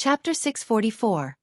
Chapter 644.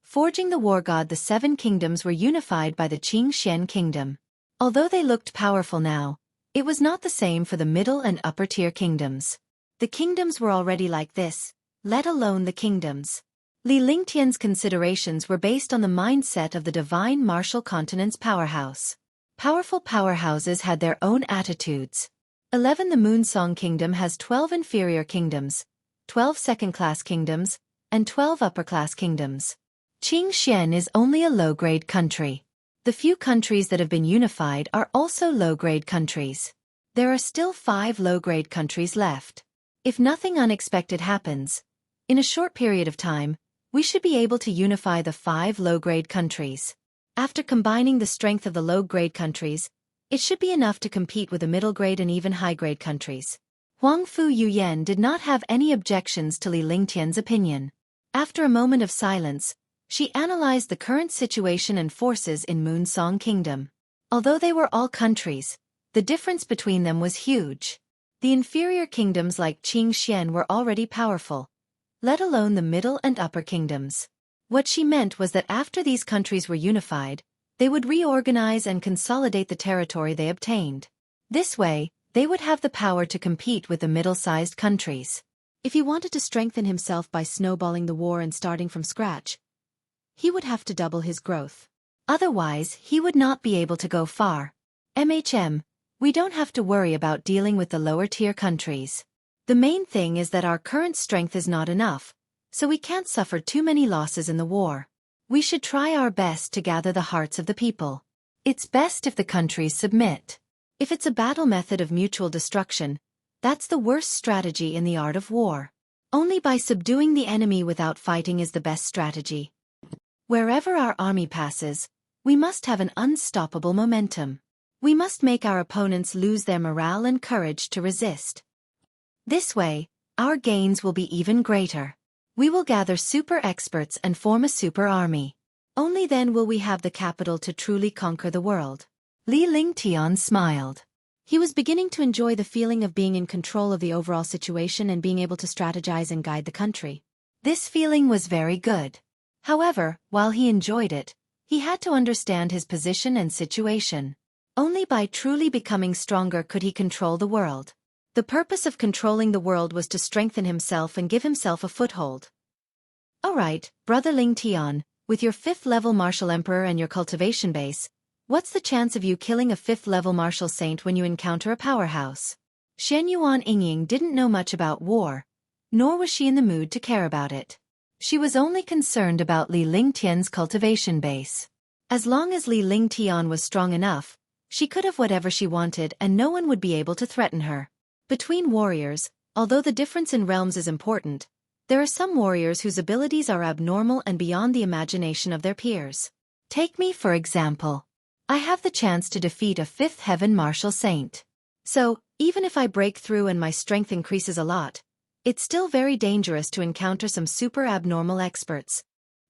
Forging the Wargod. The seven kingdoms were unified by the Qingmi kingdom. Although they looked powerful now, it was not the same for the middle and upper-tier kingdoms. The kingdoms were already like this, let alone the kingdoms. Li Lingtian's considerations were based on the mindset of the divine martial continent's powerhouse. Powerful powerhouses had their own attitudes. 11. The Moonsong Kingdom has 12 inferior kingdoms, 12 second-class kingdoms, and 12 upper-class kingdoms. Qingmi is only a low-grade country. The few countries that have been unified are also low-grade countries. There are still 5 low-grade countries left. If nothing unexpected happens, in a short period of time, we should be able to unify the 5 low-grade countries. After combining the strength of the low-grade countries, it should be enough to compete with the middle-grade and even high-grade countries. Huang Fu Yuyan did not have any objections to Li Lingtian's opinion. After a moment of silence, she analyzed the current situation and forces in Moonsong Kingdom. Although they were all countries, the difference between them was huge. The inferior kingdoms like Qingmi were already powerful, let alone the middle and upper kingdoms. What she meant was that after these countries were unified, they would reorganize and consolidate the territory they obtained. This way, they would have the power to compete with the middle-sized countries. If he wanted to strengthen himself by snowballing the war and starting from scratch, he would have to double his growth. Otherwise, he would not be able to go far. We don't have to worry about dealing with the lower-tier countries. The main thing is that our current strength is not enough, so we can't suffer too many losses in the war. We should try our best to gather the hearts of the people. It's best if the countries submit. If it's a battle method of mutual destruction, that's the worst strategy in the art of war. Only by subduing the enemy without fighting is the best strategy. Wherever our army passes, we must have an unstoppable momentum. We must make our opponents lose their morale and courage to resist. This way, our gains will be even greater. We will gather super experts and form a super army. Only then will we have the capital to truly conquer the world. Li Lingtian smiled. He was beginning to enjoy the feeling of being in control of the overall situation and being able to strategize and guide the country. This feeling was very good. However, while he enjoyed it, he had to understand his position and situation. Only by truly becoming stronger could he control the world. The purpose of controlling the world was to strengthen himself and give himself a foothold. Alright, Brother Lingtian, with your 5th-level martial emperor and your cultivation base, what's the chance of you killing a 5th-level martial saint when you encounter a powerhouse? Xuanyuan Yingying didn't know much about war, nor was she in the mood to care about it. She was only concerned about Li Lingtian's cultivation base. As long as Li Lingtian was strong enough, she could have whatever she wanted and no one would be able to threaten her. Between warriors, although the difference in realms is important, there are some warriors whose abilities are abnormal and beyond the imagination of their peers. Take me for example. I have the chance to defeat a 5th heaven martial saint. So, even if I break through and my strength increases a lot, it's still very dangerous to encounter some super abnormal experts.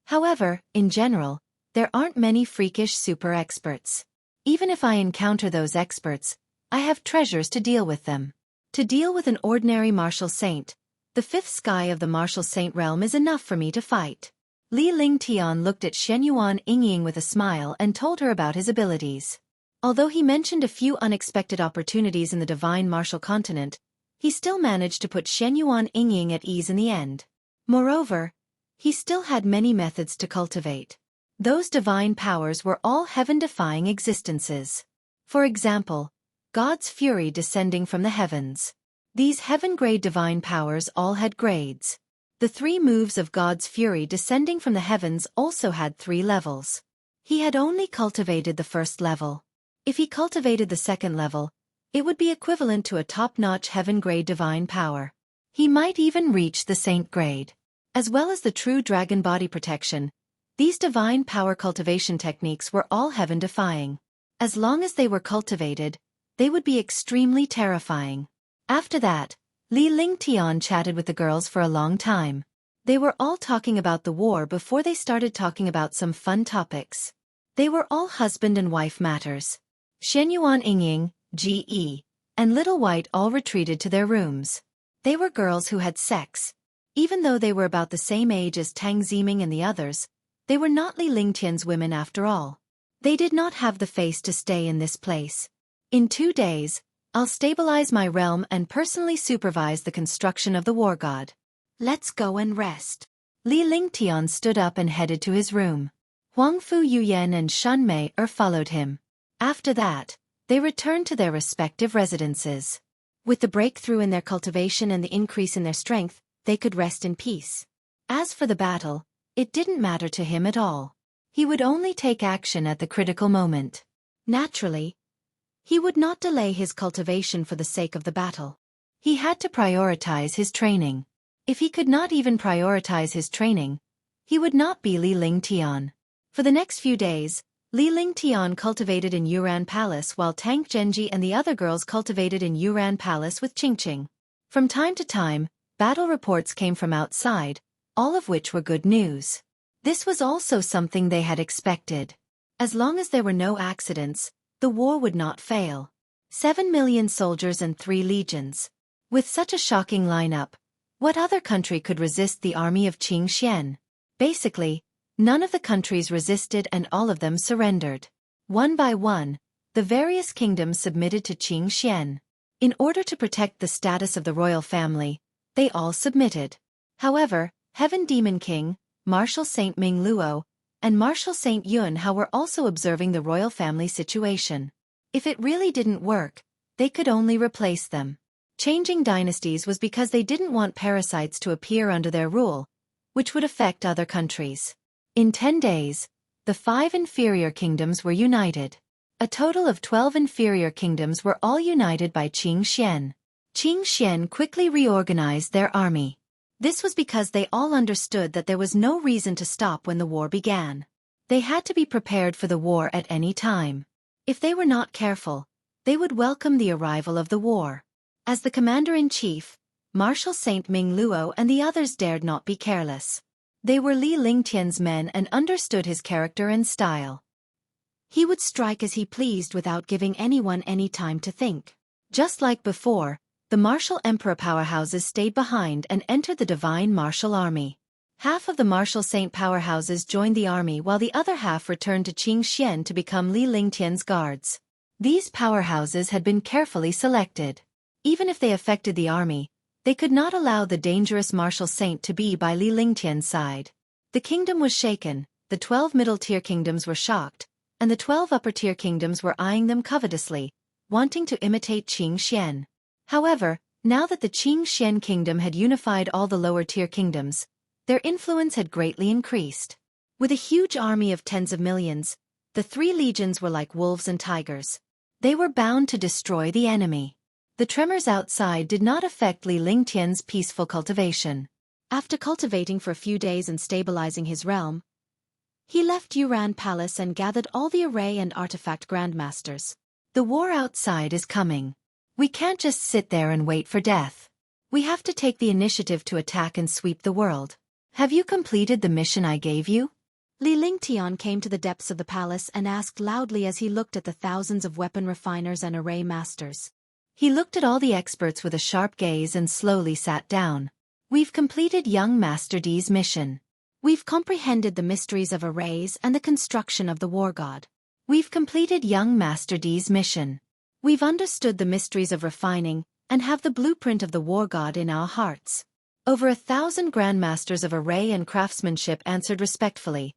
However, in general, there aren't many freakish super experts. Even if I encounter those experts, I have treasures to deal with them. To deal with an ordinary martial saint, the 5th sky of the martial saint realm is enough for me to fight. Li Lingtian looked at Xuanyuan Yingying with a smile and told her about his abilities. Although he mentioned a few unexpected opportunities in the divine martial continent, he still managed to put Xuanyuan Yingying at ease in the end. Moreover, he still had many methods to cultivate. Those divine powers were all heaven-defying existences. For example, God's fury descending from the heavens. These heaven-grade divine powers all had grades. The 3 moves of God's fury descending from the heavens also had 3 levels. He had only cultivated the 1st level. If he cultivated the 2nd level, it would be equivalent to a top-notch heaven-grade divine power. He might even reach the saint grade. As well as the true dragon body protection, these divine power cultivation techniques were all heaven-defying. As long as they were cultivated, they would be extremely terrifying. After that, Li Lingtian chatted with the girls for a long time. They were all talking about the war before they started talking about some fun topics. They were all husband and wife matters. Xuanyuan Yingying, Ge, and Little White all retreated to their rooms. They were girls who had sex. Even though they were about the same age as Tang Ziming and the others, they were not Li Lingtian's women after all. They did not have the face to stay in this place. In 2 days, I'll stabilize my realm and personally supervise the construction of the Wargod. Let's go and rest. Li Lingtian stood up and headed to his room. Huangfu Yuyan and Shun Mei followed him. After that, they returned to their respective residences. With the breakthrough in their cultivation and the increase in their strength, they could rest in peace. As for the battle, it didn't matter to him at all. He would only take action at the critical moment. Naturally, he would not delay his cultivation for the sake of the battle. He had to prioritize his training. If he could not even prioritize his training, he would not be Li Lingtian. For the next few days, Li Lingtian cultivated in Yuran Palace while Tang Genji and the other girls cultivated in Yuran Palace with Qingqing. From time to time, battle reports came from outside, all of which were good news. This was also something they had expected. As long as there were no accidents, the war would not fail. 7 million soldiers and 3 legions. With such a shocking lineup, what other country could resist the army of Qing Xian? Basically, none of the countries resisted and all of them surrendered. One by one, the various kingdoms submitted to Qing Xian. In order to protect the status of the royal family, they all submitted. However, Heaven Demon King, Marshal Saint Ming Luo, and Marshal Saint Yun Hao were also observing the royal family situation. If it really didn't work, they could only replace them. Changing dynasties was because they didn't want parasites to appear under their rule, which would affect other countries. In 10 days, the 5 inferior kingdoms were united. A total of 12 inferior kingdoms were all united by Qing Xian. Qing Xian quickly reorganized their army. This was because they all understood that there was no reason to stop when the war began. They had to be prepared for the war at any time. If they were not careful, they would welcome the arrival of the war. As the commander-in-chief, Marshal Saint Ming Luo and the others dared not be careless. They were Li Lingtian's men and understood his character and style. He would strike as he pleased without giving anyone any time to think. Just like before, the martial emperor powerhouses stayed behind and entered the divine martial army. Half of the martial saint powerhouses joined the army while the other half returned to Qing Xian to become Li Lingtian's guards. These powerhouses had been carefully selected. Even if they affected the army, they could not allow the dangerous martial saint to be by Li Lingtian's side. The kingdom was shaken, the 12 middle-tier kingdoms were shocked, and the 12 upper-tier kingdoms were eyeing them covetously, wanting to imitate Qing Xian. However, now that the Qing Xian kingdom had unified all the lower-tier kingdoms, their influence had greatly increased. With a huge army of tens of millions, the 3 legions were like wolves and tigers. They were bound to destroy the enemy. The tremors outside did not affect Li Lingtian's peaceful cultivation. After cultivating for a few days and stabilizing his realm, he left Yuran Palace and gathered all the array and artifact grandmasters. The war outside is coming. We can't just sit there and wait for death. We have to take the initiative to attack and sweep the world. Have you completed the mission I gave you? Li Lingtian came to the depths of the palace and asked loudly as he looked at the thousands of weapon refiners and array masters. He looked at all the experts with a sharp gaze and slowly sat down. We've completed young Master D's mission. We've comprehended the mysteries of arrays and the construction of the Wargod. We've completed young Master D's mission. We've understood the mysteries of refining and have the blueprint of the Wargod in our hearts. Over 1,000 grandmasters of array and craftsmanship answered respectfully,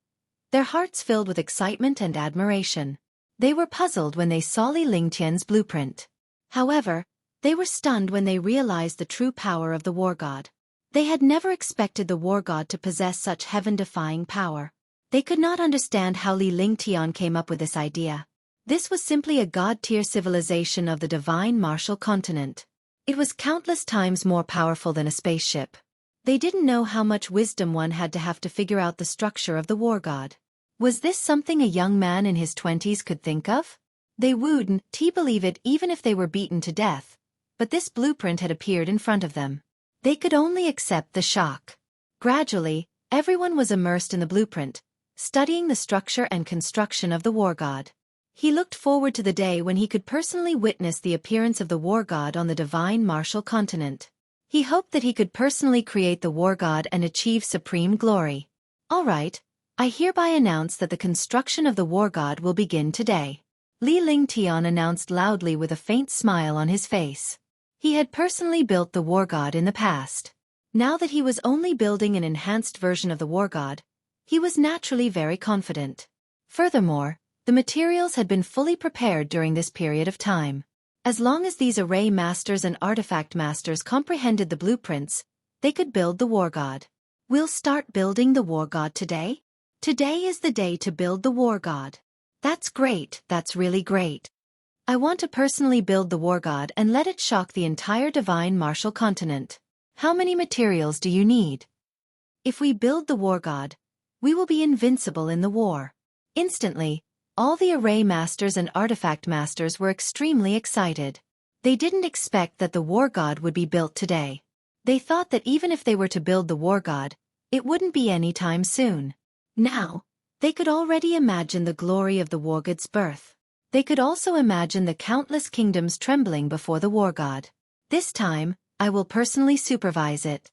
their hearts filled with excitement and admiration. They were puzzled when they saw Li Lingtian's blueprint. However, they were stunned when they realized the true power of the Wargod. They had never expected the Wargod to possess such heaven-defying power. They could not understand how Li Lingtian came up with this idea. This was simply a god-tier civilization of the divine martial continent. It was countless times more powerful than a spaceship. They didn't know how much wisdom one had to have to figure out the structure of the Wargod. Was this something a young man in his 20s could think of? They wouldn't believe it even if they were beaten to death, but this blueprint had appeared in front of them. They could only accept the shock. Gradually, everyone was immersed in the blueprint, studying the structure and construction of the Wargod. He looked forward to the day when he could personally witness the appearance of the Wargod on the divine martial continent. He hoped that he could personally create the war god and achieve supreme glory. All right, I hereby announce that the construction of the war god will begin today. Li Lingtian announced loudly with a faint smile on his face. He had personally built the war god in the past. Now that he was only building an enhanced version of the war god, he was naturally very confident. Furthermore, the materials had been fully prepared during this period of time. As long as these array masters and artifact masters comprehended the blueprints, they could build the war god. We'll start building the war god today? Today is the day to build the war god. That's great, that's really great. I want to personally build the war god and let it shock the entire divine martial continent. How many materials do you need? If we build the war god, we will be invincible in the war. Instantly, all the array masters and artifact masters were extremely excited. They didn't expect that the war god would be built today. They thought that even if they were to build the war god, it wouldn't be any time soon. Now, they could already imagine the glory of the Wargod's birth. They could also imagine the countless kingdoms trembling before the war god. This time, I will personally supervise it.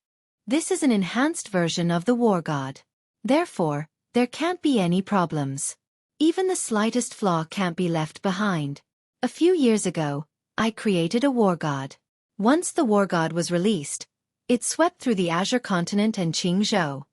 This is an enhanced version of the war god. Therefore, there can't be any problems. Even the slightest flaw can't be left behind. A few years ago, I created a war god. Once the war god was released, it swept through the Azure continent and Qingzhou.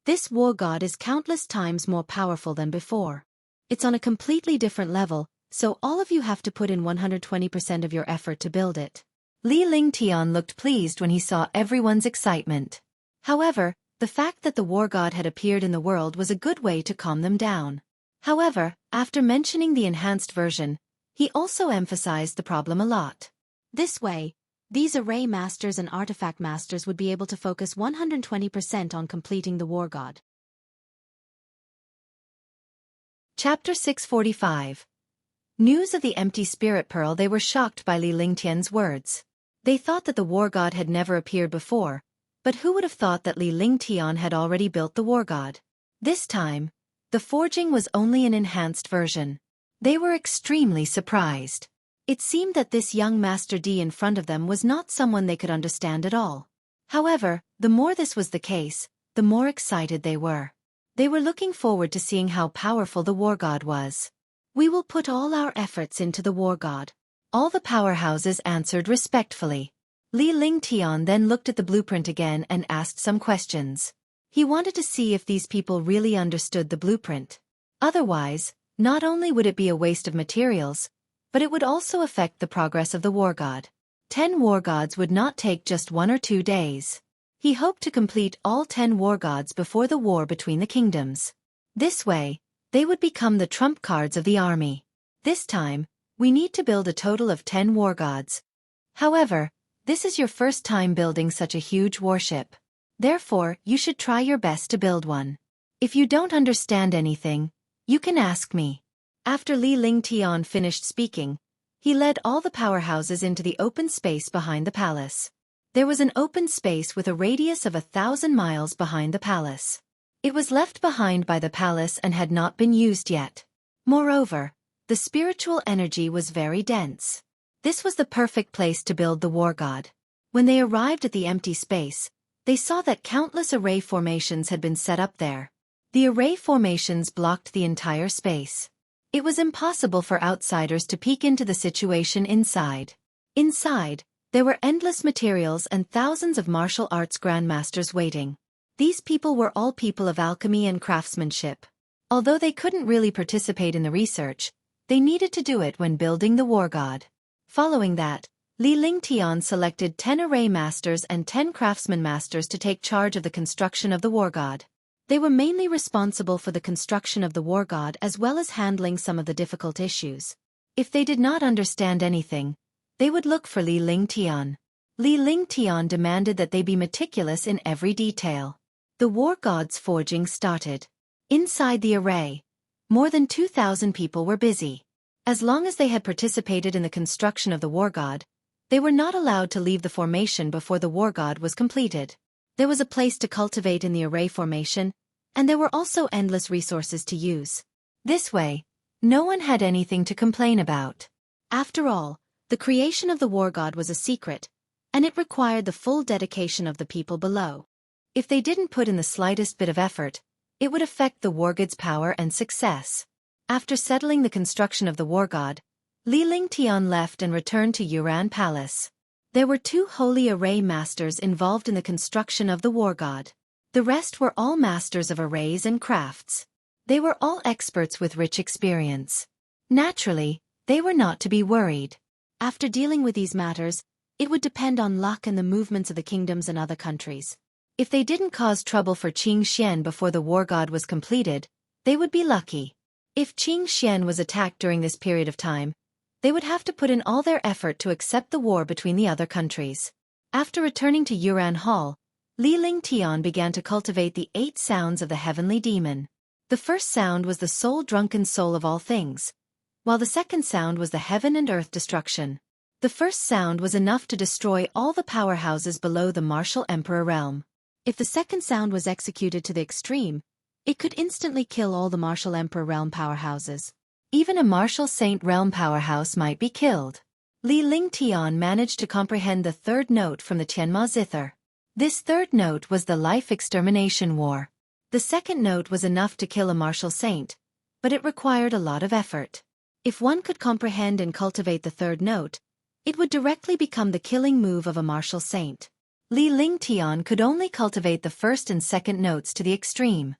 This war god is countless times more powerful than before. It's on a completely different level, so all of you have to put in 120% of your effort to build it. Li Lingtian looked pleased when he saw everyone's excitement. However, the fact that the war god had appeared in the world was a good way to calm them down. However, after mentioning the enhanced version, he also emphasized the problem a lot. This way, these array masters and artifact masters would be able to focus 120% on completing the war god. Chapter 645. News of the empty spirit pearl. They were shocked by Li Lingtian's words. They thought that the war god had never appeared before, but who would have thought that Li Lingtian had already built the war god? This time, the forging was only an enhanced version. They were extremely surprised. It seemed that this young Master D in front of them was not someone they could understand at all. However, the more this was the case, the more excited they were. They were looking forward to seeing how powerful the war god was. We will put all our efforts into the war god. All the powerhouses answered respectfully. Li Lingtian then looked at the blueprint again and asked some questions. He wanted to see if these people really understood the blueprint. Otherwise, not only would it be a waste of materials, but it would also affect the progress of the war god. 10 war gods would not take just 1 or 2 days. He hoped to complete all 10 war gods before the war between the kingdoms. This way, they would become the trump cards of the army. This time, we need to build a total of 10 war gods. However, this is your first time building such a huge warship. Therefore, you should try your best to build one. If you don't understand anything, you can ask me. After Li Lingtian finished speaking, he led all the powerhouses into the open space behind the palace. There was an open space with a radius of 1,000 miles behind the palace. It was left behind by the palace and had not been used yet. Moreover, the spiritual energy was very dense. This was the perfect place to build the war god. When they arrived at the empty space, they saw that countless array formations had been set up there. The array formations blocked the entire space. It was impossible for outsiders to peek into the situation inside. Inside, there were endless materials and thousands of martial arts grandmasters waiting. These people were all people of alchemy and craftsmanship. Although they couldn't really participate in the research, they needed to do it when building the war god. Following that, Li Lingtian selected 10 array masters and 10 craftsman masters to take charge of the construction of the war god. They were mainly responsible for the construction of the war god as well as handling some of the difficult issues. If they did not understand anything, they would look for Li Lingtian. Li Lingtian demanded that they be meticulous in every detail. The war god's forging started. Inside the array, more than 2,000 people were busy. As long as they had participated in the construction of the war god, they were not allowed to leave the formation before the war god was completed. There was a place to cultivate in the array formation, and there were also endless resources to use. This way, no one had anything to complain about. After all, the creation of the war god was a secret, and it required the full dedication of the people below. If they didn't put in the slightest bit of effort, it would affect the Wargod's power and success. After settling the construction of the Wargod, Li Lingtian left and returned to Yuran Palace. There were 2 holy array masters involved in the construction of the Wargod. The rest were all masters of arrays and crafts. They were all experts with rich experience. Naturally, they were not to be worried. After dealing with these matters, it would depend on luck and the movements of the kingdoms and other countries. If they didn't cause trouble for Qingxian before the Wargod was completed, they would be lucky. If Qingxian was attacked during this period of time, they would have to put in all their effort to accept the war between the other countries. After returning to Yuran Hall, Li Lingtian began to cultivate the 8 sounds of the heavenly demon. The first sound was the soul-drunken soul of all things, while the second sound was the heaven and earth destruction. The first sound was enough to destroy all the powerhouses below the martial emperor realm. If the second sound was executed to the extreme, it could instantly kill all the martial emperor realm powerhouses. Even a martial saint realm powerhouse might be killed. Li Lingtian managed to comprehend the third note from the Tianma zither. This third note was the life extermination war. The second note was enough to kill a martial saint, but it required a lot of effort. If one could comprehend and cultivate the third note, it would directly become the killing move of a martial saint. Li Lingtian could only cultivate the first and second notes to the extreme.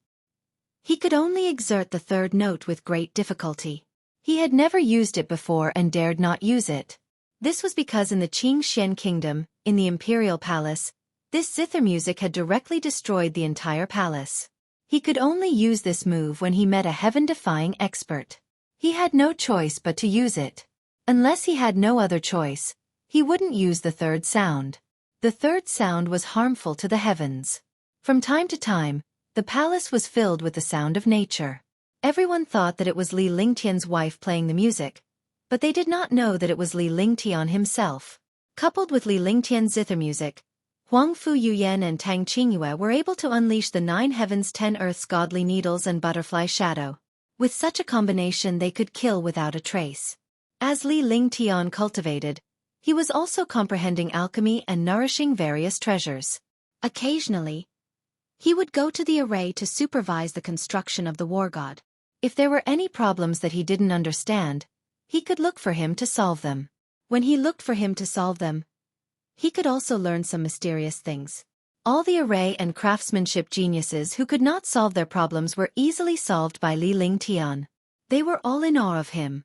He could only exert the third note with great difficulty. He had never used it before and dared not use it. This was because in the Qingxian kingdom, in the imperial palace, this zither music had directly destroyed the entire palace. He could only use this move when he met a heaven-defying expert. He had no choice but to use it. Unless he had no other choice, he wouldn't use the third sound. The third sound was harmful to the heavens. From time to time, the palace was filled with the sound of nature. Everyone thought that it was Li Lingtian's wife playing the music, but they did not know that it was Li Lingtian himself. Coupled with Li Lingtian's zither music, Huangfu Yuyan and Tang Qingyue were able to unleash the 9 heavens 10 earths godly needles and butterfly shadow. With such a combination they could kill without a trace. As Li Lingtian cultivated, he was also comprehending alchemy and nourishing various treasures. Occasionally, he would go to the array to supervise the construction of the Wargod. If there were any problems that he didn't understand, he could look for him to solve them. When he looked for him to solve them, he could also learn some mysterious things. All the array and craftsmanship geniuses who could not solve their problems were easily solved by Li Lingtian. They were all in awe of him.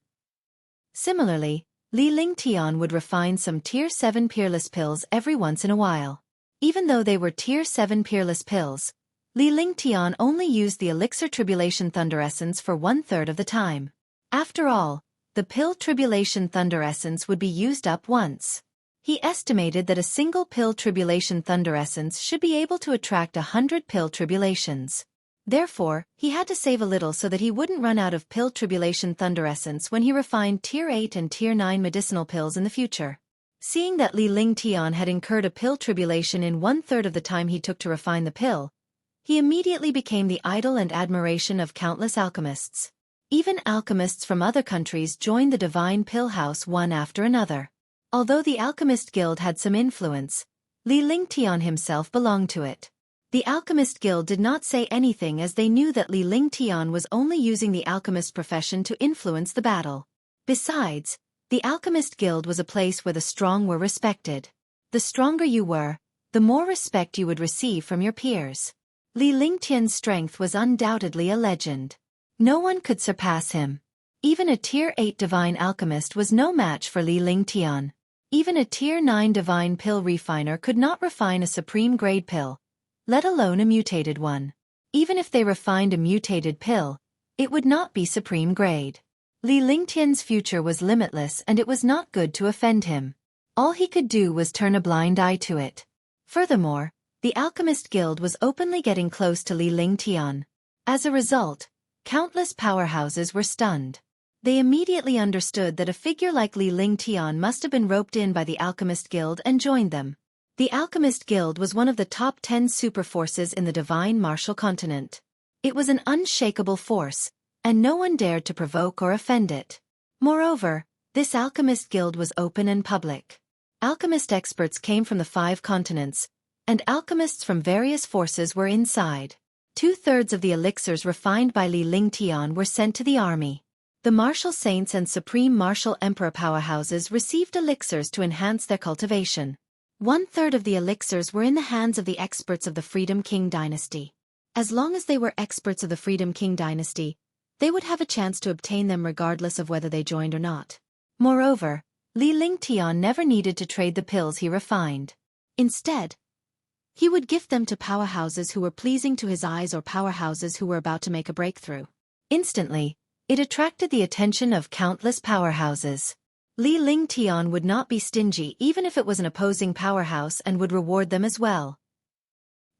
Similarly, Li Lingtian would refine some Tier 7 peerless pills every once in a while. Even though they were Tier 7 peerless pills, Li Lingtian only used the elixir tribulation thunder essence for 1/3 of the time. After all, the pill tribulation thunder essence would be used up once. He estimated that a single pill tribulation thunder essence should be able to attract 100 pill tribulations. Therefore, he had to save a little so that he wouldn't run out of pill tribulation thunder essence when he refined Tier 8 and Tier 9 medicinal pills in the future. Seeing that Li Lingtian had incurred a pill tribulation in 1/3 of the time he took to refine the pill, he immediately became the idol and admiration of countless alchemists. Even alchemists from other countries joined the divine pill house one after another. Although the Alchemist Guild had some influence, Li Lingtian himself belonged to it. The Alchemist Guild did not say anything as they knew that Li Lingtian was only using the alchemist profession to influence the battle. Besides, the Alchemist Guild was a place where the strong were respected. The stronger you were, the more respect you would receive from your peers. Li Lingtian's strength was undoubtedly a legend. No one could surpass him. Even a Tier 8 divine alchemist was no match for Li Lingtian. Even a Tier 9 divine pill refiner could not refine a supreme grade pill, let alone a mutated one. Even if they refined a mutated pill, it would not be supreme grade. Li Lingtian's future was limitless and it was not good to offend him. All he could do was turn a blind eye to it. Furthermore, the Alchemist Guild was openly getting close to Li Lingtian. As a result, countless powerhouses were stunned. They immediately understood that a figure like Li Lingtian must have been roped in by the Alchemist Guild and joined them. The Alchemist Guild was one of the top 10 superforces in the divine martial continent. It was an unshakable force, and no one dared to provoke or offend it. Moreover, this Alchemist Guild was open and public. Alchemist experts came from the 5 continents, and alchemists from various forces were inside. 2/3 of the elixirs refined by Li Lingtian were sent to the army. The martial saints and supreme martial emperor powerhouses received elixirs to enhance their cultivation. 1/3 of the elixirs were in the hands of the experts of the Freedom King dynasty. As long as they were experts of the Freedom King dynasty, they would have a chance to obtain them regardless of whether they joined or not. Moreover, Li Lingtian never needed to trade the pills he refined. Instead, he would gift them to powerhouses who were pleasing to his eyes or powerhouses who were about to make a breakthrough. Instantly, it attracted the attention of countless powerhouses. Li Lingtian would not be stingy even if it was an opposing powerhouse and would reward them as well.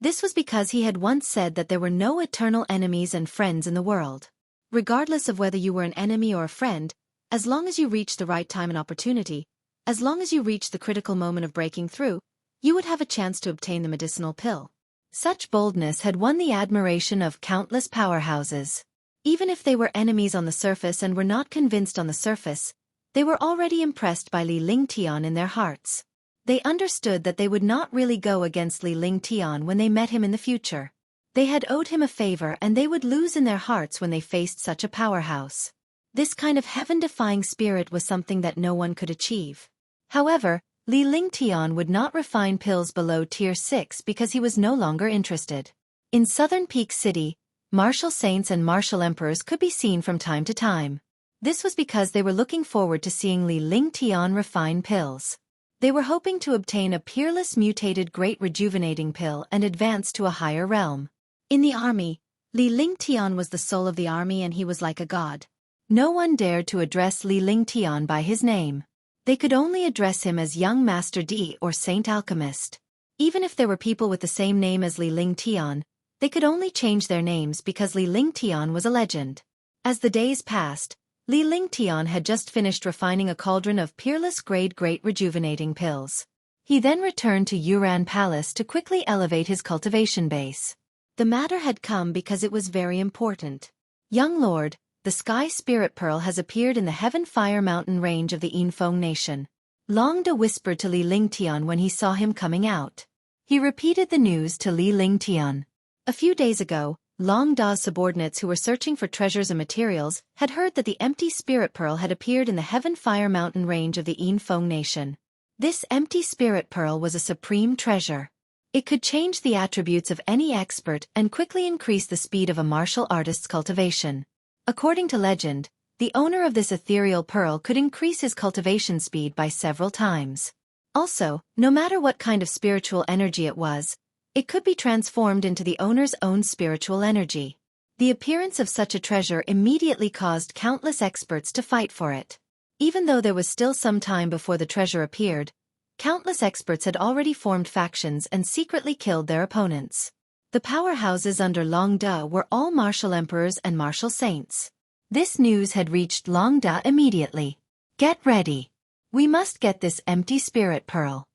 This was because he had once said that there were no eternal enemies and friends in the world. Regardless of whether you were an enemy or a friend, as long as you reached the right time and opportunity, as long as you reached the critical moment of breaking through, you would have a chance to obtain the medicinal pill. Such boldness had won the admiration of countless powerhouses. Even if they were enemies on the surface and were not convinced on the surface, they were already impressed by Li Lingtian in their hearts. They understood that they would not really go against Li Lingtian when they met him in the future. They had owed him a favor and they would lose in their hearts when they faced such a powerhouse. This kind of heaven-defying spirit was something that no one could achieve. However, Li Lingtian would not refine pills below Tier 6 because he was no longer interested. In Southern Peak City, martial saints and martial emperors could be seen from time to time. This was because they were looking forward to seeing Li Lingtian refine pills. They were hoping to obtain a peerless mutated great rejuvenating pill and advance to a higher realm. In the army, Li Lingtian was the soul of the army and he was like a god. No one dared to address Li Lingtian by his name. They could only address him as Young Master D or Saint Alchemist. Even if there were people with the same name as Li Lingtian, they could only change their names because Li Lingtian was a legend. As the days passed, Li Lingtian had just finished refining a cauldron of peerless grade great rejuvenating pills. He then returned to Yuran Palace to quickly elevate his cultivation base. The matter had come because it was very important. Young Lord, the Sky Spirit Pearl has appeared in the Heaven Fire Mountain range of the Feng nation. Long Da whispered to Li Lingtian when he saw him coming out. He repeated the news to Li Lingtian. A few days ago, Long Da's subordinates who were searching for treasures and materials had heard that the empty spirit pearl had appeared in the Heaven Fire Mountain range of the Feng nation. This empty spirit pearl was a supreme treasure. It could change the attributes of any expert and quickly increase the speed of a martial artist's cultivation. According to legend, the owner of this ethereal pearl could increase his cultivation speed by several times. Also, no matter what kind of spiritual energy it was, it could be transformed into the owner's own spiritual energy. The appearance of such a treasure immediately caused countless experts to fight for it. Even though there was still some time before the treasure appeared, countless experts had already formed factions and secretly killed their opponents. The powerhouses under Long Da were all martial emperors and martial saints. This news had reached Long Da immediately. Get ready. We must get this empty spirit pearl.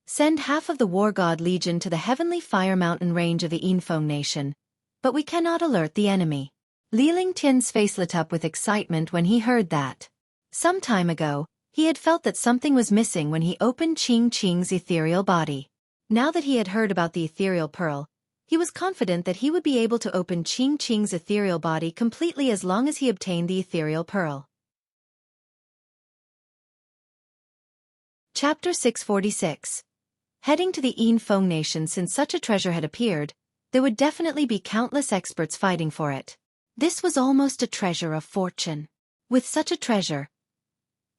Send half of the Wargod Legion to the Heavenly Fire Mountain range of the Feng nation, but we cannot alert the enemy. Li Lingtian's face lit up with excitement when he heard that. Some time ago, he had felt that something was missing when he opened Qing's ethereal body. Now that he had heard about the ethereal pearl, he was confident that he would be able to open Qing's ethereal body completely as long as he obtained the ethereal pearl. Chapter 646. Heading to the Feng nation. Since such a treasure had appeared, there would definitely be countless experts fighting for it. This was almost a treasure of fortune. With such a treasure,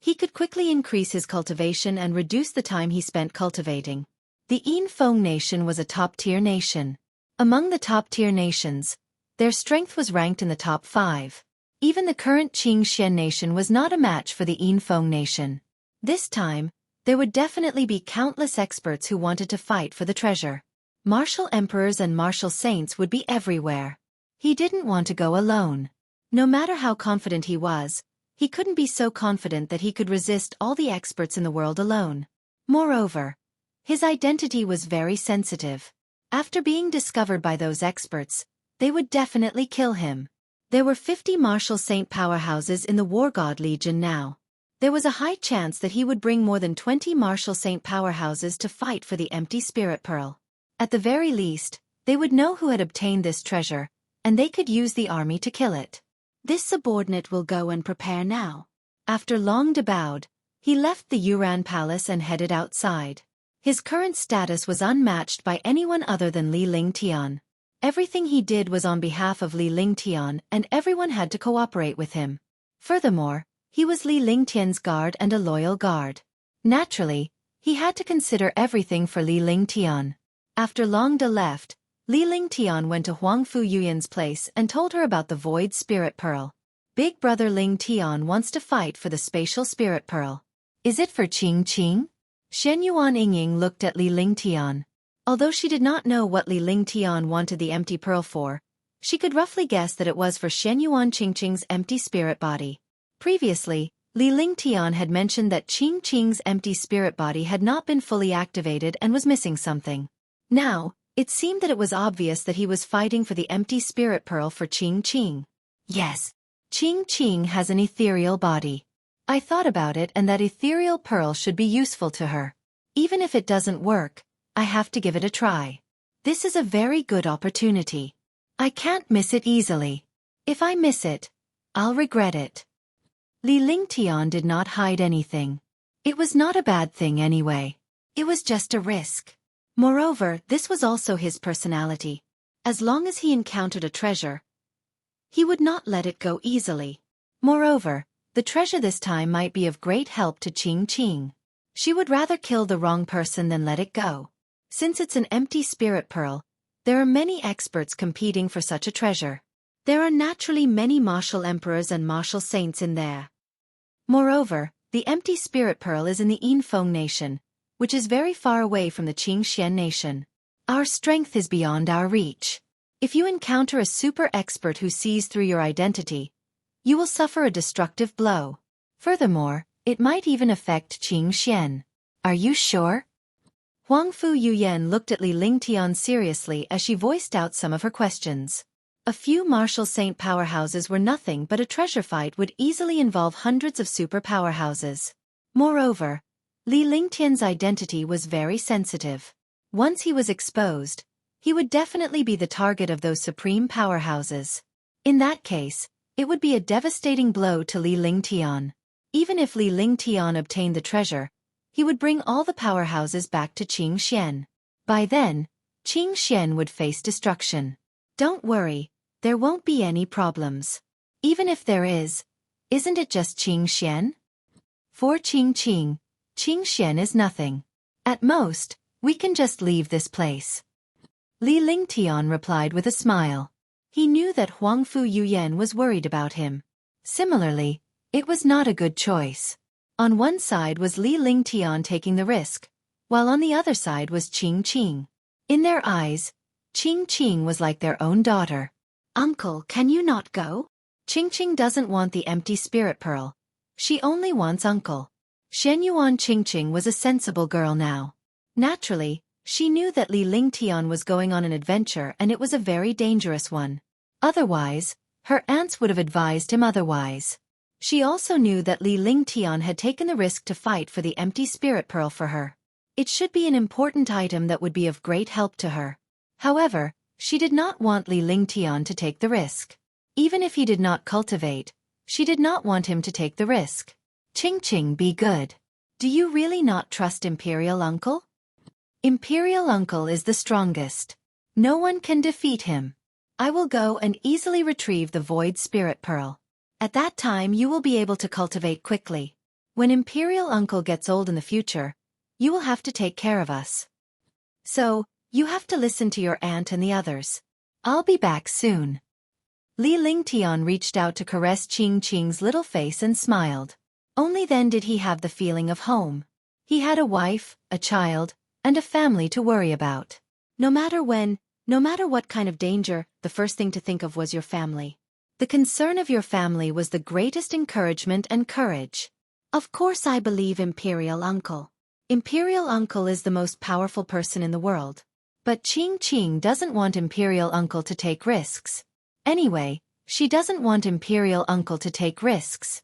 he could quickly increase his cultivation and reduce the time he spent cultivating. The Feng nation was a top-tier nation. Among the top-tier nations, their strength was ranked in the top 5. Even the current Qingxian nation was not a match for the Feng nation. This time, there would definitely be countless experts who wanted to fight for the treasure. Martial emperors and martial saints would be everywhere. He didn't want to go alone. No matter how confident he was, he couldn't be so confident that he could resist all the experts in the world alone. Moreover, his identity was very sensitive. After being discovered by those experts, they would definitely kill him. There were 50 martial saint powerhouses in the Wargod Legion now. There was a high chance that he would bring more than 20 martial saint powerhouses to fight for the empty spirit pearl. At the very least, they would know who had obtained this treasure, and they could use the army to kill it. This subordinate will go and prepare now. After long debaued, he left the Yuran palace and headed outside. His current status was unmatched by anyone other than Li Lingtian. Everything he did was on behalf of Li Lingtian, and everyone had to cooperate with him. Furthermore, he was Li Lingtian's guard and a loyal guard. Naturally, he had to consider everything for Li Lingtian. After Long De left, Li Lingtian went to Huangfu Yuyan's place and told her about the Void Spirit Pearl. Big brother Lingtian wants to fight for the Spatial Spirit Pearl. Is it for Qingmi? Shen Yuan Yingying looked at Li Lingtian. Although she did not know what Li Lingtian wanted the empty pearl for, she could roughly guess that it was for Shen Yuan Qingqing's empty spirit body. Previously, Li Lingtian had mentioned that Qingqing's empty spirit body had not been fully activated and was missing something. Now, it seemed that it was obvious that he was fighting for the empty spirit pearl for Qingqing. Yes, Qingqing has an ethereal body. I thought about it, and that ethereal pearl should be useful to her. Even if it doesn't work, I have to give it a try. This is a very good opportunity. I can't miss it easily. If I miss it, I'll regret it. Li Lingtian did not hide anything. It was not a bad thing anyway. It was just a risk. Moreover, this was also his personality. As long as he encountered a treasure, he would not let it go easily. Moreover, the treasure this time might be of great help to Qingqing. She would rather kill the wrong person than let it go. Since it's an empty spirit pearl, there are many experts competing for such a treasure. There are naturally many martial emperors and martial saints in there. Moreover, the empty spirit pearl is in the Feng nation, which is very far away from the Qingxian nation. Our strength is beyond our reach. If you encounter a super expert who sees through your identity, you will suffer a destructive blow. Furthermore, it might even affect Qingxian. Are you sure? Huangfu Yuyan looked at Li Lingtian seriously as she voiced out some of her questions. A few martial saint powerhouses were nothing, but a treasure fight would easily involve hundreds of super powerhouses. Moreover, Li Lingtian's identity was very sensitive. Once he was exposed, he would definitely be the target of those supreme powerhouses. In that case, it would be a devastating blow to Li Lingtian. Even if Li Lingtian obtained the treasure, he would bring all the powerhouses back to Qingxian. By then, Qingxian would face destruction. Don't worry, there won't be any problems. Even if there is, isn't it just Qingxian? For Qingqing, Qingxian is nothing. At most, we can just leave this place. Li Lingtian replied with a smile. He knew that Huangfu Yuyan was worried about him. Similarly, it was not a good choice. On one side was Li Lingtian taking the risk, while on the other side was Qingqing. In their eyes, Qingqing was like their own daughter. Uncle, can you not go? Qingqing doesn't want the empty spirit pearl. She only wants uncle. Shen Yuan Qingqing was a sensible girl now. Naturally, she knew that Li Lingtian was going on an adventure, and it was a very dangerous one. Otherwise, her aunts would have advised him otherwise. She also knew that Li Lingtian had taken the risk to fight for the empty spirit pearl for her. It should be an important item that would be of great help to her. However, she did not want Li Lingtian to take the risk. Even if he did not cultivate, she did not want him to take the risk. Qingqing, be good. Do you really not trust Imperial Uncle? Imperial Uncle is the strongest. No one can defeat him. I will go and easily retrieve the Void Spirit Pearl. At that time you will be able to cultivate quickly. When Imperial Uncle gets old in the future, you will have to take care of us. So, you have to listen to your aunt and the others. I'll be back soon. Li Lingtian reached out to caress Qingqing's little face and smiled. Only then did he have the feeling of home. He had a wife, a child, and a family to worry about. No matter when, no matter what kind of danger, the first thing to think of was your family. The concern of your family was the greatest encouragement and courage. Of course I believe Imperial Uncle. Imperial Uncle is the most powerful person in the world. But Qingqing doesn't want Imperial Uncle to take risks. Anyway, she doesn't want Imperial Uncle to take risks.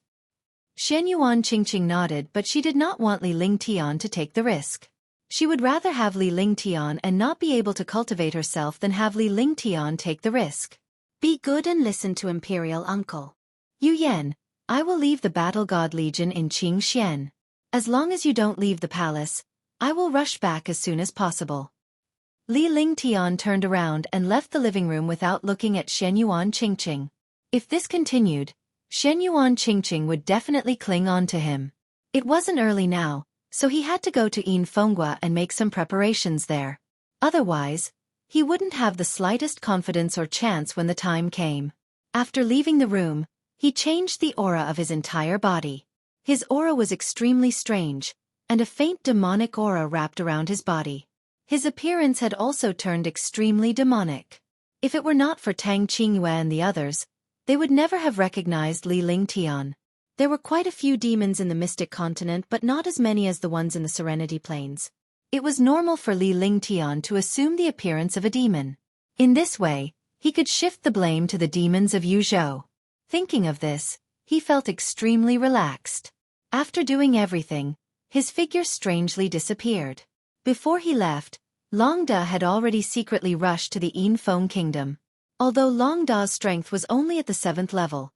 Xuanyuan Qingqing nodded, but she did not want Li Lingtian to take the risk. She would rather have Li Lingtian and not be able to cultivate herself than have Li Lingtian take the risk. Be good and listen to Imperial Uncle. Yu Yan, I will leave the Battle God Legion in Qingxian. As long as you don't leave the palace, I will rush back as soon as possible. Li Lingtian turned around and left the living room without looking at Xuanyuan Qingqing. If this continued, Xuanyuan Qingqing would definitely cling on to him. It wasn't early now, so he had to go to Yinfengua and make some preparations there. Otherwise, he wouldn't have the slightest confidence or chance when the time came. After leaving the room, he changed the aura of his entire body. His aura was extremely strange, and a faint demonic aura wrapped around his body. His appearance had also turned extremely demonic. If it were not for Tang Qingyue and the others, they would never have recognized Li Lingtian. There were quite a few demons in the Mystic Continent, but not as many as the ones in the Serenity Plains. It was normal for Li Lingtian to assume the appearance of a demon. In this way, he could shift the blame to the demons of Yuzhou. Thinking of this, he felt extremely relaxed. After doing everything, his figure strangely disappeared. Before he left, Long Da had already secretly rushed to the Yinfeng kingdom. Although Long Da's strength was only at the 7th level,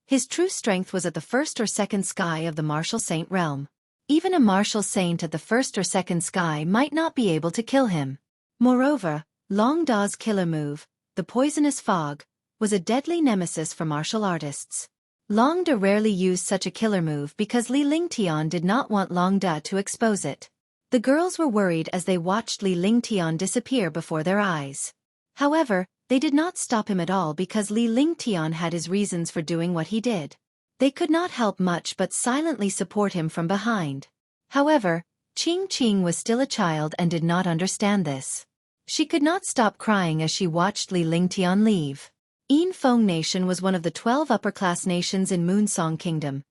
his true strength was at the 1st or 2nd sky of the Martial Saint realm. Even a Martial Saint at the 1st or 2nd sky might not be able to kill him. Moreover, Long Da's killer move, the Poisonous Fog, was a deadly nemesis for martial artists. Long Da rarely used such a killer move because Li Lingtian did not want Long Da to expose it. The girls were worried as they watched Li Lingtian disappear before their eyes. However, they did not stop him at all because Li Lingtian had his reasons for doing what he did. They could not help much but silently support him from behind. However, Qing was still a child and did not understand this. She could not stop crying as she watched Li Lingtian leave. Yinfeng Nation was one of the 12 upper-class nations in Moonsong Kingdom,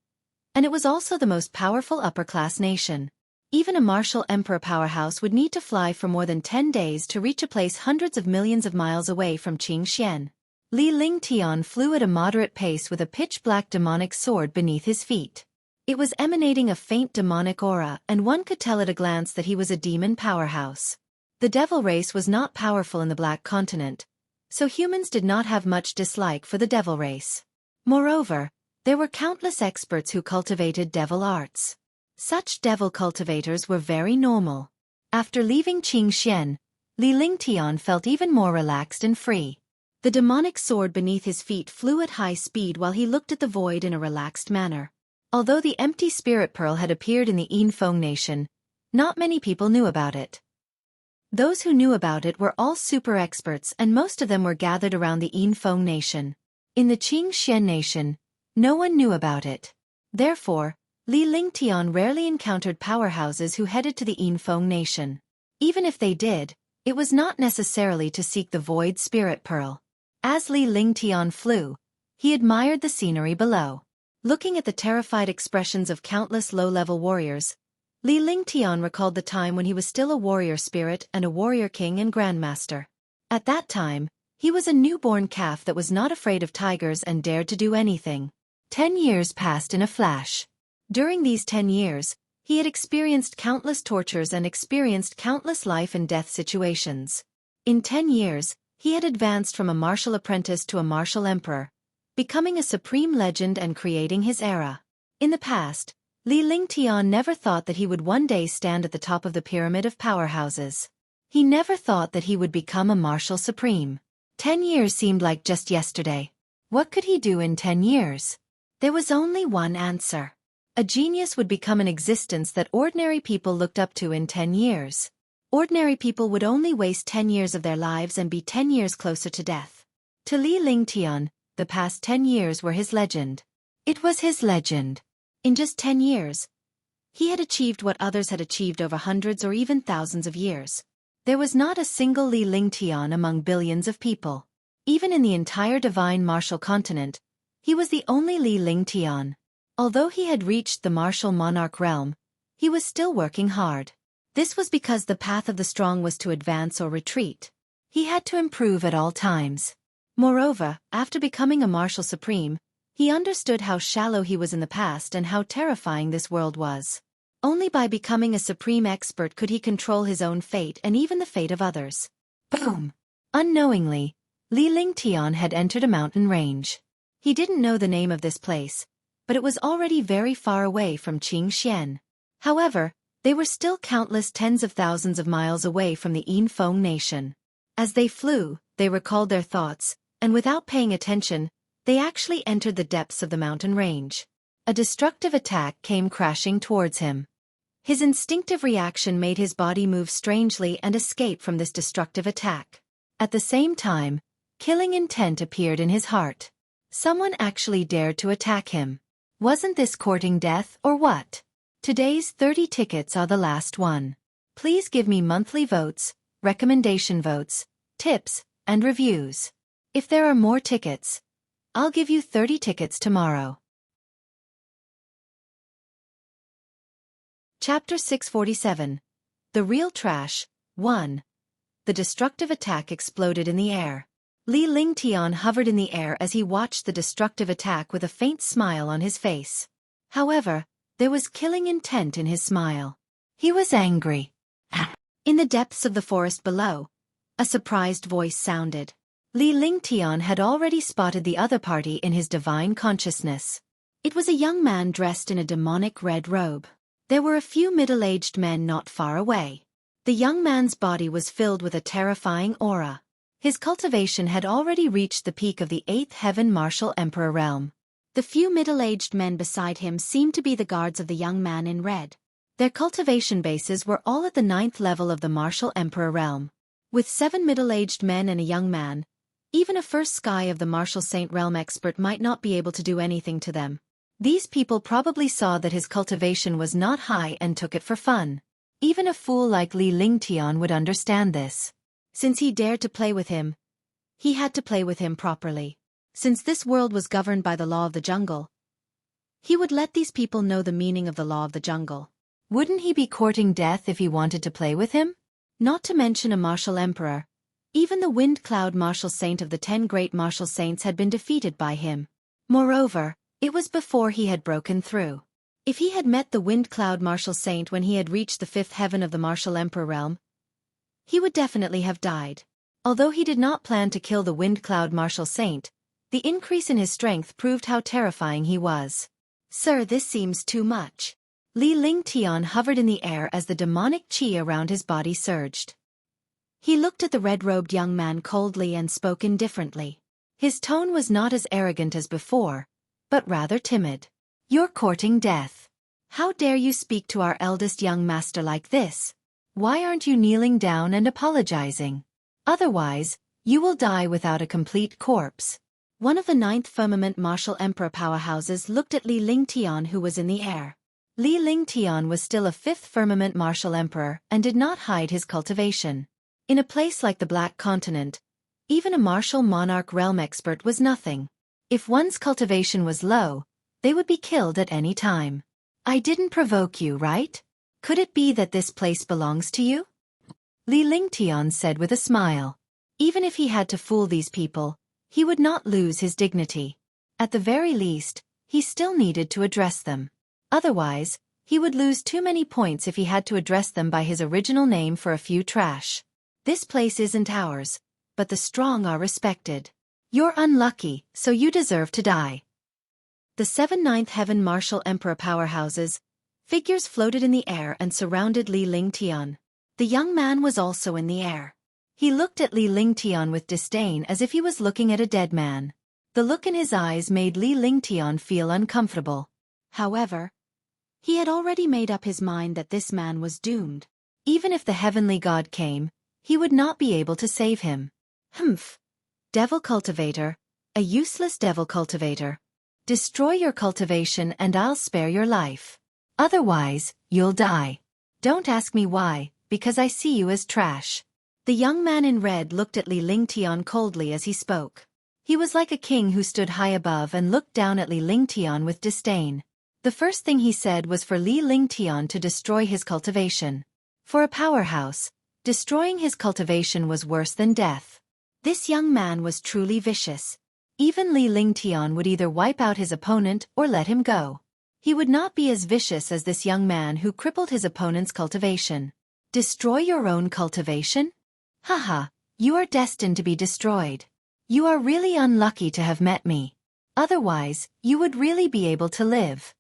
and it was also the most powerful upper-class nation. Even a martial emperor powerhouse would need to fly for more than 10 days to reach a place hundreds of millions of miles away from Qingxian. Li Lingtian flew at a moderate pace with a pitch-black demonic sword beneath his feet. It was emanating a faint demonic aura, and one could tell at a glance that he was a demon powerhouse. The devil race was not powerful in the Black Continent, so humans did not have much dislike for the devil race. Moreover, there were countless experts who cultivated devil arts. Such devil cultivators were very normal. After leaving Qingxian, Li Lingtian felt even more relaxed and free. The demonic sword beneath his feet flew at high speed while he looked at the void in a relaxed manner. Although the empty spirit pearl had appeared in the Yinfeng Nation, not many people knew about it. Those who knew about it were all super experts, and most of them were gathered around the Yinfeng Nation. In the Qingxian Nation, no one knew about it. Therefore, Li Lingtian rarely encountered powerhouses who headed to the Yinfeng Nation. Even if they did, it was not necessarily to seek the Void Spirit Pearl. As Li Lingtian flew, he admired the scenery below. Looking at the terrified expressions of countless low-level warriors, Li Lingtian recalled the time when he was still a warrior spirit and a warrior king and grandmaster. At that time, he was a newborn calf that was not afraid of tigers and dared to do anything. 10 years passed in a flash. During these 10 years, he had experienced countless tortures and experienced countless life and death situations. In 10 years, he had advanced from a martial apprentice to a martial emperor, becoming a supreme legend and creating his era. In the past, Li Lingtian never thought that he would one day stand at the top of the pyramid of powerhouses. He never thought that he would become a martial supreme. 10 years seemed like just yesterday. What could he do in 10 years? There was only one answer. A genius would become an existence that ordinary people looked up to in 10 years. Ordinary people would only waste 10 years of their lives and be 10 years closer to death. To Li Lingtian, the past 10 years were his legend. It was his legend. In just 10 years, he had achieved what others had achieved over hundreds or even thousands of years. There was not a single Li Lingtian among billions of people. Even in the entire divine martial continent, he was the only Li Lingtian. Although he had reached the martial monarch realm, he was still working hard. This was because the path of the strong was to advance or retreat. He had to improve at all times. Moreover, after becoming a martial supreme, He understood how shallow he was in the past and how terrifying this world was. Only by becoming a supreme expert could he control his own fate and even the fate of others. Boom! Unknowingly, Li Lingtian had entered a mountain range. He didn't know the name of this place, but it was already very far away from Qingxian. However, they were still countless tens of thousands of miles away from the Feng nation. As they flew, they recalled their thoughts, and without paying attention, they actually entered the depths of the mountain range. A destructive attack came crashing towards him. His instinctive reaction made his body move strangely and escape from this destructive attack. At the same time, killing intent appeared in his heart. Someone actually dared to attack him. Wasn't this courting death or what? Today's 30 tickets are the last one. Please give me monthly votes, recommendation votes, tips, and reviews. If there are more tickets, I'll give you 30 tickets tomorrow. Chapter 647. The Real Trash, 1. The destructive attack exploded in the air. Li Lingtian hovered in the air as he watched the destructive attack with a faint smile on his face. However, there was killing intent in his smile. He was angry. In the depths of the forest below, a surprised voice sounded. Li Lingtian had already spotted the other party in his divine consciousness. It was a young man dressed in a demonic red robe. There were a few middle-aged men not far away. The young man's body was filled with a terrifying aura. His cultivation had already reached the peak of the 8th heaven martial emperor realm. The few middle-aged men beside him seemed to be the guards of the young man in red. Their cultivation bases were all at the 9th level of the martial emperor realm. With 7 middle-aged men and a young man, even a first sky of the martial saint realm expert might not be able to do anything to them. These people probably saw that his cultivation was not high and took it for fun. Even a fool like Li Lingtian would understand this. Since he dared to play with him, he had to play with him properly. Since this world was governed by the law of the jungle, he would let these people know the meaning of the law of the jungle. Wouldn't he be courting death if he wanted to play with him? Not to mention a martial emperor. Even the wind cloud martial saint of the 10 great martial saints had been defeated by him. Moreover, it was before he had broken through. If he had met the wind cloud martial saint when he had reached the 5th heaven of the martial emperor realm, he would definitely have died. Although he did not plan to kill the wind cloud martial saint, the increase in his strength proved how terrifying he was. Sir, this seems too much. Li Lingtian hovered in the air as the demonic qi around his body surged. He looked at the red-robed young man coldly and spoke indifferently. His tone was not as arrogant as before, but rather timid. You're courting death. How dare you speak to our eldest young master like this? Why aren't you kneeling down and apologizing? Otherwise, you will die without a complete corpse. One of the 9th firmament martial emperor powerhouses looked at Li Lingtian, who was in the air. Li Lingtian was still a 5th firmament martial emperor and did not hide his cultivation. In a place like the Black Continent, even a martial monarch realm expert was nothing. If one's cultivation was low, they would be killed at any time. I didn't provoke you, right? Could it be that this place belongs to you? Li Lingtian said with a smile. Even if he had to fool these people, he would not lose his dignity. At the very least, he still needed to address them. Otherwise, he would lose too many points if he had to address them by his original name for a few trash. This place isn't ours, but the strong are respected. You're unlucky, so you deserve to die. The 7 9th heaven martial emperor powerhouses, figures floated in the air and surrounded Li Lingtian. The young man was also in the air. He looked at Li Lingtian with disdain as if he was looking at a dead man. The look in his eyes made Li Lingtian feel uncomfortable. However, he had already made up his mind that this man was doomed. Even if the heavenly god came, he would not be able to save him. Humph. Devil cultivator, a useless devil cultivator. Destroy your cultivation and I'll spare your life. Otherwise, you'll die. Don't ask me why, because I see you as trash. The young man in red looked at Li Lingtian coldly as he spoke. He was like a king who stood high above and looked down at Li Lingtian with disdain. The first thing he said was for Li Lingtian to destroy his cultivation. For a powerhouse, destroying his cultivation was worse than death. This young man was truly vicious. Even Li Lingtian would either wipe out his opponent or let him go. He would not be as vicious as this young man who crippled his opponent's cultivation. Destroy your own cultivation? Haha, you are destined to be destroyed. You are really unlucky to have met me. Otherwise, you would really be able to live.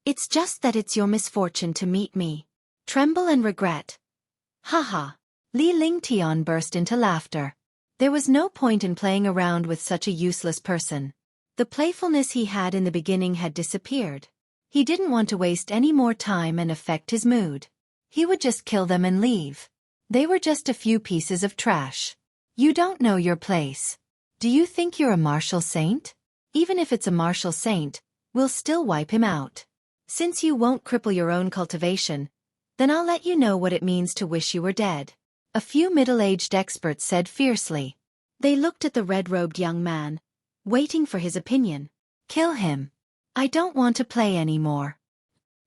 It's just that it's your misfortune to meet me. Tremble and regret. Haha. Li Lingtian burst into laughter. There was no point in playing around with such a useless person. The playfulness he had in the beginning had disappeared. He didn't want to waste any more time and affect his mood. He would just kill them and leave. They were just a few pieces of trash. You don't know your place. Do you think you're a martial saint? Even if it's a martial saint, we'll still wipe him out. Since you won't cripple your own cultivation, then I'll let you know what it means to wish you were dead. A few middle-aged experts said fiercely. They looked at the red-robed young man, waiting for his opinion. Kill him. I don't want to play anymore.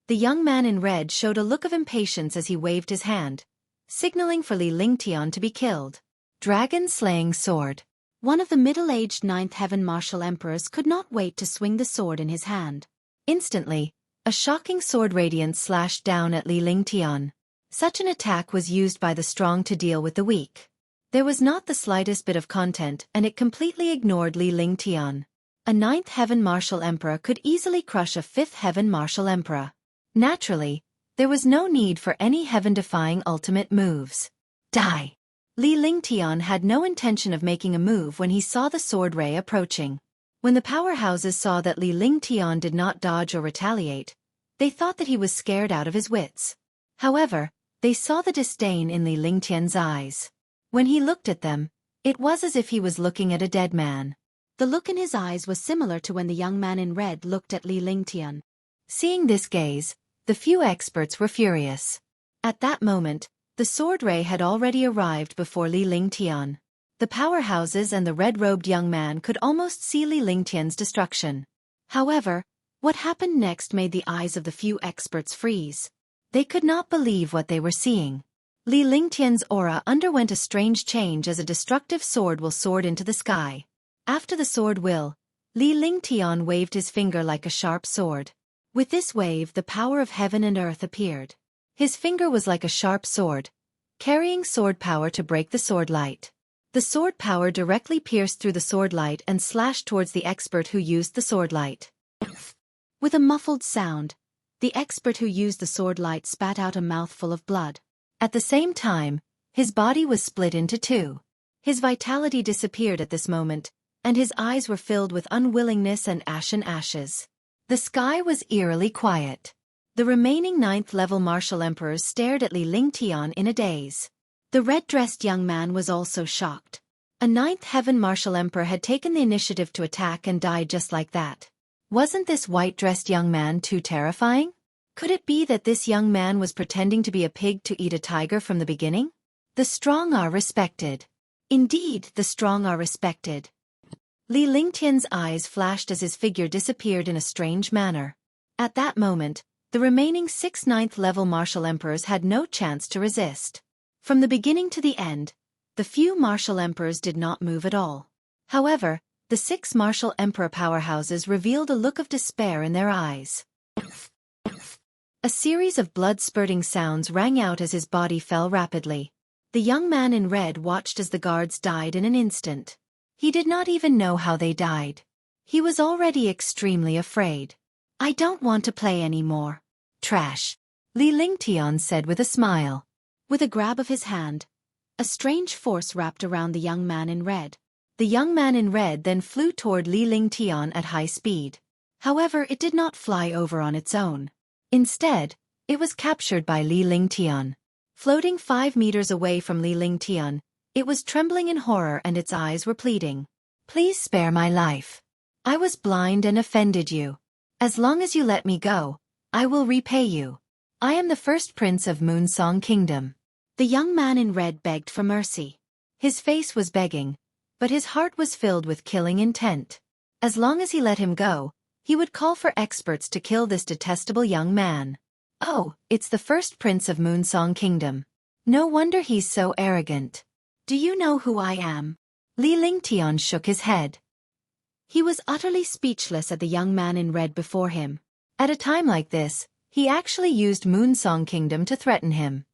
The young man in red showed a look of impatience as he waved his hand, signaling for Li Lingtian to be killed. Dragon-slaying sword. One of the middle-aged ninth heaven martial emperors could not wait to swing the sword in his hand. Instantly, a shocking sword radiance slashed down at Li Lingtian. Such an attack was used by the strong to deal with the weak. There was not the slightest bit of content and it completely ignored Li Lingtian. A ninth heaven martial emperor could easily crush a fifth heaven martial emperor. Naturally, there was no need for any heaven-defying ultimate moves. Die! Li Lingtian had no intention of making a move when he saw the sword ray approaching. When the powerhouses saw that Li Lingtian did not dodge or retaliate, they thought that he was scared out of his wits. However, they saw the disdain in Li Lingtian's eyes. When he looked at them, it was as if he was looking at a dead man. The look in his eyes was similar to when the young man in red looked at Li Lingtian. Seeing this gaze, the few experts were furious. At that moment, the sword ray had already arrived before Li Lingtian. The powerhouses and the red-robed young man could almost see Li Lingtian's destruction. However, what happened next made the eyes of the few experts freeze. They could not believe what they were seeing. Li Lingtian's aura underwent a strange change as a destructive sword will soared into the sky. After the sword will, Li Lingtian waved his finger like a sharp sword. With this wave the power of heaven and earth appeared. His finger was like a sharp sword, carrying sword power to break the sword light. The sword power directly pierced through the sword light and slashed towards the expert who used the sword light. With a muffled sound, the expert who used the sword light spat out a mouthful of blood. At the same time, his body was split into two. His vitality disappeared at this moment, and his eyes were filled with unwillingness and ashen ashes. The sky was eerily quiet. The remaining ninth-level martial emperors stared at Li Lingtian in a daze. The red-dressed young man was also shocked. A ninth heaven martial emperor had taken the initiative to attack and died just like that. Wasn't this white-dressed young man too terrifying? Could it be that this young man was pretending to be a pig to eat a tiger from the beginning? The strong are respected. Indeed, the strong are respected. Li Lingtian's eyes flashed as his figure disappeared in a strange manner. At that moment, the remaining 6 ninth-level martial emperors had no chance to resist. From the beginning to the end, the few martial emperors did not move at all. However, the 6 martial emperor powerhouses revealed a look of despair in their eyes. A series of blood-spurting sounds rang out as his body fell rapidly. The young man in red watched as the guards died in an instant. He did not even know how they died. He was already extremely afraid. I don't want to play anymore. Trash. Li Lingtian said with a smile. With a grab of his hand, a strange force wrapped around the young man in red. The young man in red then flew toward Li Lingtian at high speed. However, it did not fly over on its own. Instead, it was captured by Li Lingtian. Floating 5 meters away from Li Lingtian, it was trembling in horror and its eyes were pleading. Please spare my life. I was blind and offended you. As long as you let me go, I will repay you. I am the first prince of Moonsong Kingdom. The young man in red begged for mercy. His face was begging, but his heart was filled with killing intent. As long as he let him go, he would call for experts to kill this detestable young man. Oh, it's the first prince of Moonsong Kingdom. No wonder he's so arrogant. Do you know who I am? Li Lingtian shook his head. He was utterly speechless at the young man in red before him. At a time like this, he actually used Moonsong Kingdom to threaten him.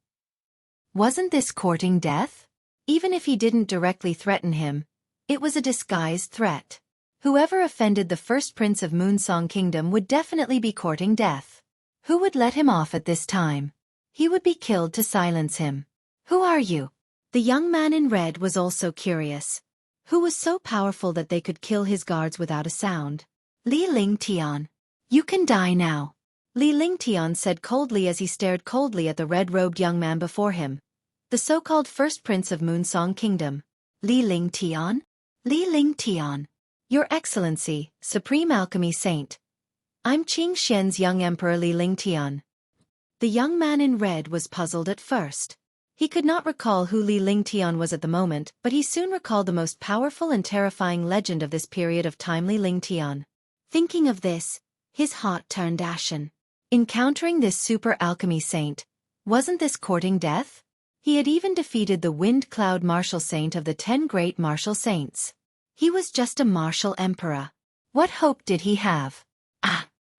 Wasn't this courting death? Even if he didn't directly threaten him, it was a disguised threat. Whoever offended the first prince of Moonsong Kingdom would definitely be courting death. Who would let him off at this time? He would be killed to silence him. Who are you? The young man in red was also curious. Who was so powerful that they could kill his guards without a sound? Li Lingtian. You can die now. Li Lingtian said coldly as he stared coldly at the red-robed young man before him. The so-called first prince of Moonsong Kingdom. Li Lingtian? Li Lingtian. Your Excellency, Supreme Alchemy Saint. I'm Qing Xian's young emperor Li Lingtian. The young man in red was puzzled at first. He could not recall who Li Lingtian was at the moment, but he soon recalled the most powerful and terrifying legend of this period of time, Li Lingtian. Thinking of this, his heart turned ashen. Encountering this super alchemy saint, wasn't this courting death? He had even defeated the Wind Cloud Martial Saint of the 10 Great Martial Saints. He was just a martial emperor. What hope did he have?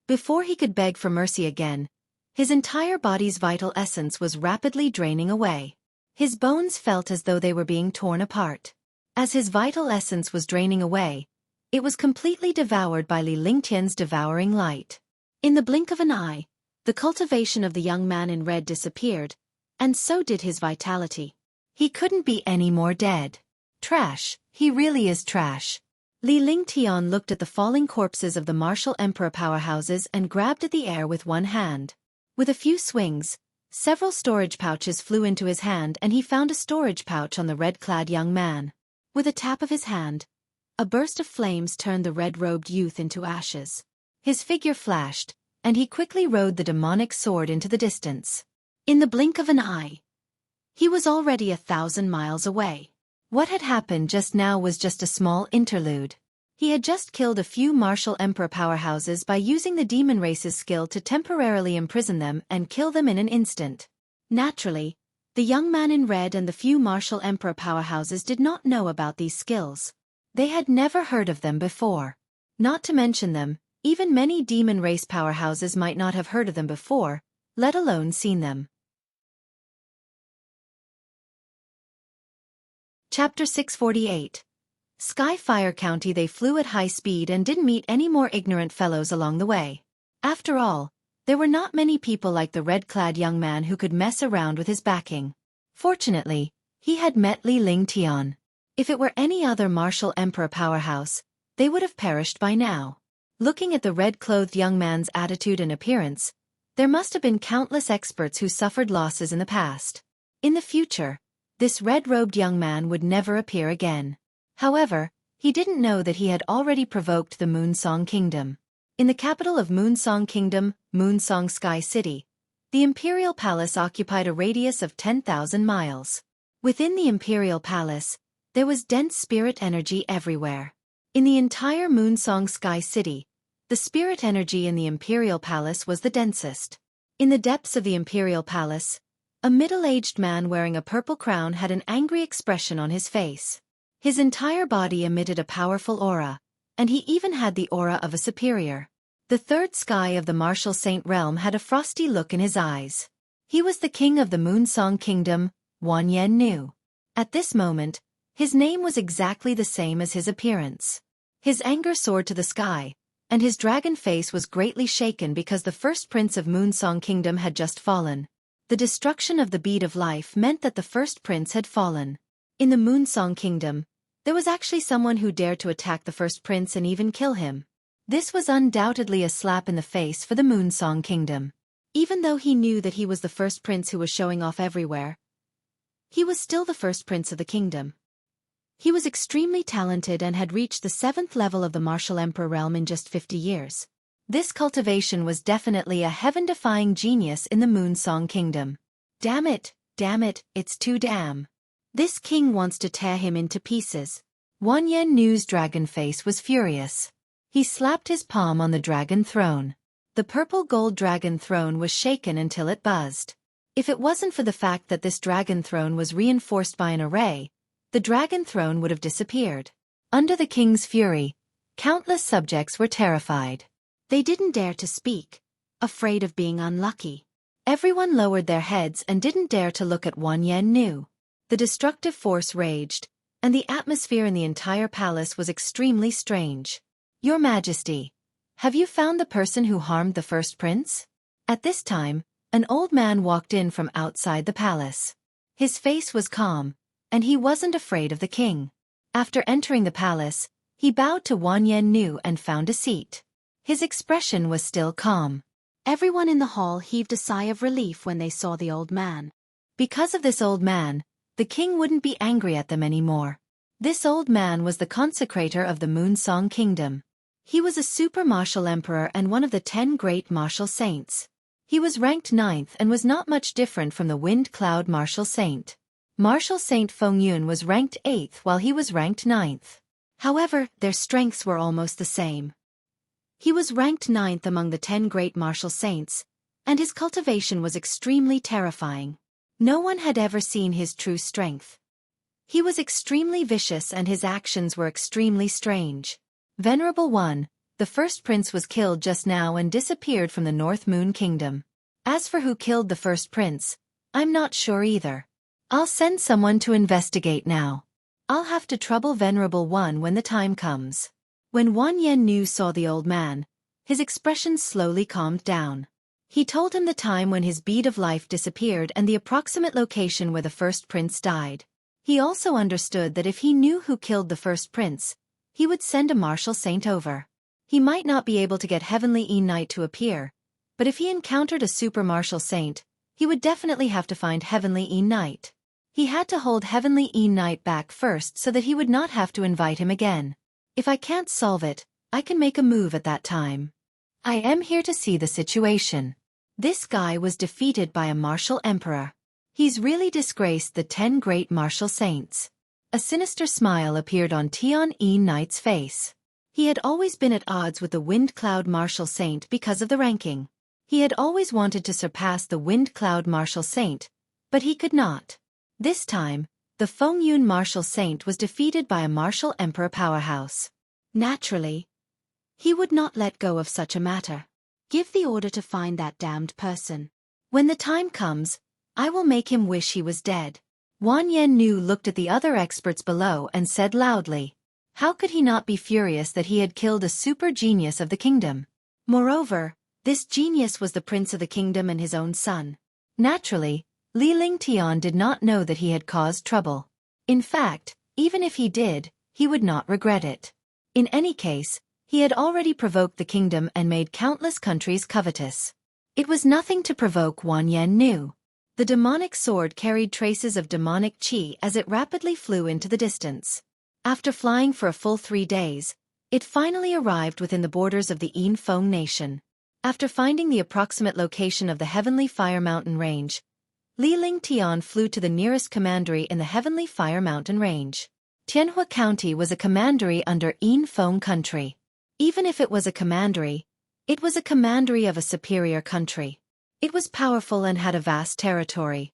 Before he could beg for mercy again, his entire body's vital essence was rapidly draining away. His bones felt as though they were being torn apart. As his vital essence was draining away, it was completely devoured by Li Lingtian's devouring light. In the blink of an eye, the cultivation of the young man in red disappeared, and so did his vitality. He couldn't be any more dead. Trash, he really is trash. Li Lingtian looked at the falling corpses of the martial emperor powerhouses and grabbed at the air with one hand. With a few swings, several storage pouches flew into his hand and he found a storage pouch on the red-clad young man. With a tap of his hand, a burst of flames turned the red-robed youth into ashes. His figure flashed, and he quickly rode the demonic sword into the distance. In the blink of an eye, he was already 1,000 miles away. What had happened just now was just a small interlude. He had just killed a few martial emperor powerhouses by using the demon race's skill to temporarily imprison them and kill them in an instant. Naturally, the young man in red and the few martial emperor powerhouses did not know about these skills. They had never heard of them before. Not to mention them, even many demon race powerhouses might not have heard of them before, let alone seen them. Chapter 648. Skyfire County. They flew at high speed and didn't meet any more ignorant fellows along the way. After all, there were not many people like the red-clad young man who could mess around with his backing. Fortunately, he had met Li Lingtian. If it were any other martial emperor powerhouse, they would have perished by now. Looking at the red-clothed young man's attitude and appearance, there must have been countless experts who suffered losses in the past. In the future, this red-robed young man would never appear again. However, he didn't know that he had already provoked the Moonsong Kingdom. In the capital of Moonsong Kingdom, Moonsong Sky City, the Imperial Palace occupied a radius of 10,000 miles. Within the Imperial Palace, there was dense spirit energy everywhere. In the entire Moonsong Sky City, the spirit energy in the Imperial Palace was the densest. In the depths of the Imperial Palace, a middle-aged man wearing a purple crown had an angry expression on his face. His entire body emitted a powerful aura, and he even had the aura of a superior. The third sky of the martial saint realm had a frosty look in his eyes. He was the king of the Moonsong Kingdom, Wanyan Nu. At this moment, his name was exactly the same as his appearance. His anger soared to the sky, and his dragon face was greatly shaken because the first prince of Moonsong Kingdom had just fallen. The destruction of the bead of life meant that the first prince had fallen. In the Moonsong Kingdom, there was actually someone who dared to attack the first prince and even kill him. This was undoubtedly a slap in the face for the Moonsong Kingdom. Even though he knew that he was the first prince who was showing off everywhere, he was still the first prince of the kingdom. He was extremely talented and had reached the 7th level of the martial emperor realm in just 50 years. This cultivation was definitely a heaven-defying genius in the Moonsong Kingdom. Damn it, it's too damn. This king wants to tear him into pieces. Wanyan Nu's dragon face was furious. He slapped his palm on the dragon throne. The purple gold dragon throne was shaken until it buzzed. If it wasn't for the fact that this dragon throne was reinforced by an array, the dragon throne would have disappeared. Under the king's fury, Countless subjects were terrified. They didn't dare to speak, afraid of being unlucky. Everyone lowered their heads and didn't dare to look at Wan Yannu. The destructive force raged, and the atmosphere in the entire palace was extremely strange. Your Majesty, have you found the person who harmed the first prince? At this time, an old man walked in from outside the palace. His face was calm, and he wasn't afraid of the king. After entering the palace, he bowed to Wan Yannu and found a seat. His expression was still calm. Everyone in the hall heaved a sigh of relief when they saw the old man. Because of this old man, the king wouldn't be angry at them anymore. This old man was the consecrator of the Moonsong Kingdom. He was a super martial emperor and one of the 10 great martial saints. He was ranked 9th and was not much different from the Wind Cloud martial saint. Martial Saint Feng was ranked 8th while he was ranked 9th. However, their strengths were almost the same. He was ranked 9th among the 10 great martial saints, and his cultivation was extremely terrifying. No one had ever seen his true strength. He was extremely vicious and his actions were extremely strange. Venerable One, the first prince was killed just now and disappeared from the North Moon Kingdom. As for who killed the first prince, I'm not sure either. I'll send someone to investigate now. I'll have to trouble Venerable One when the time comes. When Wan Yannu saw the old man, his expression slowly calmed down. He told him the time when his bead of life disappeared and the approximate location where the first prince died. He also understood that if he knew who killed the first prince, he would send a martial saint over. He might not be able to get Heavenly Knight to appear, but if he encountered a super martial saint, he would definitely have to find Heavenly Knight. He had to hold Heavenly Knight back first so that he would not have to invite him again. If I can't solve it, I can make a move at that time. I am here to see the situation. This guy was defeated by a martial emperor. He's really disgraced the 10 great martial saints. A sinister smile appeared on Tianyi Knight's face. He had always been at odds with the Wind Cloud martial saint because of the ranking. He had always wanted to surpass the Wind Cloud martial saint, but he could not. This time, the Feng martial saint was defeated by a martial emperor powerhouse. Naturally, he would not let go of such a matter. Give the order to find that damned person. When the time comes, I will make him wish he was dead. Wan Yannu looked at the other experts below and said loudly. How could he not be furious that he had killed a super genius of the kingdom? Moreover, this genius was the prince of the kingdom and his own son. Naturally, Li Lingtian did not know that he had caused trouble. In fact, even if he did, he would not regret it. In any case, he had already provoked the kingdom and made countless countries covetous. It was nothing to provoke Wan Yannu. The demonic sword carried traces of demonic qi as it rapidly flew into the distance. After flying for a full 3 days, it finally arrived within the borders of the Feng nation. After finding the approximate location of the Heavenly Fire Mountain Range, Li Lingtian flew to the nearest commandery in the Heavenly Fire Mountain Range. Tianyi County was a commandery under Feng country. Even if it was a commandery, it was a commandery of a superior country. It was powerful and had a vast territory.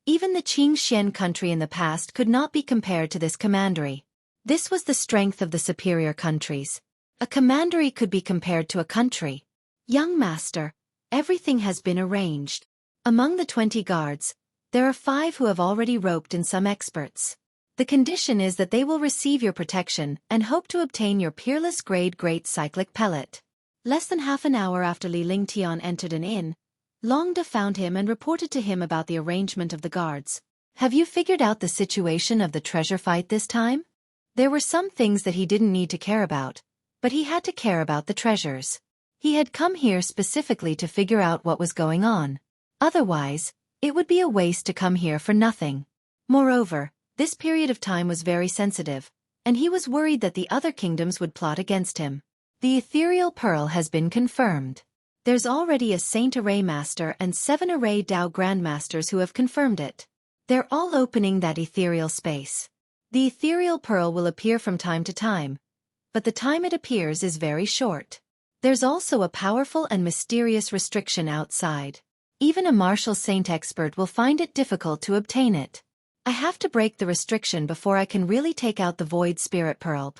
Even the Qingmi country in the past could not be compared to this commandery. This was the strength of the superior countries. A commandery could be compared to a country. Young master, everything has been arranged. Among the 20 guards, there are 5 who have already roped in some experts. The condition is that they will receive your protection and hope to obtain your peerless grade great cyclic pellet. Less than half an hour after Li Lingtian entered an inn, Longda found him and reported to him about the arrangement of the guards. Have you figured out the situation of the treasure fight this time? There were some things that he didn't need to care about, but he had to care about the treasures. He had come here specifically to figure out what was going on. Otherwise, it would be a waste to come here for nothing. Moreover, this period of time was very sensitive, and he was worried that the other kingdoms would plot against him. The ethereal pearl has been confirmed. There's already a Saint Array Master and 7 Array Dao Grandmasters who have confirmed it. They're all opening that ethereal space. The ethereal pearl will appear from time to time, but the time it appears is very short. There's also a powerful and mysterious restriction outside. Even a martial saint expert will find it difficult to obtain it. I have to break the restriction before I can really take out the void spirit pearl.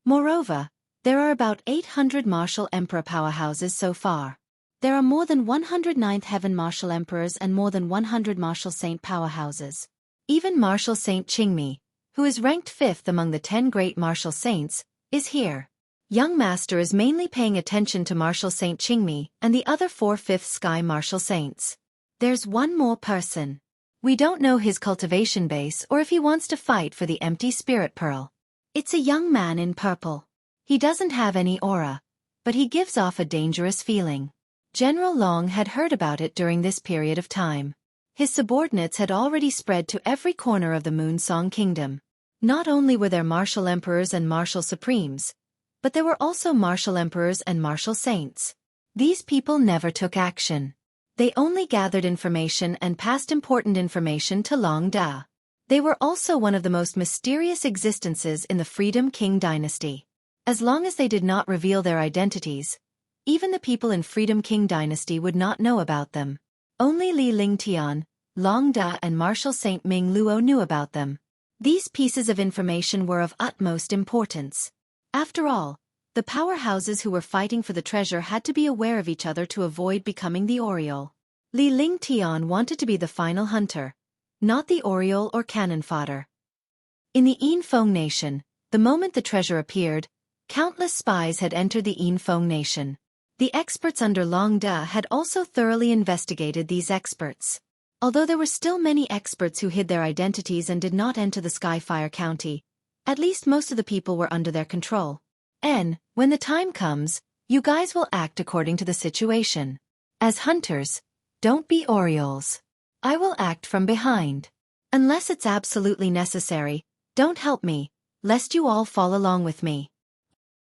Moreover, There are about 800 martial emperor powerhouses so far. There are more than 109th heaven martial emperors and more than 100 martial saint powerhouses. Even martial saint Qingmi, who is ranked 5th among the 10 great martial saints, is here. Young Master is mainly paying attention to martial saint Qingmi and the other 4/5 sky martial saints. There's one more person. We don't know his cultivation base or if he wants to fight for the empty spirit pearl. It's a young man in purple. He doesn't have any aura, but he gives off a dangerous feeling. General Long had heard about it during this period of time. His subordinates had already spread to every corner of the Moonsong Kingdom. Not only were there martial emperors and martial supremes, but there were also martial emperors and martial saints. These people never took action. They only gathered information and passed important information to Long Da. They were also one of the most mysterious existences in the Freedom King dynasty. As long as they did not reveal their identities, even the people in Freedom King dynasty would not know about them. Only Li Lingtian, Long Da and Martial Saint Ming Luo knew about them. These pieces of information were of utmost importance. After all, the powerhouses who were fighting for the treasure had to be aware of each other to avoid becoming the Oriole. Li Lingtian wanted to be the final hunter, not the Oriole or cannon fodder. In the Feng nation, the moment the treasure appeared, countless spies had entered the Feng nation. The experts under Long Da had also thoroughly investigated these experts. Although there were still many experts who hid their identities and did not enter the Skyfire County, at least most of the people were under their control. When the time comes, you guys will act according to the situation. As hunters, don't be Orioles. I will act from behind. Unless it's absolutely necessary, don't help me, lest you all fall along with me.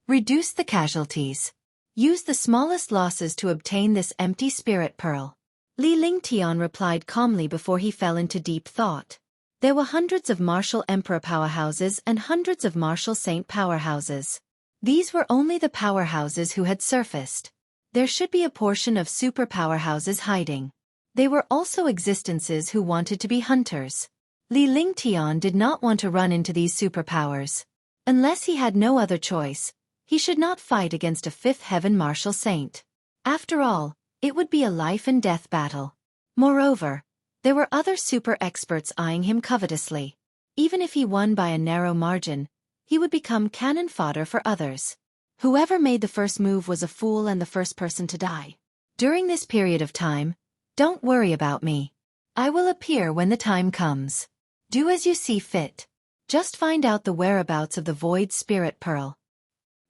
Reduce the casualties. Use the smallest losses to obtain this empty spirit pearl. Li Lingtian replied calmly before he fell into deep thought. There were hundreds of martial emperor powerhouses and hundreds of martial saint powerhouses. These were only the powerhouses who had surfaced. There should be a portion of super powerhouses hiding. They were also existences who wanted to be hunters. Li Lingtian did not want to run into these superpowers. Unless he had no other choice, he should not fight against a 5th heaven martial saint. After all, it would be a life-and-death battle. Moreover, there were other super experts eyeing him covetously. Even if he won by a narrow margin, he would become cannon fodder for others. Whoever made the first move was a fool and the first person to die. During this period of time, don't worry about me. I will appear when the time comes. Do as you see fit. Just find out the whereabouts of the Void Spirit Pearl.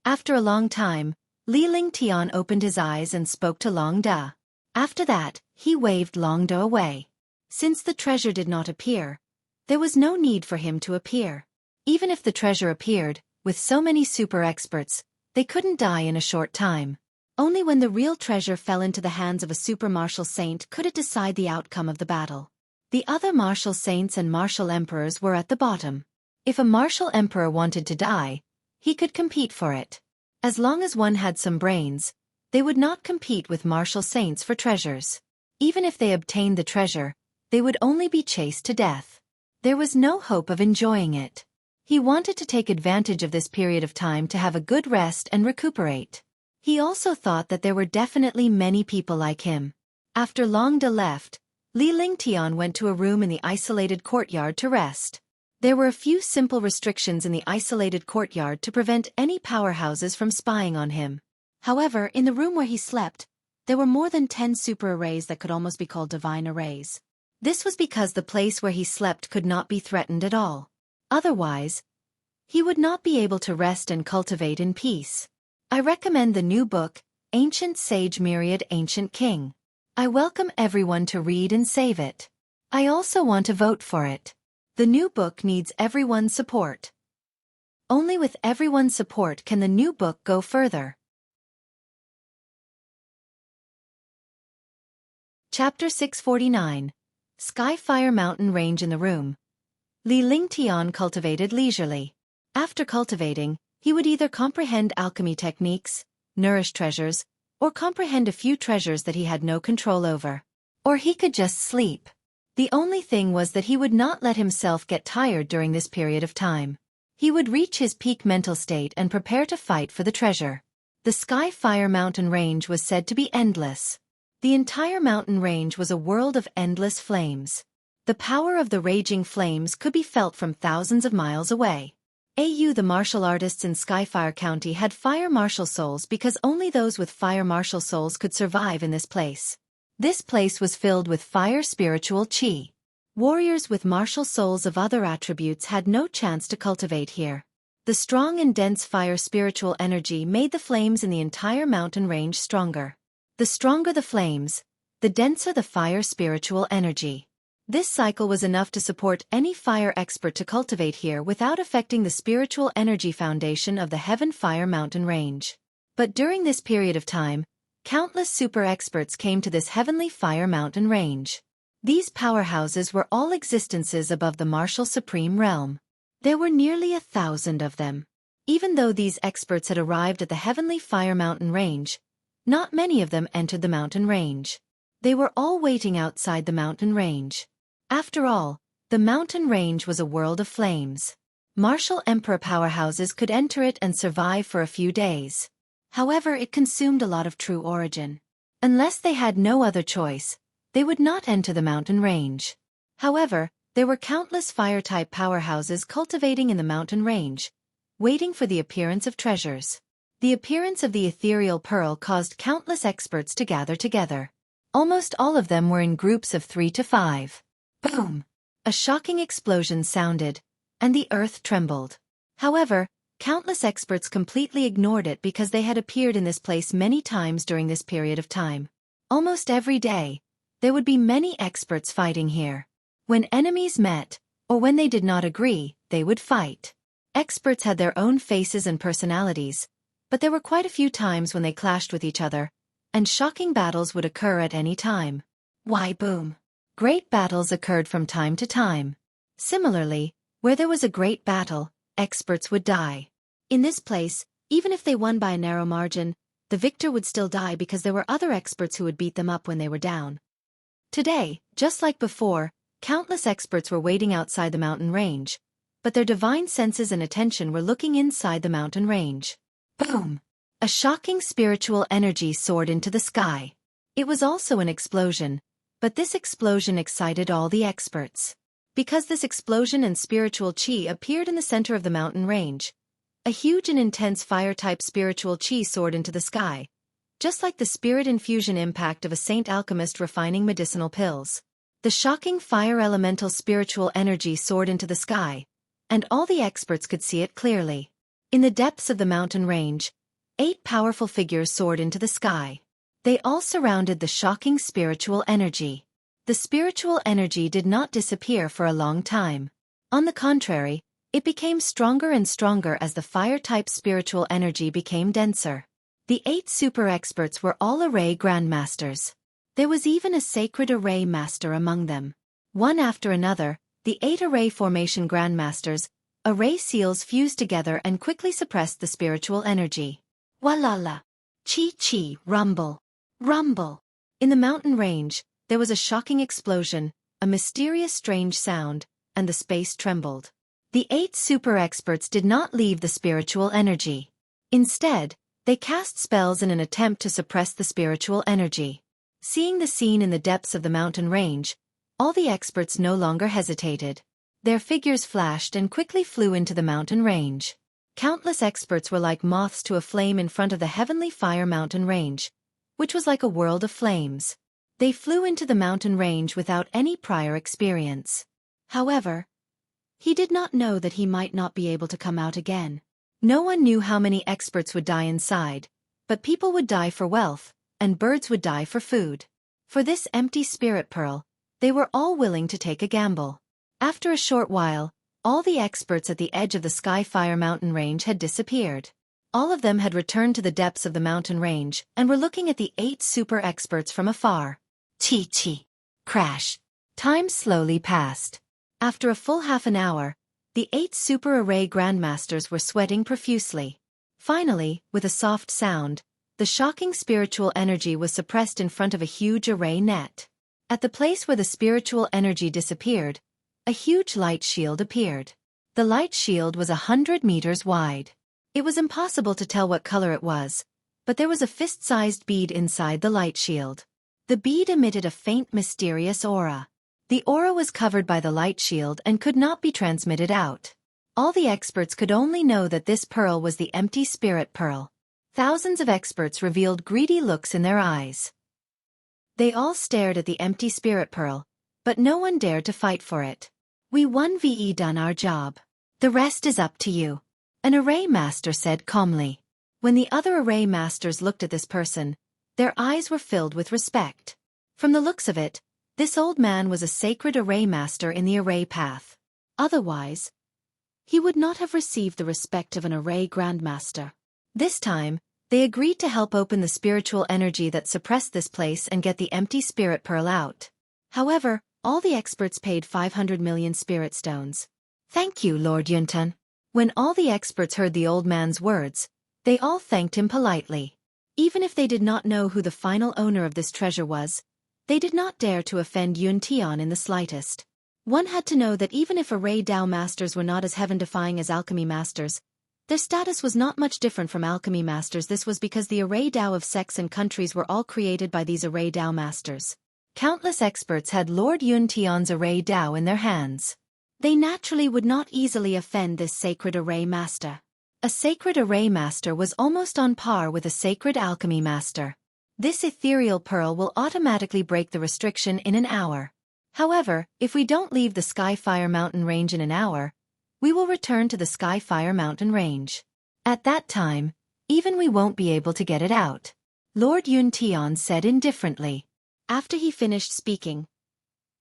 After a long time, Li Lingtian opened his eyes and spoke to Long Da. After that, he waved Long Da away. Since the treasure did not appear, there was no need for him to appear. Even if the treasure appeared, with so many super experts, they couldn't die in a short time. Only when the real treasure fell into the hands of a super martial saint could it decide the outcome of the battle. The other martial saints and martial emperors were at the bottom. If a martial emperor wanted to die, he could compete for it. As long as one had some brains, they would not compete with martial saints for treasures. Even if they obtained the treasure, they would only be chased to death. There was no hope of enjoying it. He wanted to take advantage of this period of time to have a good rest and recuperate. He also thought that there were definitely many people like him. After Long Da left, Li Lingtian went to a room in the isolated courtyard to rest. There were a few simple restrictions in the isolated courtyard to prevent any powerhouses from spying on him. However, in the room where he slept, there were more than 10 super arrays that could almost be called divine arrays. This was because the place where he slept could not be threatened at all. Otherwise, he would not be able to rest and cultivate in peace. I recommend the new book, Ancient Sage Myriad Ancient King. I welcome everyone to read and save it. I also want to vote for it. The new book needs everyone's support. Only with everyone's support can the new book go further. Chapter 649. Skyfire Mountain Range. In the room, Li Lingtian cultivated leisurely. After cultivating, he would either comprehend alchemy techniques, nourish treasures, or comprehend a few treasures that he had no control over. Or he could just sleep. The only thing was that he would not let himself get tired during this period of time. He would reach his peak mental state and prepare to fight for the treasure. The Sky Fire mountain range was said to be endless. The entire mountain range was a world of endless flames. The power of the raging flames could be felt from thousands of miles away. The martial artists in Skyfire County had fire martial souls because only those with fire martial souls could survive in this place. This place was filled with fire spiritual chi. Warriors with martial souls of other attributes had no chance to cultivate here. The strong and dense fire spiritual energy made the flames in the entire mountain range stronger. The stronger the flames, the denser the fire spiritual energy. This cycle was enough to support any fire expert to cultivate here without affecting the spiritual energy foundation of the Heaven Fire mountain range. But during this period of time, countless super experts came to this Heavenly Fire mountain range. These powerhouses were all existences above the martial supreme realm. There were nearly 1,000 of them. Even though these experts had arrived at the Heavenly Fire mountain range, not many of them entered the mountain range. They were all waiting outside the mountain range. After all, the mountain range was a world of flames. Martial Emperor powerhouses could enter it and survive for a few days. However, it consumed a lot of true origin. Unless they had no other choice, they would not enter the mountain range. However, there were countless fire-type powerhouses cultivating in the mountain range, waiting for the appearance of treasures. The appearance of the ethereal pearl caused countless experts to gather together. Almost all of them were in groups of 3 to 5. Boom! A shocking explosion sounded, and the earth trembled. However, countless experts completely ignored it because they had appeared in this place many times during this period of time. Almost every day, there would be many experts fighting here. When enemies met, or when they did not agree, they would fight. Experts had their own faces and personalities, but there were quite a few times when they clashed with each other, and shocking battles would occur at any time. Why boom! Great battles occurred from time to time. Similarly, where there was a great battle, experts would die. In this place, even if they won by a narrow margin, the victor would still die because there were other experts who would beat them up when they were down. Today, just like before, countless experts were waiting outside the mountain range, but their divine senses and attention were looking inside the mountain range. Boom! A shocking spiritual energy soared into the sky. It was also an explosion, but this explosion excited all the experts. Because this explosion and spiritual chi appeared in the center of the mountain range, a huge and intense fire-type spiritual chi soared into the sky, just like the spirit infusion impact of a saint alchemist refining medicinal pills. The shocking fire elemental spiritual energy soared into the sky, and all the experts could see it clearly. In the depths of the mountain range, 8 powerful figures soared into the sky. They all surrounded the shocking spiritual energy. The spiritual energy did not disappear for a long time. On the contrary, it became stronger and stronger as the fire-type spiritual energy became denser. The 8 super experts were all array grandmasters. There was even a sacred array master among them. One after another, the 8 array formation grandmasters, array seals fused together and quickly suppressed the spiritual energy. Walala! Chi-chi! Rumble! Rumble! In the mountain range, there was a shocking explosion, a mysterious strange sound, and the space trembled. The 8 super experts did not leave the spiritual energy. Instead, they cast spells in an attempt to suppress the spiritual energy. Seeing the scene in the depths of the mountain range, all the experts no longer hesitated. Their figures flashed and quickly flew into the mountain range. Countless experts were like moths to a flame in front of the Heavenly Fire mountain range, which was like a world of flames. They flew into the mountain range without any prior experience. However, he did not know that he might not be able to come out again. No one knew how many experts would die inside, but people would die for wealth, and birds would die for food. For this empty spirit pearl, they were all willing to take a gamble. After a short while, all the experts at the edge of the Skyfire mountain range had disappeared. All of them had returned to the depths of the mountain range and were looking at the 8 super experts from afar. Chi-chi! Crash! Time slowly passed. After a full half an hour, the 8 super array grandmasters were sweating profusely. Finally, with a soft sound, the shocking spiritual energy was suppressed in front of a huge array net. At the place where the spiritual energy disappeared, a huge light shield appeared. The light shield was 100 meters wide. It was impossible to tell what color it was, but there was a fist-sized bead inside the light shield. The bead emitted a faint mysterious aura. The aura was covered by the light shield and could not be transmitted out. All the experts could only know that this pearl was the empty spirit pearl. Thousands of experts revealed greedy looks in their eyes. They all stared at the empty spirit pearl, but no one dared to fight for it. We won, VE done our job. The rest is up to you. An array master said calmly. When the other array masters looked at this person, their eyes were filled with respect. From the looks of it, this old man was a sacred array master in the array path. Otherwise, he would not have received the respect of an array grandmaster. This time, they agreed to help open the spiritual energy that suppressed this place and get the empty spirit pearl out. However, all the experts paid 500 million spirit stones. Thank you, Lord Yuntan. When all the experts heard the old man's words, they all thanked him politely. Even if they did not know who the final owner of this treasure was, they did not dare to offend Yun Tian in the slightest. One had to know that even if array Dao masters were not as heaven-defying as alchemy masters, their status was not much different from alchemy masters. This was because the array Dao of sects and countries were all created by these array Dao masters. Countless experts had Lord Yun Tian's array Dao in their hands. They naturally would not easily offend this sacred array master. A sacred array master was almost on par with a sacred alchemy master. This ethereal pearl will automatically break the restriction in an hour. However, if we don't leave the Skyfire Mountain range in an hour, we will return to the Skyfire Mountain range. At that time, even we won't be able to get it out. Lord Yun Tian said indifferently. After he finished speaking,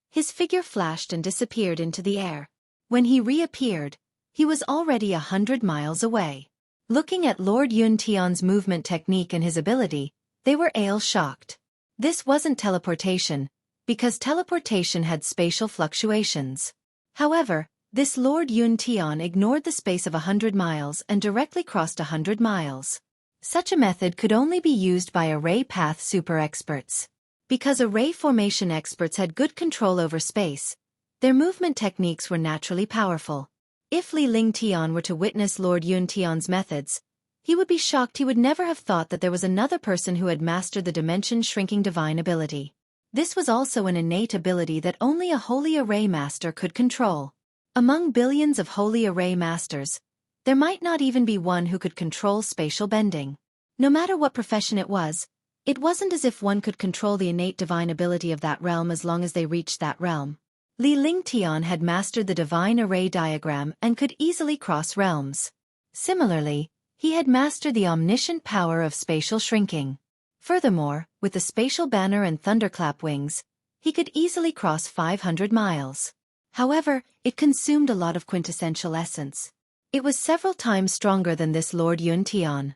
his figure flashed and disappeared into the air. When he reappeared, he was already 100 miles away. Looking at Lord Yun Tian's movement technique and his ability, they were all shocked. This wasn't teleportation, because teleportation had spatial fluctuations. However, this Lord Yun Tian ignored the space of 100 miles and directly crossed 100 miles. Such a method could only be used by array path super experts. Because array formation experts had good control over space, their movement techniques were naturally powerful. If Li Ling Tian were to witness Lord Yun Tian's methods, he would be shocked. He would never have thought that there was another person who had mastered the dimension-shrinking divine ability. This was also an innate ability that only a holy array master could control. Among billions of holy array masters, there might not even be one who could control spatial bending. No matter what profession it wasn't as if one could control the innate divine ability of that realm as long as they reached that realm. Li Ling Tian had mastered the divine array diagram and could easily cross realms. Similarly, he had mastered the omniscient power of spatial shrinking. Furthermore, with the spatial banner and thunderclap wings, he could easily cross 500 miles. However, it consumed a lot of quintessential essence. It was several times stronger than this Lord Yun Tian.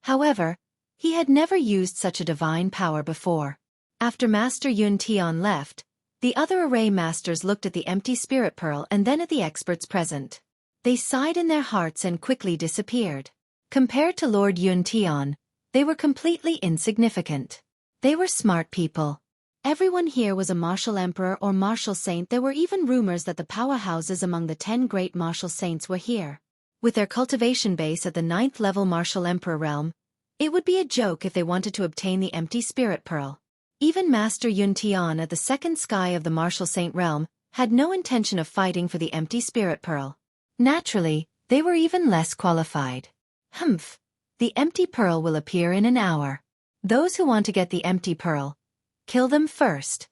However, he had never used such a divine power before. After Master Yun Tian left, the other array masters looked at the empty spirit pearl and then at the experts present. They sighed in their hearts and quickly disappeared. Compared to Lord Yun Tian, they were completely insignificant. They were smart people. Everyone here was a martial emperor or martial saint. There were even rumors that the powerhouses among the 10 great martial saints were here. With their cultivation base at the 9th level martial emperor realm, it would be a joke if they wanted to obtain the empty spirit pearl. Even Master Yun Tian at the 2nd sky of the martial saint realm had no intention of fighting for the empty spirit pearl. Naturally, they were even less qualified. Humph. The empty pearl will appear in an hour. Those who want to get the empty pearl, kill them first.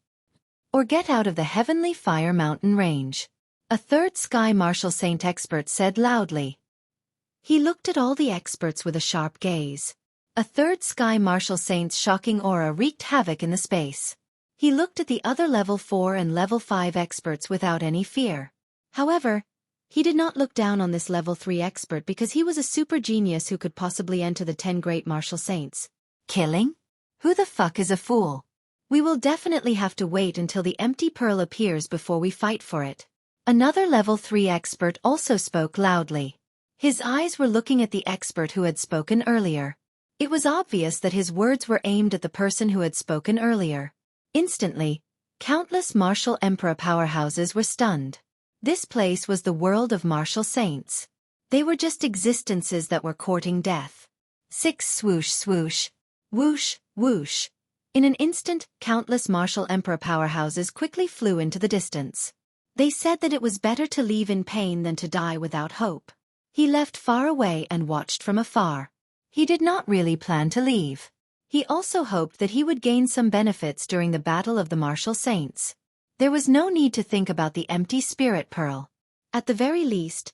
Or get out of the heavenly fire mountain range. A 3rd sky martial saint expert said loudly. He looked at all the experts with a sharp gaze. A 3rd sky martial saint's shocking aura wreaked havoc in the space. He looked at the other level 4 and level 5 experts without any fear. However, he did not look down on this level 3 expert because he was a super genius who could possibly enter the 10 great martial saints. Killing? Who the fuck is a fool? We will definitely have to wait until the empty pearl appears before we fight for it. Another level 3 expert also spoke loudly. His eyes were looking at the expert who had spoken earlier. It was obvious that his words were aimed at the person who had spoken earlier. Instantly, countless martial emperor powerhouses were stunned. This place was the world of martial saints. They were just existences that were courting death. 6 Swoosh swoosh. Whoosh, whoosh. In an instant, countless martial emperor powerhouses quickly flew into the distance. They said that it was better to leave in pain than to die without hope. He left far away and watched from afar. He did not really plan to leave. He also hoped that he would gain some benefits during the battle of the martial saints. There was no need to think about the empty spirit pearl. At the very least,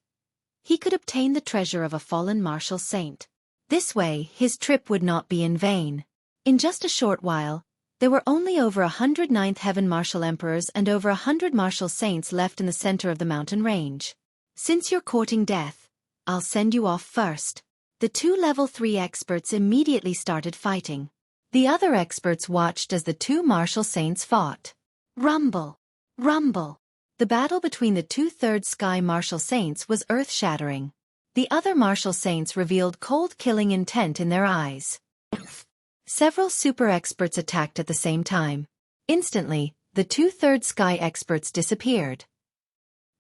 he could obtain the treasure of a fallen martial saint. This way, his trip would not be in vain. In just a short while, there were only over 100 ninth heaven martial emperors and over 100 martial saints left in the center of the mountain range. Since you're courting death, I'll send you off first. The 2 level 3 experts immediately started fighting. The other experts watched as the 2 martial saints fought. Rumble! Rumble! The battle between the 2/3 sky martial saints was earth-shattering. The other martial saints revealed cold killing intent in their eyes. Several super experts attacked at the same time. Instantly, the 2/3 sky experts disappeared.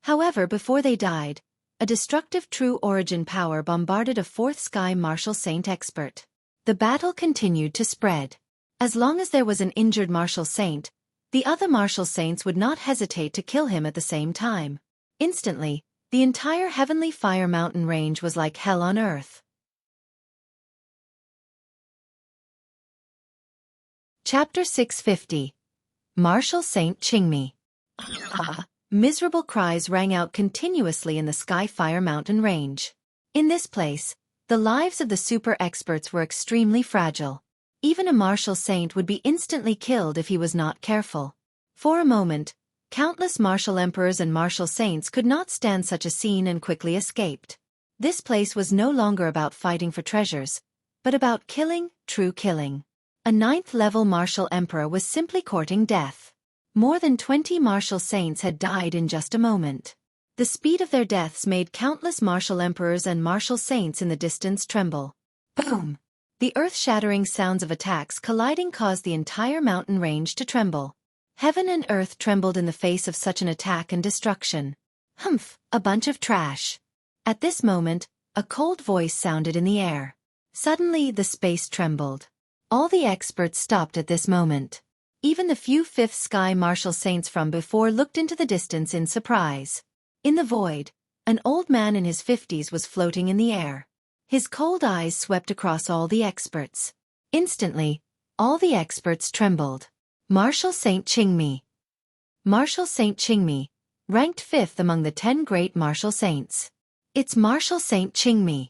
However, before they died, a destructive true origin power bombarded a 4th sky martial saint expert. The battle continued to spread. As long as there was an injured martial saint, the other martial saints would not hesitate to kill him at the same time. Instantly, the entire heavenly fire mountain range was like hell on earth. Chapter 650. Martial Saint Qingmi. Miserable cries rang out continuously in the sky fire mountain range. In this place, the lives of the super experts were extremely fragile. Even a martial saint would be instantly killed if he was not careful. For a moment, countless martial emperors and martial saints could not stand such a scene and quickly escaped. This place was no longer about fighting for treasures, but about killing, true killing. A 9th level martial emperor was simply courting death. More than 20 martial saints had died in just a moment. The speed of their deaths made countless martial emperors and martial saints in the distance tremble. Boom! The earth-shattering sounds of attacks colliding caused the entire mountain range to tremble. Heaven and earth trembled in the face of such an attack and destruction. Humph, a bunch of trash. At this moment, a cold voice sounded in the air. Suddenly, the space trembled. All the experts stopped at this moment. Even the few 5th sky martial saints from before looked into the distance in surprise. In the void, an old man in his 50s was floating in the air. His cold eyes swept across all the experts. Instantly, all the experts trembled. Martial Saint Qingmi. Martial Saint Qingmi, ranked 5th among the 10 great martial saints. It's Martial Saint Qingmi.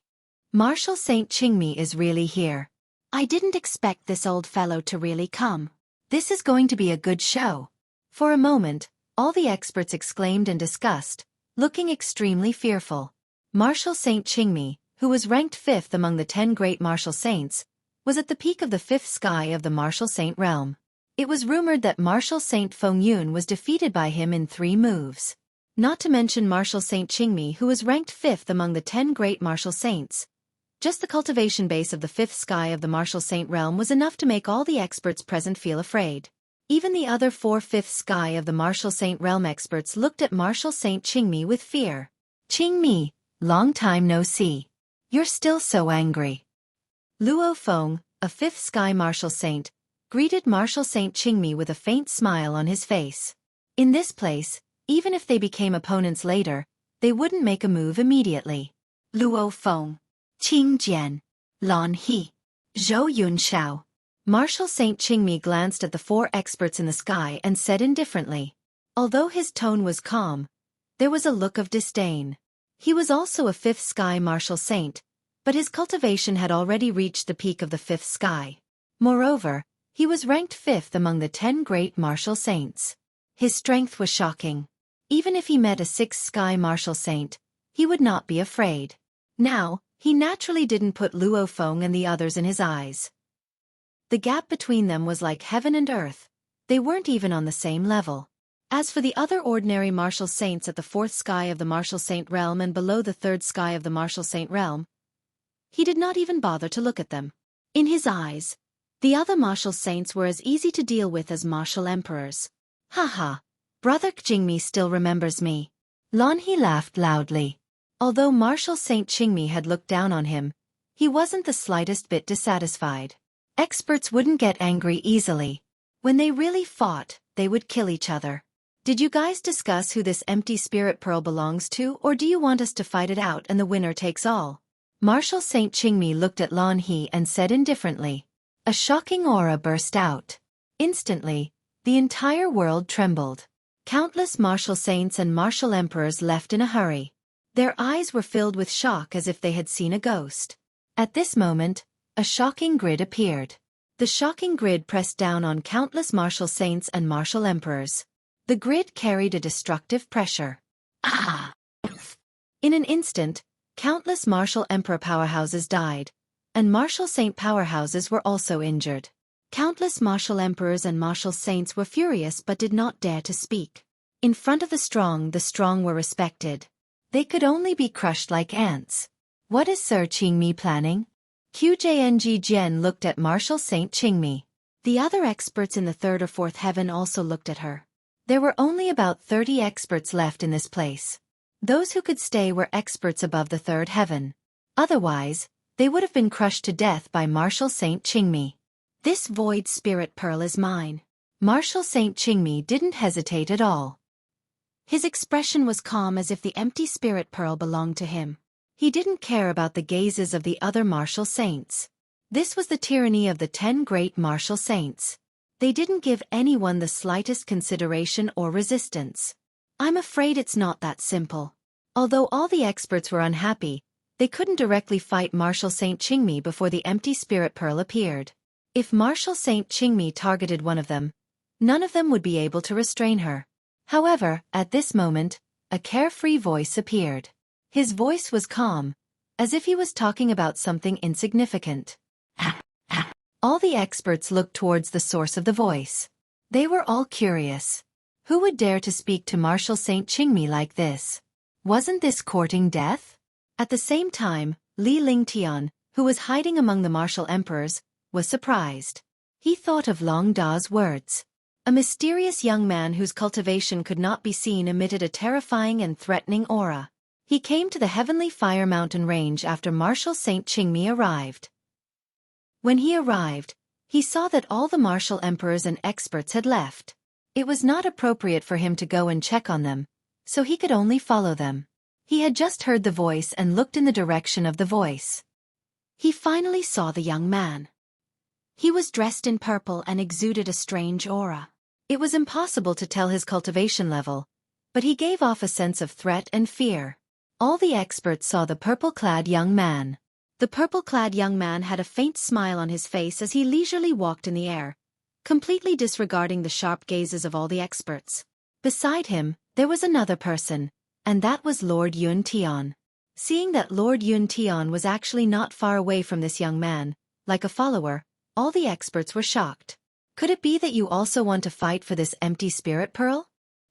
Martial Saint Qingmi is really here. I didn't expect this old fellow to really come. This is going to be a good show. For a moment, all the experts exclaimed and discussed, looking extremely fearful. Martial Saint Qingmi, who was ranked 5th among the 10 great martial saints, was at the peak of the 5th sky of the martial saint realm. It was rumored that martial Saint Feng was defeated by him in 3 moves. Not to mention martial Saint Qingmi, who was ranked 5th among the 10 great martial saints. Just the cultivation base of the 5th sky of the martial saint realm was enough to make all the experts present feel afraid. Even the other 4 5th sky of the martial saint realm experts looked at martial Saint Qingmi with fear. Qingmi, long time no see. You're still so angry. Luo Feng, a 5th sky martial saint, greeted martial Saint Qingmi with a faint smile on his face. In this place, even if they became opponents later, they wouldn't make a move immediately. Luo Feng. Qing Jian, Lan He, Zhou Yunshao. Martial Saint Qingmi glanced at the 4 experts in the sky and said indifferently. Although his tone was calm, there was a look of disdain. He was also a 5th sky martial saint, but his cultivation had already reached the peak of the 5th sky. Moreover, he was ranked 5th among the 10 great martial saints. His strength was shocking. Even if he met a 6th sky martial saint, he would not be afraid. Now, he naturally didn't put Luo Feng and the others in his eyes. The gap between them was like heaven and earth. They weren't even on the same level. As for the other ordinary martial saints at the 4th sky of the martial saint realm and below the 3rd sky of the martial saint realm, he did not even bother to look at them. In his eyes, the other martial saints were as easy to deal with as martial emperors. Haha, brother Qingmi still remembers me. Lan He laughed loudly. Although Marshal Saint Qingmi had looked down on him, he wasn't the slightest bit dissatisfied. Experts wouldn't get angry easily. When they really fought, they would kill each other. Did you guys discuss who this empty spirit pearl belongs to, or do you want us to fight it out and the winner takes all? Marshal Saint Qingmi looked at Lan He and said indifferently. A shocking aura burst out. Instantly, the entire world trembled. Countless martial saints and martial emperors left in a hurry. Their eyes were filled with shock as if they had seen a ghost. At this moment, a shocking grid appeared. The shocking grid pressed down on countless martial saints and martial emperors. The grid carried a destructive pressure. Ah! In an instant, countless martial emperor powerhouses died, and martial saint powerhouses were also injured. Countless martial emperors and martial saints were furious but did not dare to speak. In front of the strong were respected. They could only be crushed like ants. What is Sir Qingmi planning? Qjng Jian looked at Marshal Saint Qingmi. The other experts in the third or fourth heaven also looked at her. There were only about 30 experts left in this place. Those who could stay were experts above the third heaven. Otherwise, they would have been crushed to death by Marshal Saint Qingmi. This void spirit pearl is mine. Marshal Saint Qingmi didn't hesitate at all. His expression was calm as if the empty spirit pearl belonged to him. He didn't care about the gazes of the other martial saints. This was the tyranny of the 10 great martial saints. They didn't give anyone the slightest consideration or resistance. I'm afraid it's not that simple. Although all the experts were unhappy, they couldn't directly fight Marshal Saint Qingmi before the empty spirit pearl appeared. If Marshal Saint Qingmi targeted one of them, none of them would be able to restrain her. However, at this moment, a carefree voice appeared. His voice was calm, as if he was talking about something insignificant. All the experts looked towards the source of the voice. They were all curious. Who would dare to speak to Marshal Saint Qingmi like this? Wasn't this courting death? At the same time, Li Lingtian, who was hiding among the martial emperors, was surprised. He thought of Long Da's words. A mysterious young man whose cultivation could not be seen emitted a terrifying and threatening aura. He came to the heavenly Fire Mountain range after Marshal Saint Qingmi arrived. When he arrived, he saw that all the martial emperors and experts had left. It was not appropriate for him to go and check on them, so he could only follow them. He had just heard the voice and looked in the direction of the voice. He finally saw the young man. He was dressed in purple and exuded a strange aura. It was impossible to tell his cultivation level, but he gave off a sense of threat and fear. All the experts saw the purple-clad young man. The purple-clad young man had a faint smile on his face as he leisurely walked in the air, completely disregarding the sharp gazes of all the experts. Beside him, there was another person, and that was Lord Yun Tian. Seeing that Lord Yun Tian was actually not far away from this young man, like a follower, all the experts were shocked. Could it be that you also want to fight for this empty spirit pearl?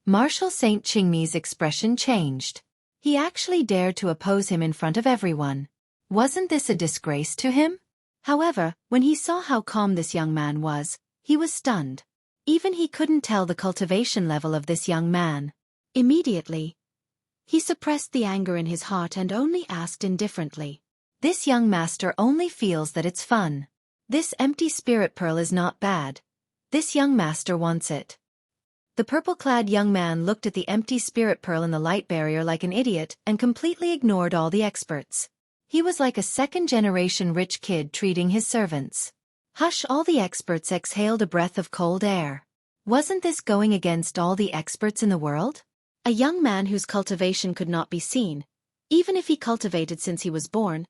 Marshal Saint Qingmi's expression changed. He actually dared to oppose him in front of everyone. Wasn't this a disgrace to him? However, when he saw how calm this young man was, he was stunned. Even he couldn't tell the cultivation level of this young man. Immediately, he suppressed the anger in his heart and only asked indifferently. This young master only feels that it's fun. This empty spirit pearl is not bad. This young master wants it. The purple-clad young man looked at the empty spirit pearl in the light barrier like an idiot and completely ignored all the experts. He was like a second-generation rich kid treating his servants. Hush! All the experts exhaled a breath of cold air. Wasn't this going against all the experts in the world? A young man whose cultivation could not be seen, even if he cultivated since he was born,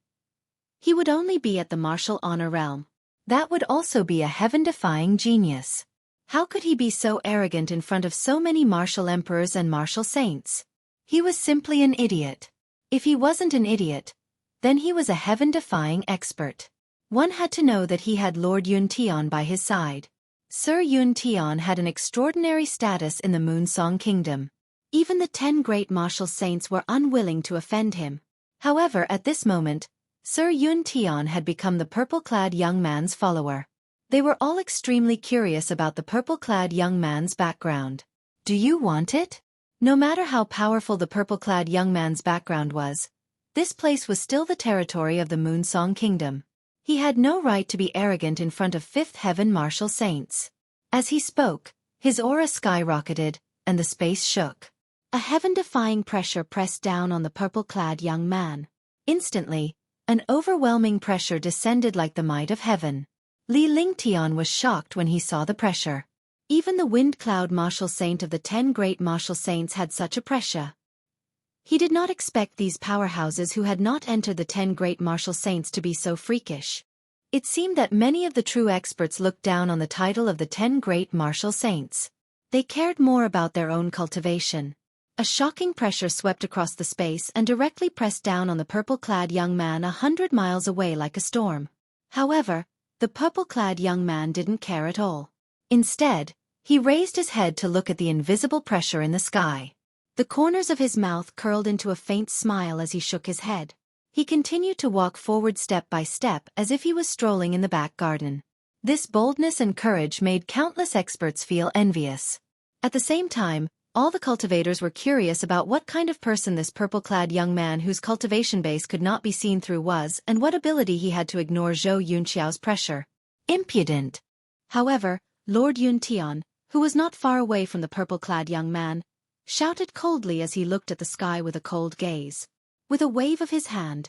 he would only be at the martial honor realm. That would also be a heaven-defying genius. How could he be so arrogant in front of so many martial emperors and martial saints? He was simply an idiot. If he wasn't an idiot, then he was a heaven-defying expert. One had to know that he had Lord Yun Tian by his side. Sir Yun Tian had an extraordinary status in the Moonsong Kingdom. Even the 10 great martial saints were unwilling to offend him. However, at this moment, Sir Yun Tian had become the purple-clad young man's follower. They were all extremely curious about the purple-clad young man's background. Do you want it? No matter how powerful the purple-clad young man's background was, this place was still the territory of the Moonsong Kingdom. He had no right to be arrogant in front of Fifth Heaven martial saints. As he spoke, his aura skyrocketed, and the space shook. A heaven-defying pressure pressed down on the purple-clad young man. Instantly, an overwhelming pressure descended like the might of heaven. Li Lingtian was shocked when he saw the pressure. Even the Wind Cloud martial saint of the 10 great martial saints had such a pressure. He did not expect these powerhouses who had not entered the 10 great martial saints to be so freakish. It seemed that many of the true experts looked down on the title of the 10 great martial saints. They cared more about their own cultivation. A shocking pressure swept across the space and directly pressed down on the purple-clad young man 100 miles away like a storm. However, the purple-clad young man didn't care at all. Instead, he raised his head to look at the invisible pressure in the sky. The corners of his mouth curled into a faint smile as he shook his head. He continued to walk forward step by step as if he was strolling in the back garden. This boldness and courage made countless experts feel envious. At the same time, all the cultivators were curious about what kind of person this purple-clad young man whose cultivation base could not be seen through was and what ability he had to ignore Zhou Yunqiao's pressure. Impudent! However, Lord Yuntian, who was not far away from the purple-clad young man, shouted coldly as he looked at the sky with a cold gaze. With a wave of his hand,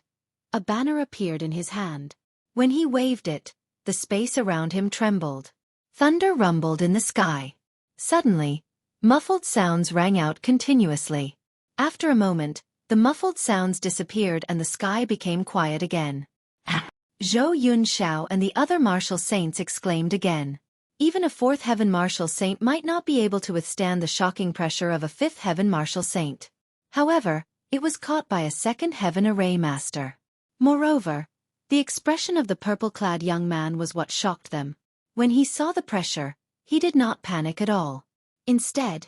a banner appeared in his hand. When he waved it, the space around him trembled. Thunder rumbled in the sky. Suddenly, muffled sounds rang out continuously. After a moment, the muffled sounds disappeared and the sky became quiet again. Zhou Yunxiao and the other martial saints exclaimed again. Even a fourth heaven martial saint might not be able to withstand the shocking pressure of a fifth heaven martial saint. However, it was caught by a second heaven array master. Moreover, the expression of the purple-clad young man was what shocked them. When he saw the pressure, he did not panic at all. Instead,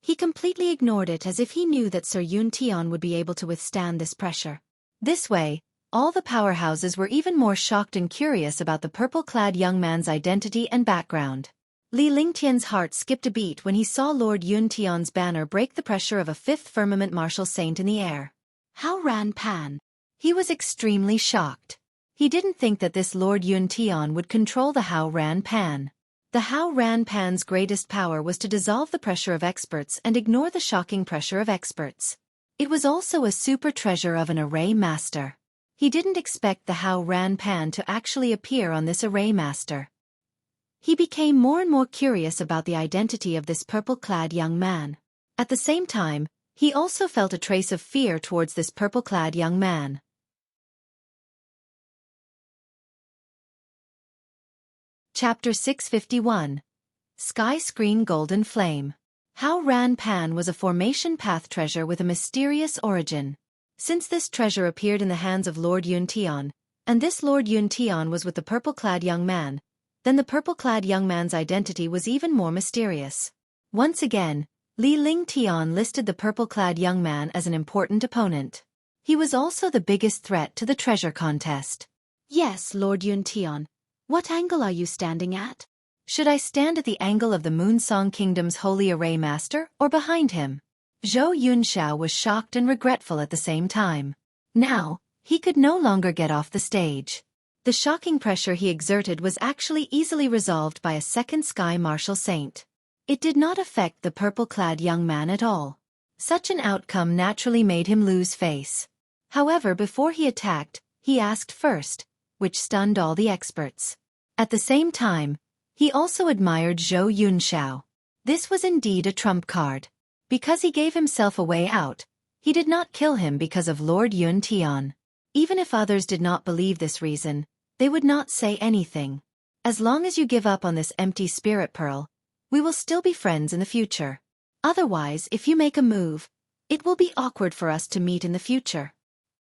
he completely ignored it as if he knew that Sir Yuntian would be able to withstand this pressure. This way, all the powerhouses were even more shocked and curious about the purple-clad young man's identity and background. Li Lingtian's heart skipped a beat when he saw Lord Yuntian's banner break the pressure of a fifth firmament martial saint in the air. How ran Pan? He was extremely shocked. He didn't think that this Lord Yuntian would control the How Ran Pan. The How Ran Pan's greatest power was to dissolve the pressure of experts and ignore the shocking pressure of experts. It was also a super treasure of an array master. He didn't expect the How Ran Pan to actually appear on this array master. He became more and more curious about the identity of this purple-clad young man. At the same time, he also felt a trace of fear towards this purple-clad young man. Chapter 651. Sky Screen Golden Flame. How Ran Pan was a formation path treasure with a mysterious origin. Since this treasure appeared in the hands of Lord Yuntian, and this Lord Yuntian was with the purple-clad young man, then the purple-clad young man's identity was even more mysterious. Once again, Li Lingtian listed the purple-clad young man as an important opponent. He was also the biggest threat to the treasure contest. Yes, Lord Yuntian. What angle are you standing at? Should I stand at the angle of the Moonsong Kingdom's Holy Array Master or behind him? Zhou Yunxiao was shocked and regretful at the same time. Now, he could no longer get off the stage. The shocking pressure he exerted was actually easily resolved by a second sky martial saint. It did not affect the purple-clad young man at all. Such an outcome naturally made him lose face. However, before he attacked, he asked first, which stunned all the experts. At the same time, he also admired Zhou Yunxiao. This was indeed a trump card. Because he gave himself a way out, he did not kill him because of Lord Yuntian. Even if others did not believe this reason, they would not say anything. As long as you give up on this empty spirit pearl, we will still be friends in the future. Otherwise, if you make a move, it will be awkward for us to meet in the future.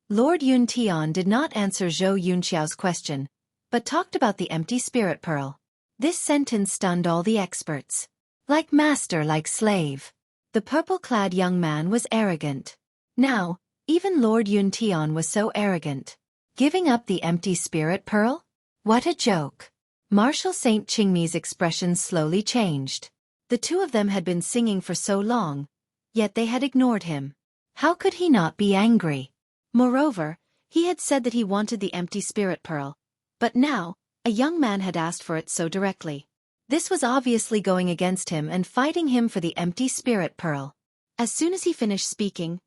Lord Yuntian did not answer Zhou Yunxiao's question, but talked about the empty spirit pearl. This sentence stunned all the experts. Like master, like slave. The purple-clad young man was arrogant. Now, even Lord Yuntian was so arrogant. Giving up the empty spirit pearl? What a joke. Martial Saint Qingmi's expression slowly changed. The two of them had been singing for so long, Yet they had ignored him. How could he not be angry? Moreover, he had said that he wanted the empty spirit pearl, but now, a young man had asked for it so directly. This was obviously going against him and fighting him for the empty spirit pearl. As soon as he finished speaking,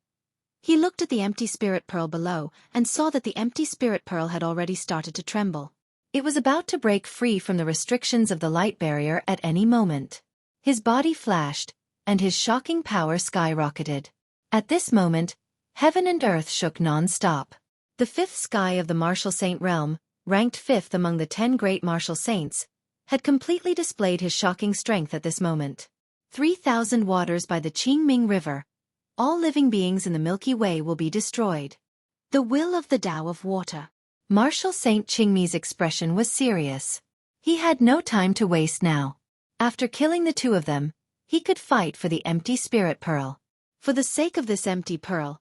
he looked at the empty spirit pearl below and saw that the empty spirit pearl had already started to tremble. It was about to break free from the restrictions of the light barrier at any moment. His body flashed, and his shocking power skyrocketed. At this moment, heaven and earth shook non-stop. The fifth sky of the martial saint realm, ranked fifth among the 10 great martial saints, had completely displayed his shocking strength at this moment. 3,000 waters by the Qingmi River. All living beings in the Milky Way will be destroyed. The will of the Tao of Water. Martial Saint Qingmi's expression was serious. He had no time to waste now. After killing the two of them, he could fight for the empty spirit pearl. For the sake of this empty pearl,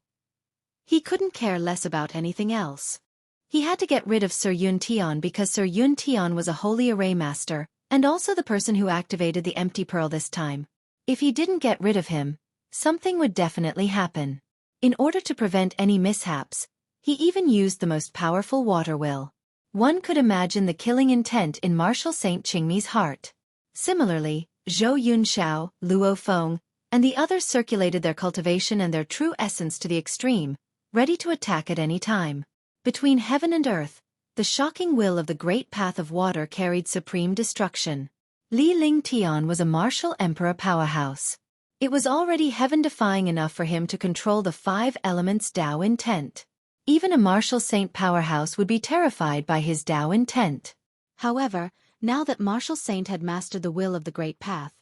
he couldn't care less about anything else. He had to get rid of Sir Yuntian because Sir Yuntian was a holy array master, and also the person who activated the empty pearl this time. If he didn't get rid of him, something would definitely happen. In order to prevent any mishaps, he even used the most powerful water will. One could imagine the killing intent in Martial Saint Qingmi's heart. Similarly, Zhou Yunxiao, Luo Feng, and the others circulated their cultivation and their true essence to the extreme, ready to attack at any time. Between heaven and earth, the shocking will of the great path of water carried supreme destruction. Li Lingtian was a martial emperor powerhouse. It was already heaven-defying enough for him to control the 5 elements Tao intent. Even a martial saint powerhouse would be terrified by his Tao intent. However, now that martial saint had mastered the will of the great path,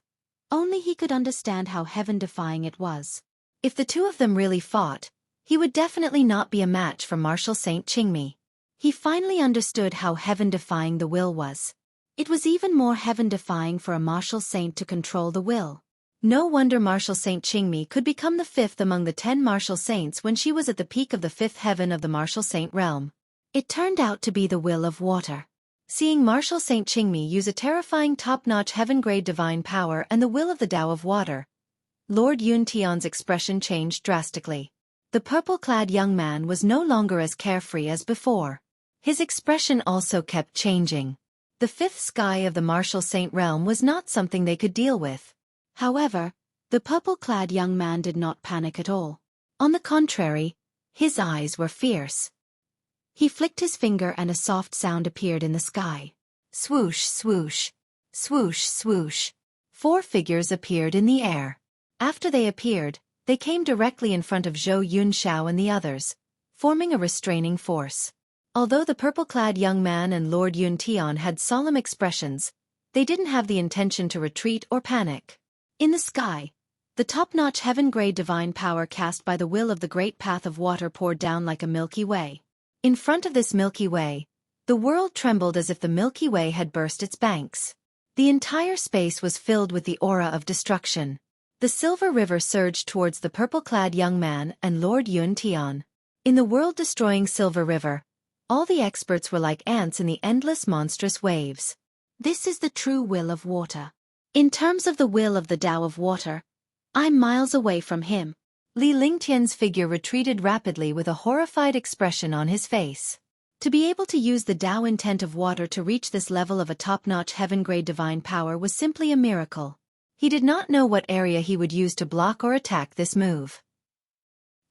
only he could understand how heaven-defying it was. If the two of them really fought, he would definitely not be a match for martial Saint Qingmi. He finally understood how heaven-defying the will was. It was even more heaven-defying for a martial saint to control the will. No wonder martial Saint Qingmi could become the 5th among the 10 martial saints when she was at the peak of the 5th heaven of the martial saint realm. It turned out to be the will of water. Seeing martial Saint Qingmi use a terrifying top-notch heaven-grade divine power and the will of the Tao of Water, Lord Yuntian's expression changed drastically. The purple-clad young man was no longer as carefree as before. His expression also kept changing. The 5th sky of the martial saint realm was not something they could deal with. However, the purple-clad young man did not panic at all. On the contrary, his eyes were fierce. He flicked his finger and a soft sound appeared in the sky. Swoosh, swoosh. Swoosh, swoosh. 4 figures appeared in the air. After they appeared, they came directly in front of Zhou Yunxiao and the others, forming a restraining force. Although the purple-clad young man and Lord Yuntian had solemn expressions, they didn't have the intention to retreat or panic. In the sky, the top-notch heaven-grade divine power cast by the will of the great path of water poured down like a Milky Way. In front of this Milky Way, the world trembled as if the Milky Way had burst its banks. The entire space was filled with the aura of destruction. The silver river surged towards the purple-clad young man and Lord Yuntian. In the world-destroying silver river, all the experts were like ants in the endless monstrous waves. This is the true will of water. In terms of the will of the Tao of Water, I'm miles away from him. Li Lingtian's figure retreated rapidly with a horrified expression on his face. To be able to use the Tao intent of water to reach this level of a top-notch heaven-grade divine power was simply a miracle. He did not know what area he would use to block or attack this move.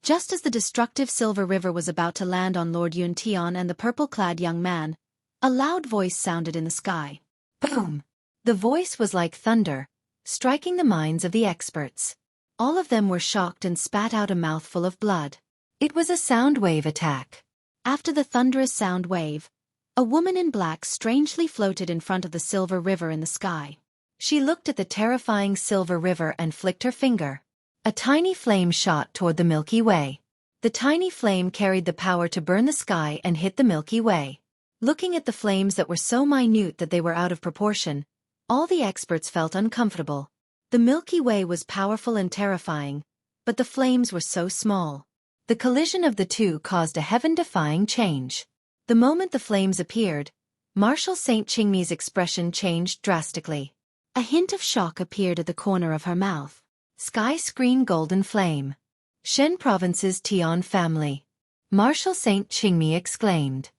Just as the destructive silver river was about to land on Lord Yuntian and the purple-clad young man, a loud voice sounded in the sky. Boom! The voice was like thunder, striking the minds of the experts. All of them were shocked and spat out a mouthful of blood. It was a sound wave attack. After the thunderous sound wave, a woman in black strangely floated in front of the silver river in the sky. She looked at the terrifying silver river and flicked her finger. A tiny flame shot toward the Milky Way. The tiny flame carried the power to burn the sky and hit the Milky Way. Looking at the flames that were so minute that they were out of proportion, all the experts felt uncomfortable. The Milky Way was powerful and terrifying, but the flames were so small. The collision of the two caused a heaven-defying change. The moment the flames appeared, Martial Saint Qingmi's expression changed drastically. A hint of shock appeared at the corner of her mouth. Sky Screen Golden Flame. Shen Province's Tian family. Martial Saint Qingmi exclaimed.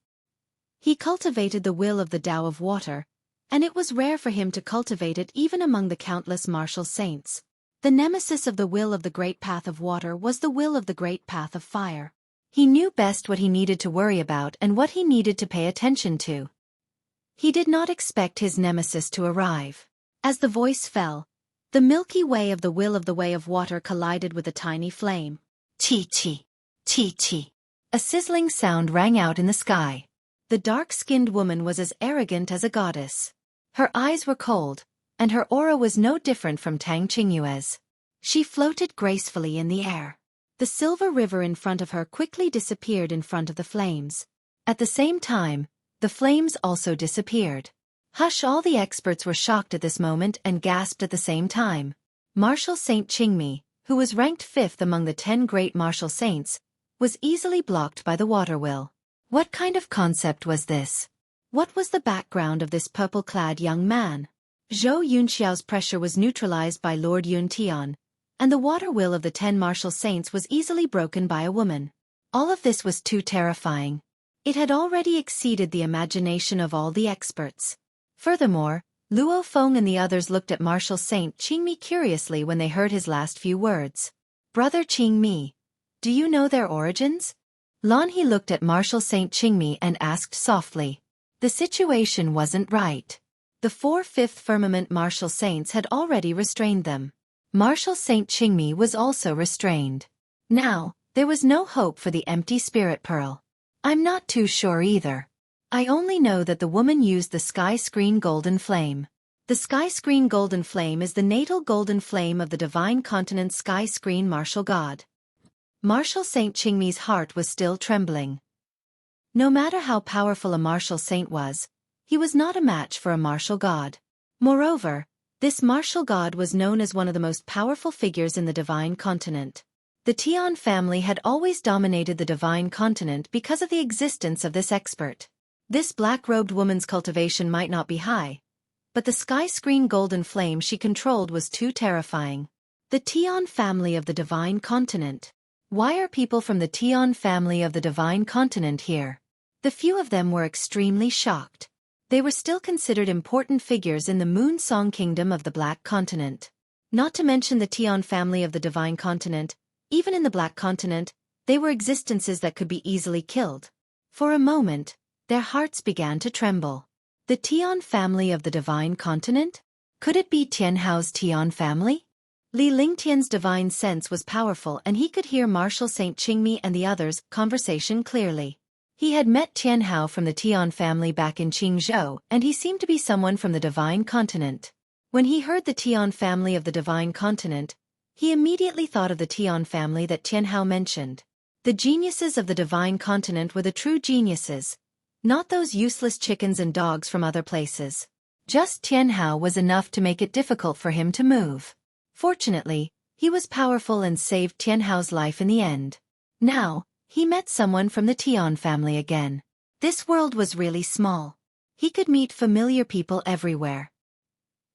He cultivated the will of the Tao of water, and it was rare for him to cultivate it even among the countless martial saints. The nemesis of the will of the great path of water was the will of the great path of fire. He knew best what he needed to worry about and what he needed to pay attention to. He did not expect his nemesis to arrive. As the voice fell, the Milky Way of the will of the way of water collided with a tiny flame. Ti-ti, ti-ti. A sizzling sound rang out in the sky. The dark-skinned woman was as arrogant as a goddess. Her eyes were cold, and her aura was no different from Tang Qingyue's. She floated gracefully in the air. The silver river in front of her quickly disappeared in front of the flames. At the same time, the flames also disappeared. Hush! All the experts were shocked at this moment and gasped at the same time. Martial Saint Qingmi, who was ranked 5th among the 10 great martial saints, was easily blocked by the water will. What kind of concept was this? What was the background of this purple-clad young man? Zhou Yunxiao's pressure was neutralized by Lord Yun Tian, and the water will of the 10 martial saints was easily broken by a woman. All of this was too terrifying. It had already exceeded the imagination of all the experts. Furthermore, Luo Feng and the others looked at Martial Saint Qingmi curiously when they heard his last few words. Brother Qingmi, do you know their origins? Lan He looked at Martial Saint Qingmi and asked softly. The situation wasn't right. The 4 fifth firmament martial saints had already restrained them. Martial Saint Qingmi was also restrained. Now, there was no hope for the empty spirit pearl. I'm not too sure either. I only know that the woman used the Sky Screen Golden Flame. The Sky Screen Golden Flame is the natal golden flame of the divine continent Sky Screen Martial God. Martial Saint Qingmi's heart was still trembling. No matter how powerful a martial saint was, he was not a match for a martial god. Moreover, this martial god was known as one of the most powerful figures in the divine continent. The Tian family had always dominated the divine continent because of the existence of this expert. This black-robed woman's cultivation might not be high, but the Sky Screen Golden Flame she controlled was too terrifying. The Tian family of the divine continent. Why are people from the Tian family of the divine continent here? The few of them were extremely shocked. They were still considered important figures in the Moon Song Kingdom of the Black Continent. Not to mention the Tian family of the divine continent, even in the Black Continent, they were existences that could be easily killed. For a moment, their hearts began to tremble. The Tian family of the divine continent? Could it be Tianhao's Tian family? Li Lingtian's divine sense was powerful and he could hear Martial Saint Qingmi and the others' conversation clearly. He had met Tianhao from the Tian family back in Qingzhou and he seemed to be someone from the divine continent. When he heard the Tian family of the divine continent, he immediately thought of the Tian family that Tianhao mentioned. The geniuses of the divine continent were the true geniuses, not those useless chickens and dogs from other places. Just Tianhao was enough to make it difficult for him to move. Fortunately, he was powerful and saved Tianhao's life in the end. Now, he met someone from the Tian family again. This world was really small. He could meet familiar people everywhere.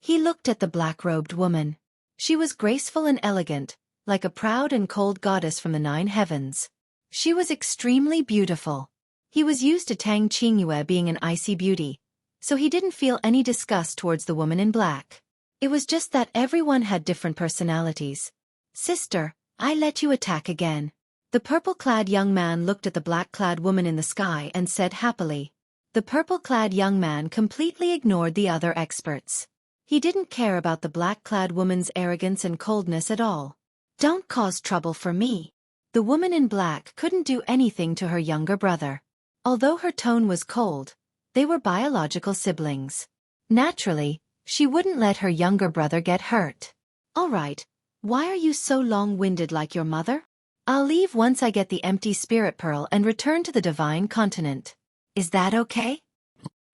He looked at the black-robed woman. She was graceful and elegant, like a proud and cold goddess from the 9 heavens. She was extremely beautiful. He was used to Tang Qingyue being an icy beauty, so he didn't feel any disgust towards the woman in black. It was just that everyone had different personalities. Sister, I let you attack again. The purple-clad young man looked at the black-clad woman in the sky and said happily. The purple-clad young man completely ignored the other experts. He didn't care about the black-clad woman's arrogance and coldness at all. Don't cause trouble for me. The woman in black couldn't do anything to her younger brother. Although her tone was cold, they were biological siblings. Naturally, she wouldn't let her younger brother get hurt. All right, why are you so long-winded like your mother? I'll leave once I get the empty spirit pearl and return to the divine continent. Is that okay?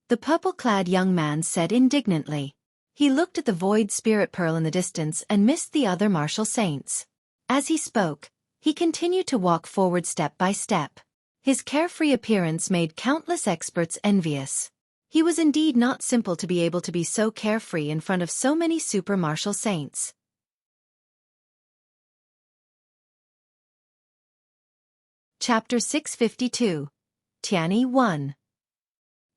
The purple-clad young man said indignantly. He looked at the void spirit pearl in the distance and missed the other martial saints. As he spoke, he continued to walk forward step by step. His carefree appearance made countless experts envious. He was indeed not simple to be able to be so carefree in front of so many super martial saints. Chapter 652. Tianyi 1.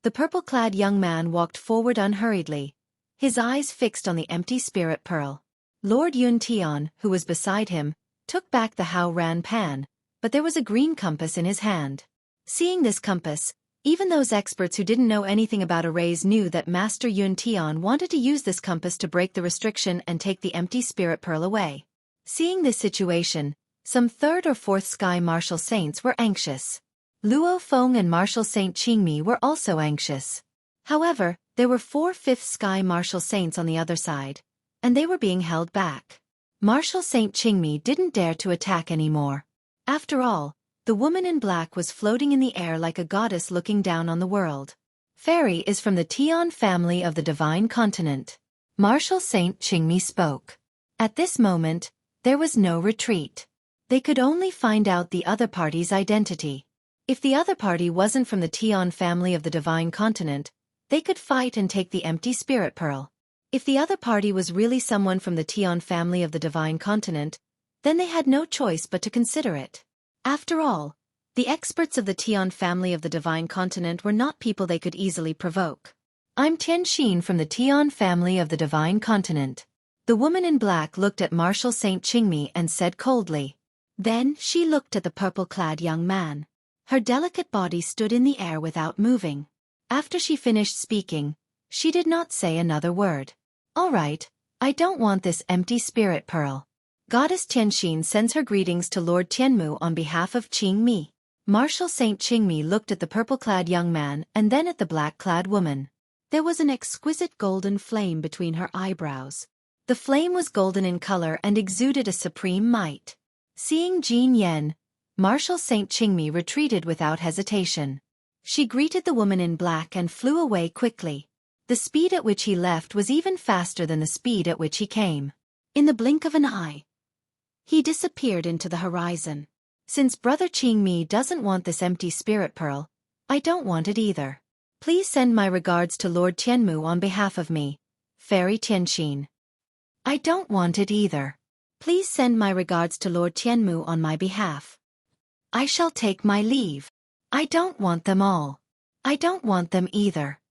The purple-clad young man walked forward unhurriedly, his eyes fixed on the empty spirit pearl. Lord Yuntian, who was beside him, took back the Hao Ran pan, but there was a green compass in his hand. Seeing this compass, even those experts who didn't know anything about arrays knew that Master Yuntian wanted to use this compass to break the restriction and take the empty spirit pearl away. Seeing this situation, some 3rd or 4th Sky Martial Saints were anxious. Luo Feng and Martial Saint Qingmi were also anxious. However, there were 4 5th Sky Martial Saints on the other side, and they were being held back. Martial Saint Qingmi didn't dare to attack anymore. After all, the woman in black was floating in the air like a goddess looking down on the world. Fairy is from the Tian family of the Divine Continent. Martial Saint Qingmi spoke. At this moment, there was no retreat. They could only find out the other party's identity. If the other party wasn't from the Tian family of the Divine Continent, they could fight and take the empty spirit pearl. If the other party was really someone from the Tian family of the Divine Continent, then they had no choice but to consider it. After all, the experts of the Tian family of the Divine Continent were not people they could easily provoke. I'm Tianxin from the Tian family of the Divine Continent. The woman in black looked at Martial Saint Qingmi and said coldly. Then she looked at the purple-clad young man. Her delicate body stood in the air without moving. After she finished speaking, she did not say another word. All right, I don't want this empty spirit pearl. Goddess Tianxin sends her greetings to Lord Tianmu on behalf of Qingmi. Martial Saint Qingmi looked at the purple-clad young man and then at the black-clad woman. There was an exquisite golden flame between her eyebrows. The flame was golden in color and exuded a supreme might. Seeing Jin Yen, Martial Saint Qingmi retreated without hesitation. She greeted the woman in black and flew away quickly. The speed at which he left was even faster than the speed at which he came. In the blink of an eye, he disappeared into the horizon. Since Brother Qingmi doesn't want this empty spirit pearl, I don't want it either. Please send my regards to Lord Tianmu on behalf of me, Fairy Tianxin. I don't want it either. Please send my regards to Lord Tianmu on my behalf. I shall take my leave. I don't want them all. I don't want them either.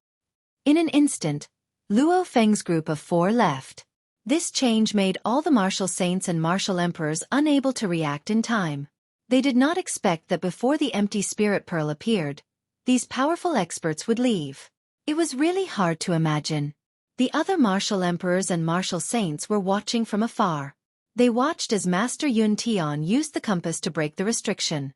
In an instant, Luo Feng's group of 4 left. This change made all the martial saints and martial emperors unable to react in time. They did not expect that before the empty spirit pearl appeared, these powerful experts would leave. It was really hard to imagine. The other martial emperors and martial saints were watching from afar. They watched as Master Yuntian used the compass to break the restriction.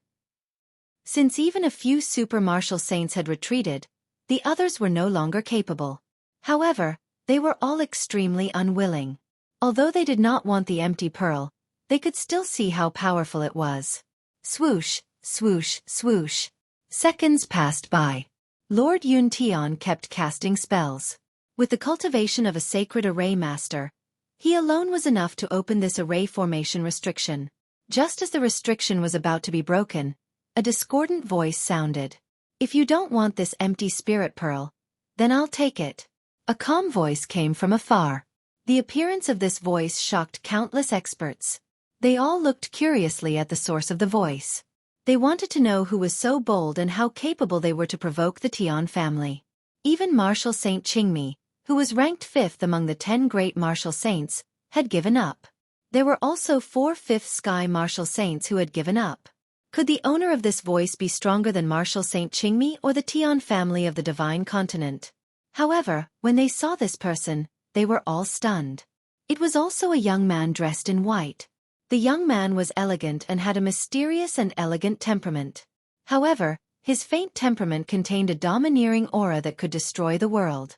Since even a few super martial saints had retreated, the others were no longer capable. However, they were all extremely unwilling. Although they did not want the empty pearl, they could still see how powerful it was. Swoosh, swoosh, swoosh. Seconds passed by. Lord Yuntian kept casting spells. With the cultivation of a sacred array master, he alone was enough to open this array formation restriction. Just as the restriction was about to be broken, a discordant voice sounded. If you don't want this empty spirit pearl, then I'll take it. A calm voice came from afar. The appearance of this voice shocked countless experts. They all looked curiously at the source of the voice. They wanted to know who was so bold and how capable they were to provoke the Tian family. Even Martial Saint Qingmi, who was ranked 5th among the 10 great martial saints, had given up. There were also 4 5th Sky Martial Saints who had given up. Could the owner of this voice be stronger than Martial Saint Qingmi or the Tian family of the Divine Continent? However, when they saw this person, they were all stunned. It was also a young man dressed in white. The young man was elegant and had a mysterious and elegant temperament. However, his faint temperament contained a domineering aura that could destroy the world.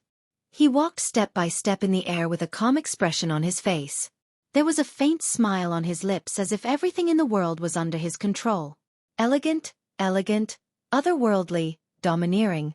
He walked step by step in the air with a calm expression on his face. There was a faint smile on his lips as if everything in the world was under his control. Elegant, otherworldly, domineering.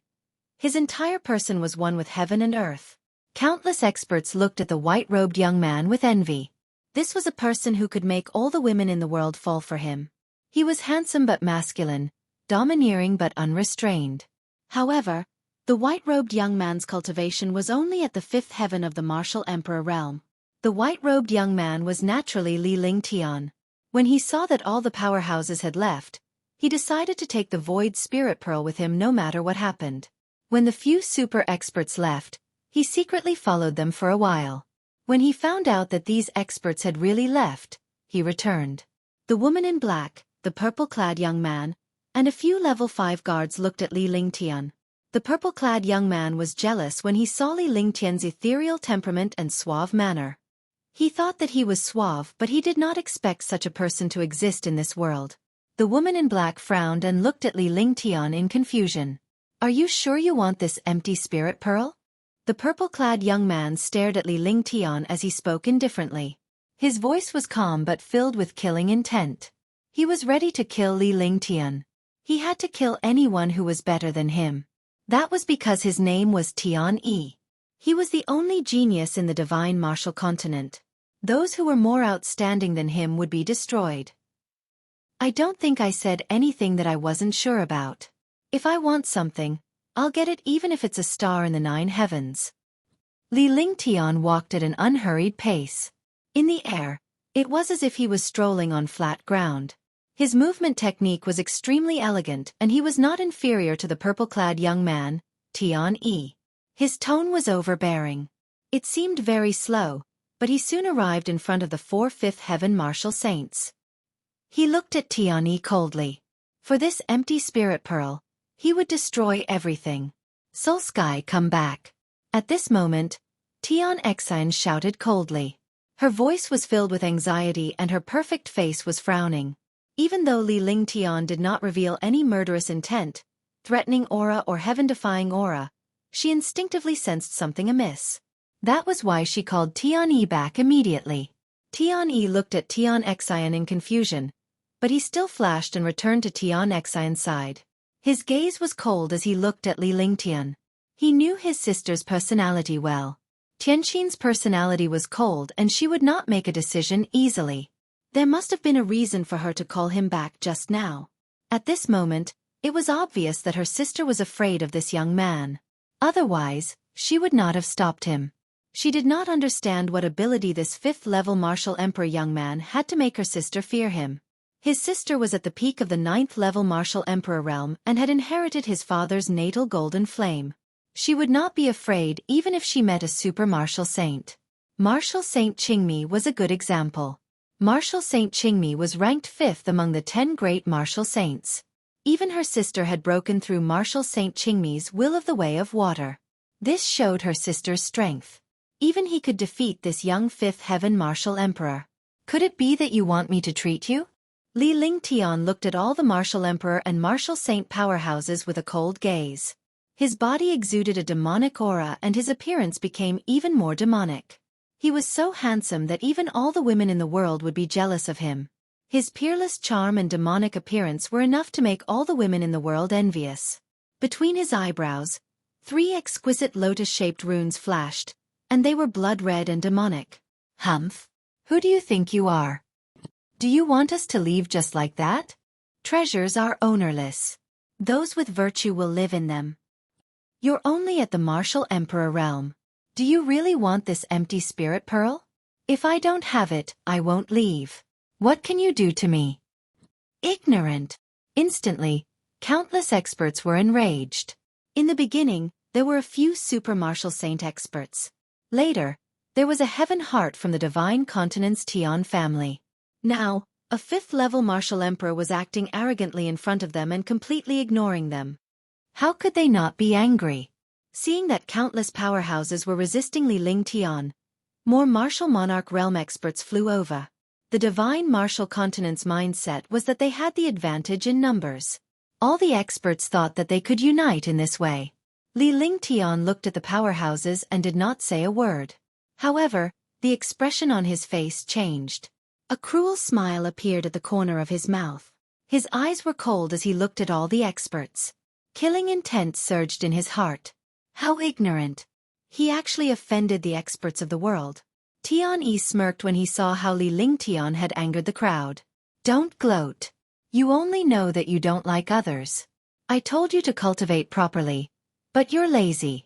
His entire person was one with heaven and earth. Countless experts looked at the white-robed young man with envy. This was a person who could make all the women in the world fall for him. He was handsome but masculine, domineering but unrestrained. However, the white-robed young man's cultivation was only at the 5th heaven of the martial emperor realm. The white-robed young man was naturally Li Ling Tian. When he saw that all the powerhouses had left, He decided to take the Void Spirit Pearl with him no matter what happened. When the few super experts left, he secretly followed them for a while. When he found out that these experts had really left, he returned. The woman in black, the purple-clad young man, and a few level 5 guards looked at Li Lingtian. The purple-clad young man was jealous when he saw Li Lingtian's ethereal temperament and suave manner. He thought that he was suave, but he did not expect such a person to exist in this world. The woman in black frowned and looked at Li Lingtian in confusion. "Are you sure you want this empty spirit pearl?" The purple-clad young man stared at Li Lingtian as he spoke indifferently. His voice was calm but filled with killing intent. He was ready to kill Li Lingtian. He had to kill anyone who was better than him. That was because his name was Tianyi. He was the only genius in the divine martial continent. Those who were more outstanding than him would be destroyed. "I don't think I said anything that I wasn't sure about. If I want something, I'll get it even if it's a star in the 9 heavens." Li Lingtian walked at an unhurried pace. In the air, it was as if he was strolling on flat ground. His movement technique was extremely elegant and he was not inferior to the purple-clad young man, Tianyi. His tone was overbearing. It seemed very slow, but he soon arrived in front of the 4 fifth heaven martial saints. He looked at Tianyi coldly. For this empty spirit pearl, he would destroy everything. "Xueqi, come back." At this moment, Tianyi shouted coldly. Her voice was filled with anxiety and her perfect face was frowning. Even though Li Lingtian did not reveal any murderous intent, threatening aura or heaven-defying aura, she instinctively sensed something amiss. That was why she called Tianyi back immediately. Tianyi looked at Tianyi in confusion, but he still flashed and returned to Tianyi's side. His gaze was cold as he looked at Li Lingtian. He knew his sister's personality well. Tianqi's personality was cold and she would not make a decision easily. There must have been a reason for her to call him back just now. At this moment, it was obvious that her sister was afraid of this young man. Otherwise, she would not have stopped him. She did not understand what ability this 5th-level martial emperor young man had to make her sister fear him. His sister was at the peak of the 9th-level martial emperor realm and had inherited his father's natal golden flame. She would not be afraid even if she met a super martial saint. Martial Saint Qingmi was a good example. Martial Saint Qingmi was ranked 5th among the 10 great martial saints. Even her sister had broken through Martial Saint Qingmi's will of the way of water. This showed her sister's strength. Even he could defeat this young 5th heaven martial emperor. "Could it be that you want me to treat you?" Li Lingtian looked at all the martial emperor and martial saint powerhouses with a cold gaze. His body exuded a demonic aura and his appearance became even more demonic. He was so handsome that even all the women in the world would be jealous of him. His peerless charm and demonic appearance were enough to make all the women in the world envious. Between his eyebrows, 3 exquisite lotus-shaped runes flashed, and they were blood-red and demonic. "Humph! Who do you think you are? Do you want us to leave just like that? Treasures are ownerless. Those with virtue will live in them. You're only at the martial emperor realm. Do you really want this empty spirit pearl? If I don't have it, I won't leave. What can you do to me?" Ignorant! Instantly, countless experts were enraged. In the beginning, there were a few super martial saint experts. Later, there was a heaven heart from the divine continent's Tian family. Now, a 5th-level martial emperor was acting arrogantly in front of them and completely ignoring them. How could they not be angry? Seeing that countless powerhouses were resisting Li Lingtian, more martial monarch realm experts flew over. The divine martial continent's mindset was that they had the advantage in numbers. All the experts thought that they could unite in this way. Li Lingtian looked at the powerhouses and did not say a word. However, the expression on his face changed. A cruel smile appeared at the corner of his mouth. His eyes were cold as he looked at all the experts. Killing intent surged in his heart. How ignorant! He actually offended the experts of the world. Tianyi smirked when he saw how Li Lingtian had angered the crowd. "Don't gloat. You only know that you don't like others. I told you to cultivate properly, but you're lazy."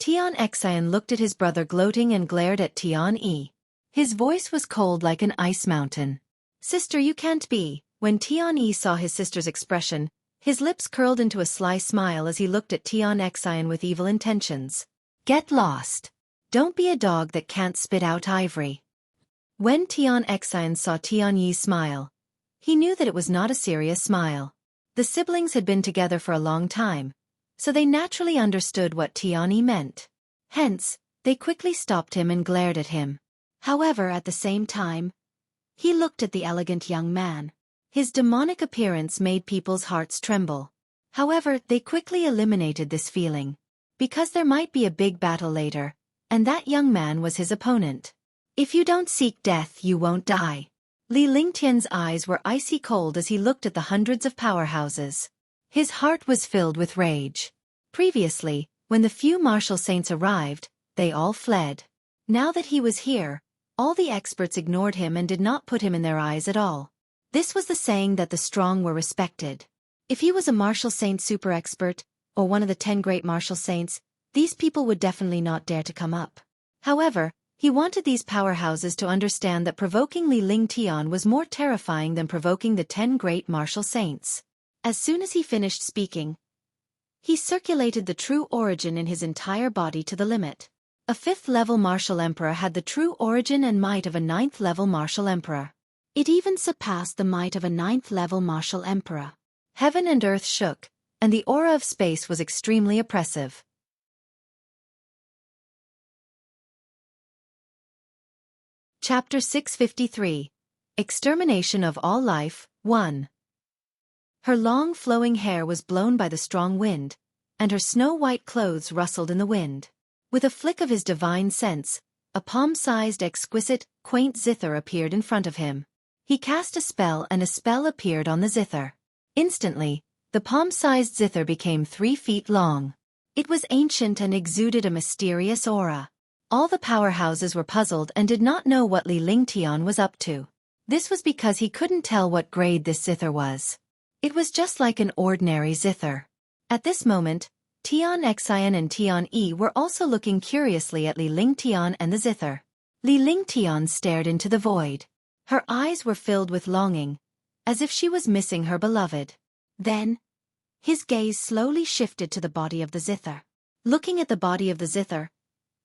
Tianyi looked at his brother gloating and glared at Tianyi. His voice was cold like an ice mountain. "Sister, you can't be. When Tianyi saw his sister's expression, his lips curled into a sly smile as he looked at Tianyi with evil intentions. Get lost. Don't be a dog that can't spit out ivory. When Tianyi saw Tianyi's smile, he knew that it was not a serious smile. The siblings had been together for a long time, so they naturally understood what Tianyi meant. Hence, they quickly stopped him and glared at him. However, at the same time, he looked at the elegant young man. His demonic appearance made people's hearts tremble. However, they quickly eliminated this feeling, because there might be a big battle later, and that young man was his opponent. If you don't seek death, you won't die. Li Lingtian's eyes were icy cold as he looked at the hundreds of powerhouses. His heart was filled with rage. Previously, when the few martial saints arrived, they all fled. Now that he was here, all the experts ignored him and did not put him in their eyes at all. This was the saying that the strong were respected. If he was a martial saint super expert, or one of the 10 great martial saints, these people would definitely not dare to come up. However, he wanted these powerhouses to understand that provoking Li Lingtian was more terrifying than provoking the 10 great martial saints. As soon as he finished speaking, he circulated the true origin in his entire body to the limit. A 5th-level martial emperor had the true origin and might of a 9th-level martial emperor. It even surpassed the might of a 9th-level martial emperor. Heaven and earth shook, and the aura of space was extremely oppressive. Chapter 653. Extermination of All Life, 1. Her long flowing hair was blown by the strong wind, and her snow-white clothes rustled in the wind. With a flick of his divine sense, a palm-sized exquisite, quaint zither appeared in front of him. He cast a spell and a spell appeared on the zither. Instantly, the palm-sized zither became 3 feet long. It was ancient and exuded a mysterious aura. All the powerhouses were puzzled and did not know what Li Lingtian was up to. This was because he couldn't tell what grade this zither was. It was just like an ordinary zither. At this moment, Tianyi and Tianyi were also looking curiously at Li Lingtian and the zither. Li Lingtian stared into the void. Her eyes were filled with longing, as if she was missing her beloved. Then, his gaze slowly shifted to the body of the zither. Looking at the body of the zither,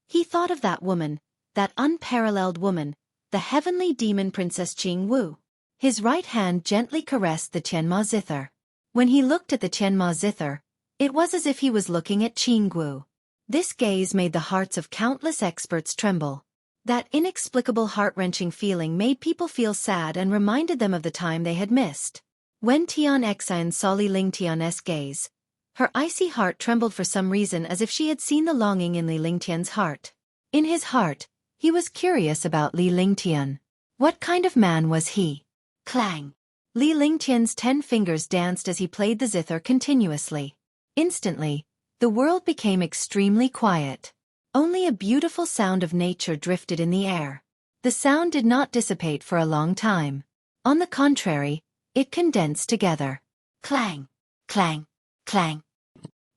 he thought of that woman, that unparalleled woman, the heavenly demon princess Qingmi. His right hand gently caressed the Tianyi zither. When he looked at the Tianyi zither, it was as if he was looking at Qingmi. This gaze made the hearts of countless experts tremble. That inexplicable heart-wrenching feeling made people feel sad and reminded them of the time they had missed. When Tianyi saw Li Lingtian's gaze, her icy heart trembled for some reason as if she had seen the longing in Li Lingtian's heart. In his heart, he was curious about Li Lingtian. What kind of man was he? Clang! Li Lingtian's 10 fingers danced as he played the zither continuously. Instantly, the world became extremely quiet. Only a beautiful sound of nature drifted in the air. The sound did not dissipate for a long time. On the contrary, it condensed together. Clang! Clang! Clang!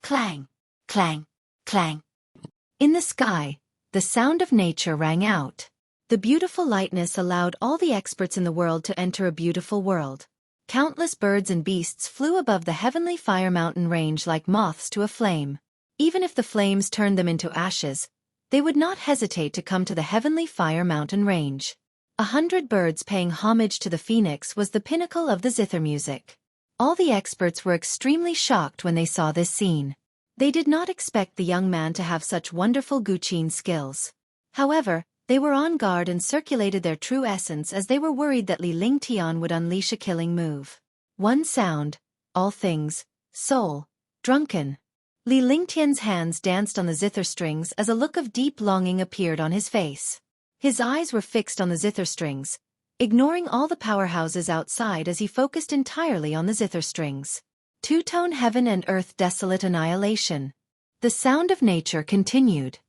Clang! Clang! Clang! In the sky, the sound of nature rang out. The beautiful lightness allowed all the experts in the world to enter a beautiful world. Countless birds and beasts flew above the heavenly fire mountain range like moths to a flame. Even if the flames turned them into ashes, they would not hesitate to come to the heavenly fire mountain range. 100 birds paying homage to the phoenix was the pinnacle of the zither music. All the experts were extremely shocked when they saw this scene. They did not expect the young man to have such wonderful guqin skills. However, they were on guard and circulated their true essence as they were worried that Li Lingtian would unleash a killing move. One sound, all things, soul, drunken. Li Lingtian's hands danced on the zither strings as a look of deep longing appeared on his face. His eyes were fixed on the zither strings, ignoring all the powerhouses outside as he focused entirely on the zither strings. Two-tone heaven and earth desolate annihilation. The sound of nature continued.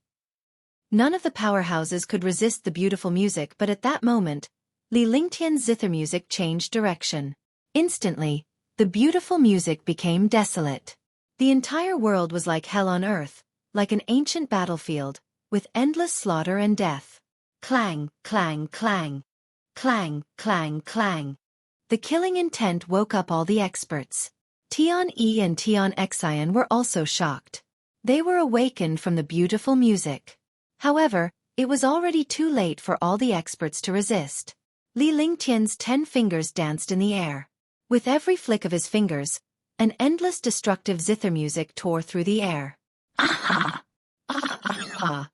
None of the powerhouses could resist the beautiful music, but at that moment, Li Lingtian's zither music changed direction. Instantly, the beautiful music became desolate. The entire world was like hell on earth, like an ancient battlefield, with endless slaughter and death. Clang, clang, clang. Clang, clang, clang. The killing intent woke up all the experts. Tianyi and Tianyi were also shocked. They were awakened from the beautiful music. However, it was already too late for all the experts to resist. Li Lingtian's 10 fingers danced in the air. With every flick of his fingers, an endless destructive zither music tore through the air. Ah! Ah!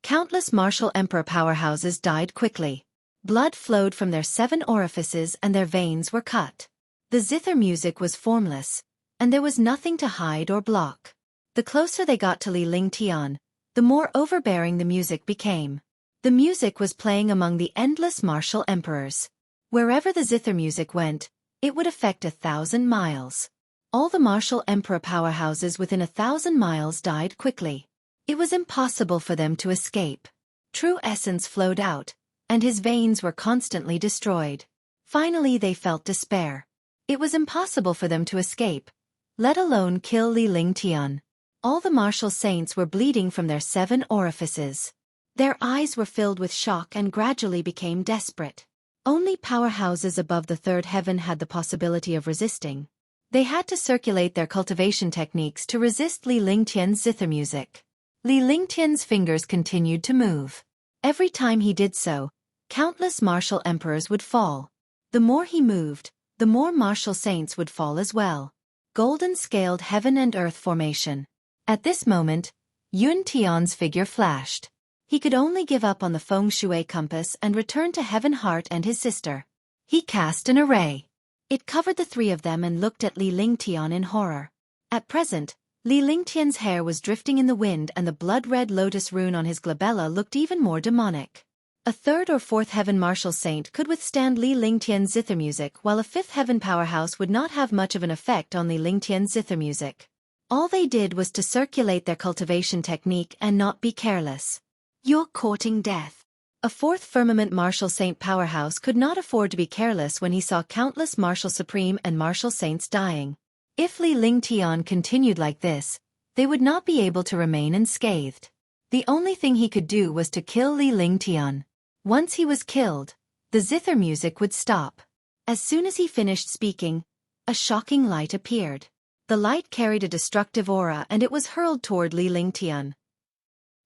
Countless martial emperor powerhouses died quickly. Blood flowed from their 7 orifices and their veins were cut. The zither music was formless, and there was nothing to hide or block. The closer they got to Li Lingtian, the more overbearing the music became. The music was playing among the endless martial emperors. Wherever the zither music went, it would affect 1,000 miles. All the martial emperor powerhouses within 1,000 miles died quickly. It was impossible for them to escape. True essence flowed out, and his veins were constantly destroyed. Finally they felt despair. It was impossible for them to escape, let alone kill Li Lingtian. All the martial saints were bleeding from their 7 orifices. Their eyes were filled with shock and gradually became desperate. Only powerhouses above the 3rd heaven had the possibility of resisting. They had to circulate their cultivation techniques to resist Li Lingtian's zither music. Li Lingtian's fingers continued to move. Every time he did so, countless martial emperors would fall. The more he moved, the more martial saints would fall as well. Golden-scaled heaven and earth formation. At this moment, Yun Tian's figure flashed. He could only give up on the feng shui compass and return to Heaven Heart and his sister. He cast an array. It covered the 3 of them and looked at Li Lingtian in horror. At present, Li Lingtian's hair was drifting in the wind and the blood-red lotus rune on his glabella looked even more demonic. A 3rd or 4th heaven martial saint could withstand Li Lingtian's zither music, while a 5th heaven powerhouse would not have much of an effect on Li Lingtian's zither music. All they did was to circulate their cultivation technique and not be careless. You're courting death. A 4th firmament martial saint powerhouse could not afford to be careless when he saw countless martial supreme and martial saints dying. If Li Lingtian continued like this, they would not be able to remain unscathed. The only thing he could do was to kill Li Lingtian. Once he was killed, the zither music would stop. As soon as he finished speaking, a shocking light appeared. The light carried a destructive aura and it was hurled toward Li Lingtian.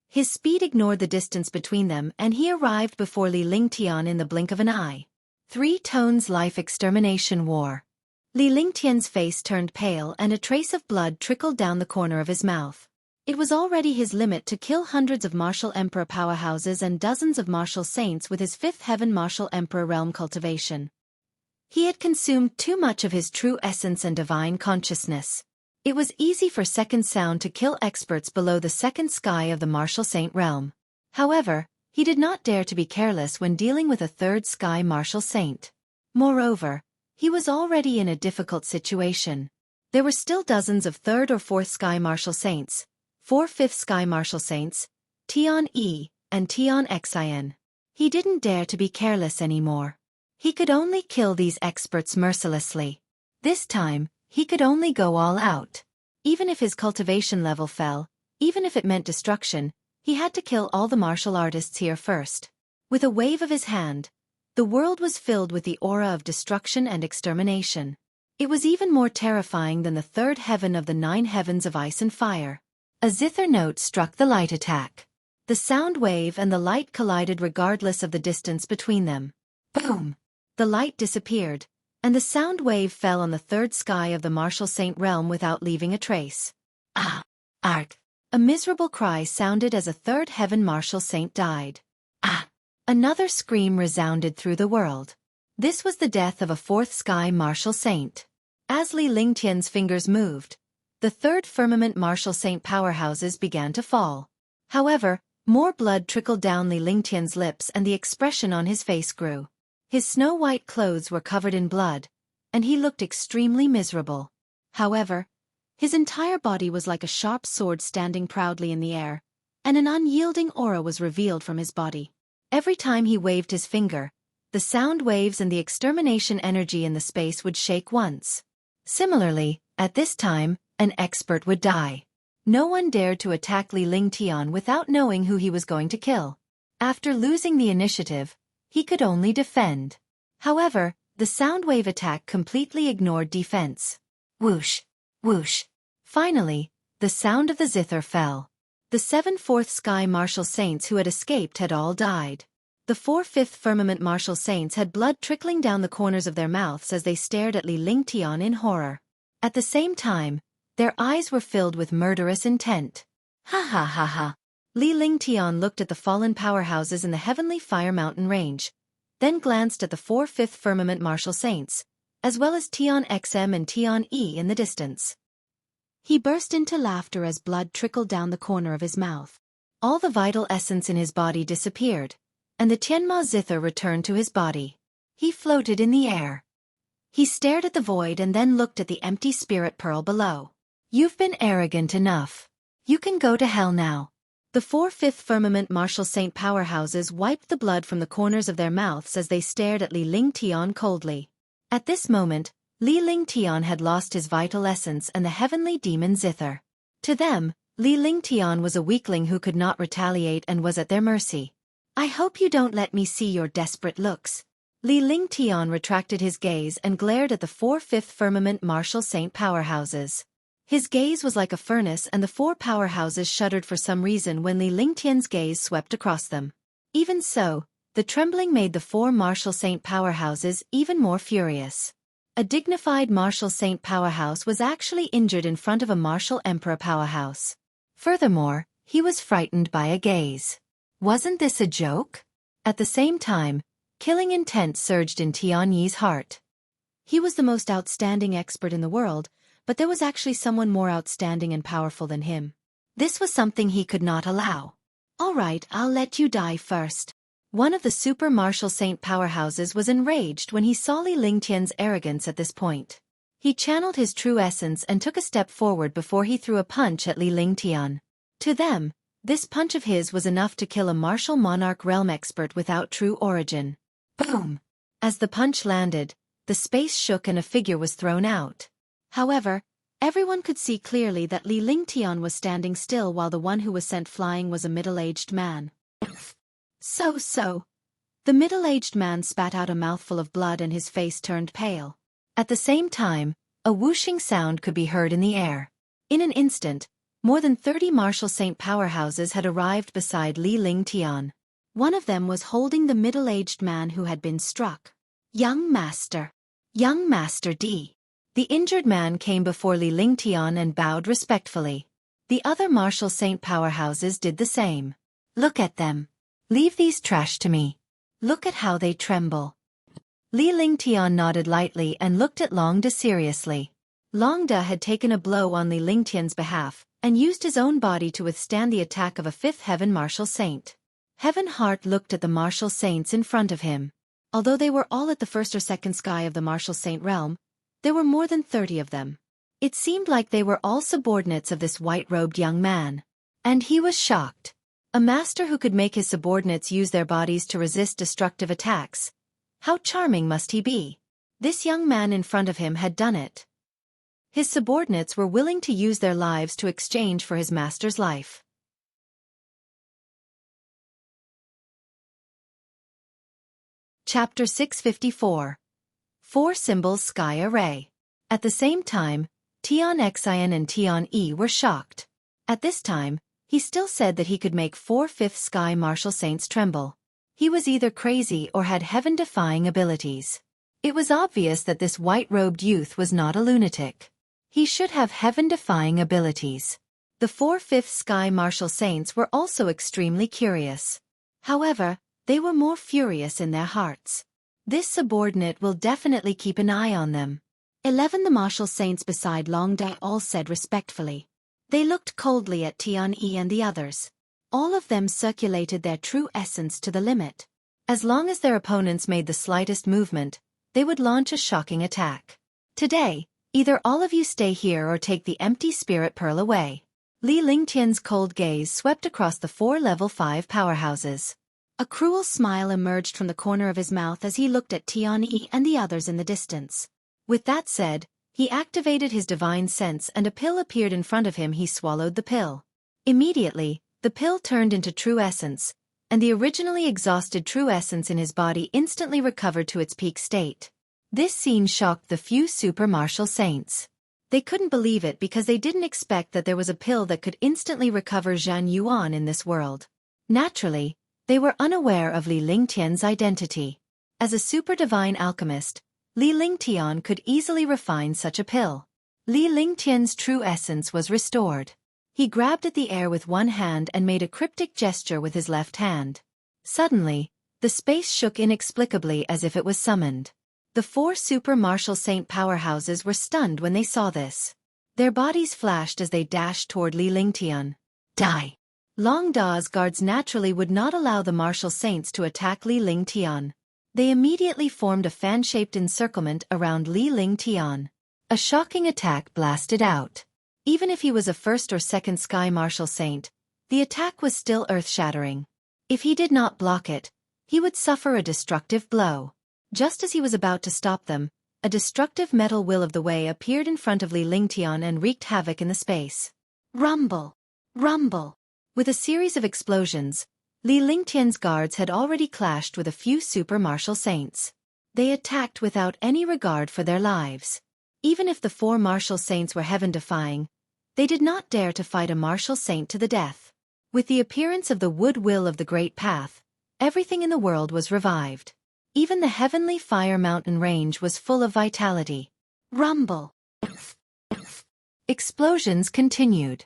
His speed ignored the distance between them and he arrived before Li Lingtian in the blink of an eye. 3 tones life extermination war. Li Lingtian's face turned pale and a trace of blood trickled down the corner of his mouth. It was already his limit to kill hundreds of martial emperor powerhouses and dozens of martial saints with his 5th heaven martial emperor realm cultivation. He had consumed too much of his true essence and divine consciousness. It was easy for second sound to kill experts below the 2nd sky of the martial saint realm. However, he did not dare to be careless when dealing with a 3rd sky martial saint. Moreover, he was already in a difficult situation. There were still dozens of 3rd or 4th sky martial saints, 4 5th sky martial saints, Tianyi, and Tianyi. He didn't dare to be careless anymore. He could only kill these experts mercilessly. This time, he could only go all out. Even if his cultivation level fell, even if it meant destruction, he had to kill all the martial artists here first. With a wave of his hand, the world was filled with the aura of destruction and extermination. It was even more terrifying than the 3rd heaven of the 9 heavens of ice and fire. A zither note struck the light attack. The sound wave and the light collided regardless of the distance between them. Boom! The light disappeared, and the sound wave fell on the 3rd sky of the martial saint realm without leaving a trace. Ah! Arg! A miserable cry sounded as a 3rd heaven martial saint died. Ah! Another scream resounded through the world. This was the death of a 4th sky martial saint. As Li Lingtian's fingers moved, the 3rd firmament martial saint powerhouses began to fall. However, more blood trickled down Li Lingtian's lips and the expression on his face grew. His snow-white clothes were covered in blood, and he looked extremely miserable. However, his entire body was like a sharp sword standing proudly in the air, and an unyielding aura was revealed from his body. Every time he waved his finger, the sound waves and the extermination energy in the space would shake once. Similarly, at this time, an expert would die. No one dared to attack Li Lingtian without knowing who he was going to kill. After losing the initiative, he could only defend. However, The sound wave attack completely ignored defense. Whoosh, whoosh. Finally, the sound of the zither fell. The 7/4 sky martial saints who had escaped had all died. The 4/5 firmament martial saints had blood trickling down the corners of their mouths as they stared at Li Lingtian in horror. At the same time, their eyes were filled with murderous intent. Ha ha ha ha. Li Lingtian looked at the fallen powerhouses in the heavenly Fire Mountain range, then glanced at the 4/5 firmament martial saints, as well as Tian XM and Tianyi in the distance. He burst into laughter as blood trickled down the corner of his mouth. All the vital essence in his body disappeared, and the Tianma zither returned to his body. He floated in the air. He stared at the void and then looked at the empty spirit pearl below. You've been arrogant enough. You can go to hell now. The 4/5 firmament martial saint powerhouses wiped the blood from the corners of their mouths as they stared at Li Lingtian coldly. At this moment, Li Lingtian had lost his vital essence and the heavenly demon zither. To them, Li Lingtian was a weakling who could not retaliate and was at their mercy. I hope you don't let me see your desperate looks. Li Lingtian retracted his gaze and glared at the 4/5 firmament martial saint powerhouses. His gaze was like a furnace and the 4 powerhouses shuddered for some reason when Li Lingtian's gaze swept across them. Even so, the trembling made the 4 martial saint powerhouses even more furious. A dignified martial saint powerhouse was actually injured in front of a martial emperor powerhouse. Furthermore, he was frightened by a gaze. Wasn't this a joke? At the same time, killing intent surged in Tianyi's heart. He was the most outstanding expert in the world, but there was actually someone more outstanding and powerful than him. This was something he could not allow. All right, I'll let you die first. One of the super martial saint powerhouses was enraged when he saw Li Lingtian's arrogance at this point. He channeled his true essence and took a step forward before he threw a punch at Li Lingtian. To them, this punch of his was enough to kill a martial monarch realm expert without true origin. Boom! As the punch landed, the space shook and a figure was thrown out. However, everyone could see clearly that Li Lingtian was standing still while the one who was sent flying was a middle-aged man. So. The middle-aged man spat out a mouthful of blood and his face turned pale. At the same time, a whooshing sound could be heard in the air. In an instant, more than 30 martial saint powerhouses had arrived beside Li Lingtian. One of them was holding the middle-aged man who had been struck. Young Master D. The injured man came before Li Lingtian and bowed respectfully. The other martial saint powerhouses did the same. Look at them. Leave these trash to me. Look at how they tremble. Li Lingtian nodded lightly and looked at Long Da seriously. Long Da had taken a blow on Li Lingtian's behalf and used his own body to withstand the attack of a 5th heaven martial saint. Heaven Heart looked at the martial saints in front of him. Although they were all at the 1st or 2nd sky of the martial saint realm, there were more than 30 of them. It seemed like they were all subordinates of this white-robed young man. And he was shocked. A master who could make his subordinates use their bodies to resist destructive attacks. How charming must he be? This young man in front of him had done it. His subordinates were willing to use their lives to exchange for his master's life. Chapter 654. 4 Symbols Sky Array. At the same time, Tian Xian and Tianyi were shocked. At this time, he still said that he could make 4/5 sky martial saints tremble. He was either crazy or had heaven-defying abilities. It was obvious that this white-robed youth was not a lunatic. He should have heaven-defying abilities. The 4/5 sky martial saints were also extremely curious. However, they were more furious in their hearts. This subordinate will definitely keep an eye on them. 11 The martial saints beside Long Da all said respectfully. They looked coldly at Tianyi and the others. All of them circulated their true essence to the limit. As long as their opponents made the slightest movement, they would launch a shocking attack. Today, either all of you stay here or take the empty spirit pearl away. Li Lingtian's cold gaze swept across the 4 level 5 powerhouses. A cruel smile emerged from the corner of his mouth as he looked at Tianyi and the others in the distance. With that said, he activated his divine sense and a pill appeared in front of him. He swallowed the pill. Immediately, the pill turned into true essence, and the originally exhausted true essence in his body instantly recovered to its peak state. This scene shocked the few super martial saints. They couldn't believe it because they didn't expect that there was a pill that could instantly recover Zhan Yuan in this world. Naturally, they were unaware of Li Lingtian's identity. As a super divine alchemist, Li Lingtian could easily refine such a pill. Li Lingtian's true essence was restored. He grabbed at the air with one hand and made a cryptic gesture with his left hand. Suddenly, the space shook inexplicably as if it was summoned. The 4 super martial saint powerhouses were stunned when they saw this. Their bodies flashed as they dashed toward Li Lingtian. Die! Long Da's guards naturally would not allow the martial saints to attack Li Lingtian. They immediately formed a fan-shaped encirclement around Li Lingtian. A shocking attack blasted out. Even if he was a first or second sky martial saint, the attack was still earth-shattering. If he did not block it, he would suffer a destructive blow. Just as he was about to stop them, a destructive metal will of the way appeared in front of Li Lingtian and wreaked havoc in the space. Rumble! Rumble! With a series of explosions, Li Lingtian's guards had already clashed with a few super martial saints. They attacked without any regard for their lives. Even if the 4 martial saints were heaven-defying, they did not dare to fight a martial saint to the death. With the appearance of the wood will of the Great Path, everything in the world was revived. Even the heavenly fire mountain range was full of vitality. Rumble! Explosions continued.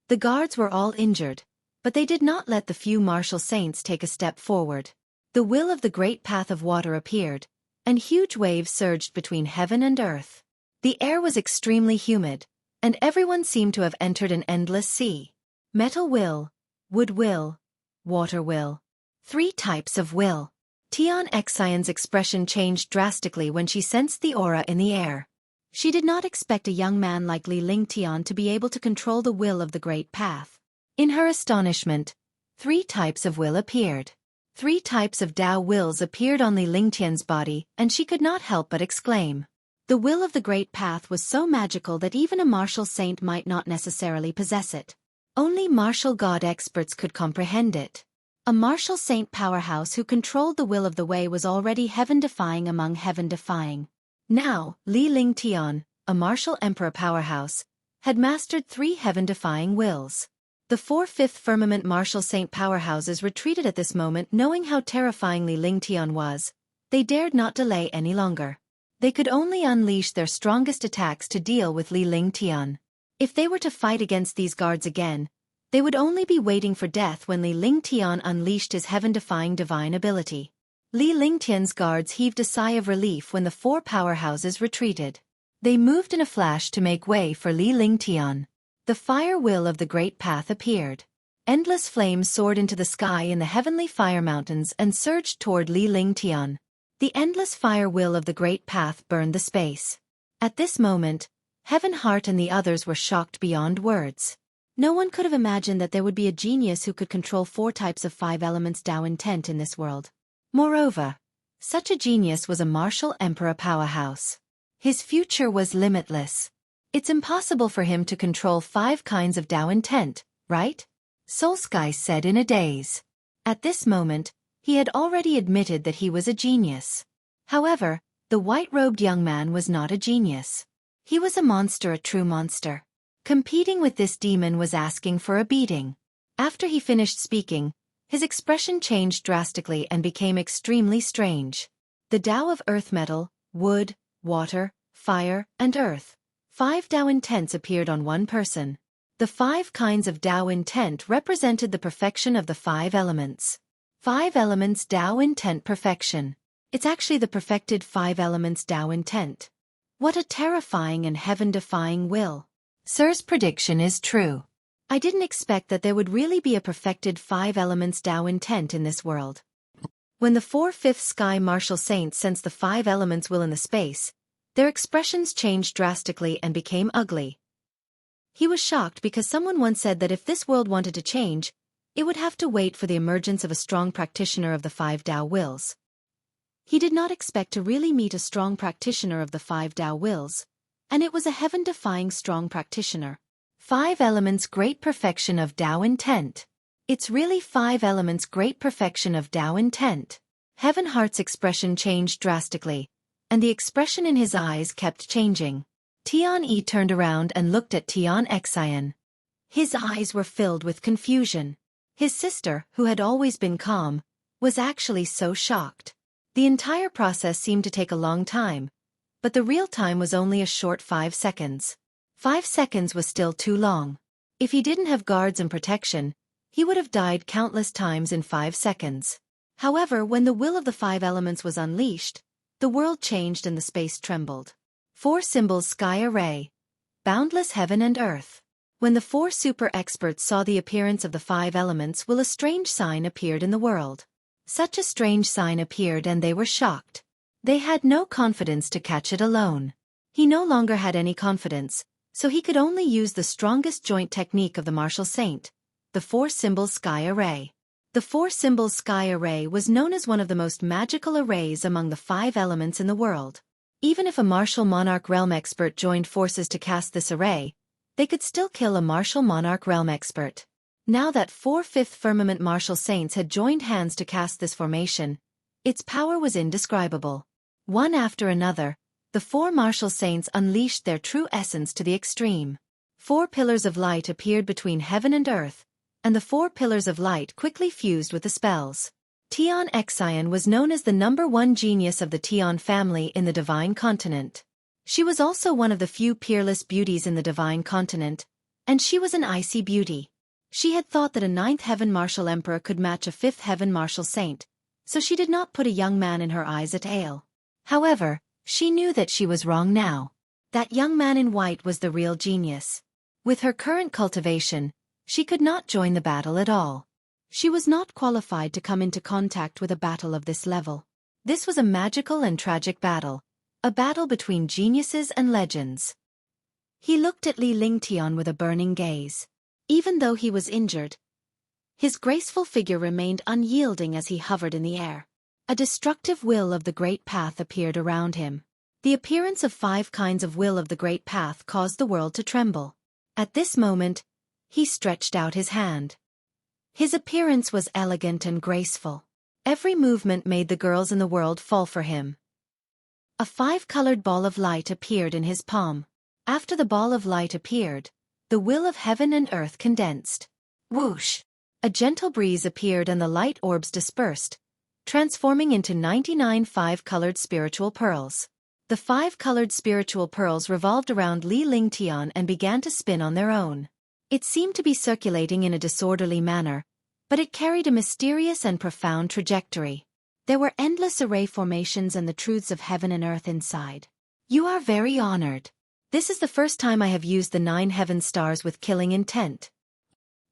The guards were all injured, but they did not let the few martial saints take a step forward. The will of the Great Path of Water appeared, and huge waves surged between heaven and earth. The air was extremely humid, and everyone seemed to have entered an endless sea. Metal will, wood will, water will. 3 types of will. Tianyi's expression changed drastically when she sensed the aura in the air. She did not expect a young man like Li Lingtian to be able to control the will of the Great Path. In her astonishment, 3 types of will appeared. 3 types of Tao wills appeared on Li Lingtian's body, and she could not help but exclaim. The will of the Great Path was so magical that even a martial saint might not necessarily possess it. Only martial god experts could comprehend it. A martial saint powerhouse who controlled the will of the way was already heaven-defying among heaven-defying. Now, Li Lingtian, a martial emperor powerhouse, had mastered 3 heaven-defying wills. The 4/5 firmament martial saint powerhouses retreated at this moment, knowing how terrifying Li Lingtian was. They dared not delay any longer. They could only unleash their strongest attacks to deal with Li Lingtian. If they were to fight against these guards again, they would only be waiting for death when Li Lingtian unleashed his heaven-defying divine ability. Li Lingtian's guards heaved a sigh of relief when the 4 powerhouses retreated. They moved in a flash to make way for Li Lingtian. The fire will of the Great Path appeared. Endless flames soared into the sky in the heavenly fire mountains and surged toward Li Lingtian. The endless fire will of the Great Path burned the space. At this moment, Heaven Heart and the others were shocked beyond words. No one could have imagined that there would be a genius who could control 4 types of 5 elements Tao intent in this world. Moreover, such a genius was a martial emperor powerhouse. His future was limitless. It's impossible for him to control 5 kinds of Tao intent, right? Xueqi said in a daze. At this moment, he had already admitted that he was a genius. However, the white-robed young man was not a genius. He was a monster, a true monster. Competing with this demon was asking for a beating. After he finished speaking, his expression changed drastically and became extremely strange. The Tao of earth metal, wood, water, fire, and earth. 5 Tao intents appeared on one person. The 5 kinds of Tao intent represented the perfection of the 5 elements. 5 elements Tao intent perfection. It's actually the perfected 5 elements Tao intent. What a terrifying and heaven-defying will. Sir's prediction is true. I didn't expect that there would really be a perfected 5 elements Tao intent in this world. When the 4/5 sky martial saints sensed the 5 elements will in the space, their expressions changed drastically and became ugly. He was shocked because someone once said that if this world wanted to change, it would have to wait for the emergence of a strong practitioner of the 5 Tao wills. He did not expect to really meet a strong practitioner of the 5 Tao wills, and it was a heaven-defying strong practitioner. 5 elements great perfection of Tao intent. It's really 5 elements great perfection of Tao intent. Heaven Heart's expression changed drastically, and the expression in his eyes kept changing. Tianyi turned around and looked at Tianyi. His eyes were filled with confusion. His sister, who had always been calm, was actually so shocked. The entire process seemed to take a long time, but the real time was only a short 5 seconds. 5 seconds was still too long. If he didn't have guards and protection, he would have died countless times in 5 seconds. However, when the will of the 5 elements was unleashed, the world changed and the space trembled. 4 symbols: sky array, boundless heaven and earth. When the 4 super experts saw the appearance of the 5 elements, a strange sign appeared in the world. Such a strange sign appeared and they were shocked. They had no confidence to catch it alone. He no longer had any confidence, so he could only use the strongest joint technique of the martial saint, the 4 symbols sky array. The 4 symbols sky array was known as one of the most magical arrays among the 5 elements in the world. Even if a martial monarch realm expert joined forces to cast this array, they could still kill a martial monarch realm expert. Now that 4/5 firmament martial saints had joined hands to cast this formation, its power was indescribable. One after another, the 4 martial saints unleashed their true essence to the extreme. 4 pillars of light appeared between heaven and earth, and the 4 pillars of light quickly fused with the spells. Tianyi was known as the #1 genius of the Tian family in the Divine Continent. She was also one of the few peerless beauties in the Divine Continent, and she was an icy beauty. She had thought that a 9th heaven martial emperor could match a 5th heaven martial saint, so she did not put a young man in her eyes at all. However, she knew that she was wrong now. That young man in white was the real genius. With her current cultivation, she could not join the battle at all. She was not qualified to come into contact with a battle of this level. This was a magical and tragic battle, a battle between geniuses and legends. He looked at Li Lingtian with a burning gaze. Even though he was injured, his graceful figure remained unyielding as he hovered in the air. A destructive will of the Great Path appeared around him. The appearance of 5 kinds of will of the Great Path caused the world to tremble. At this moment, he stretched out his hand. His appearance was elegant and graceful. Every movement made the girls in the world fall for him. A 5-colored ball of light appeared in his palm. After the ball of light appeared, the will of heaven and earth condensed. Whoosh! A gentle breeze appeared and the light orbs dispersed, transforming into 99 5-colored spiritual pearls. The 5-colored spiritual pearls revolved around Li Lingtian and began to spin on their own. It seemed to be circulating in a disorderly manner, but it carried a mysterious and profound trajectory. There were endless array formations and the truths of heaven and earth inside. You are very honored. This is the first time I have used the 9 heaven stars with killing intent.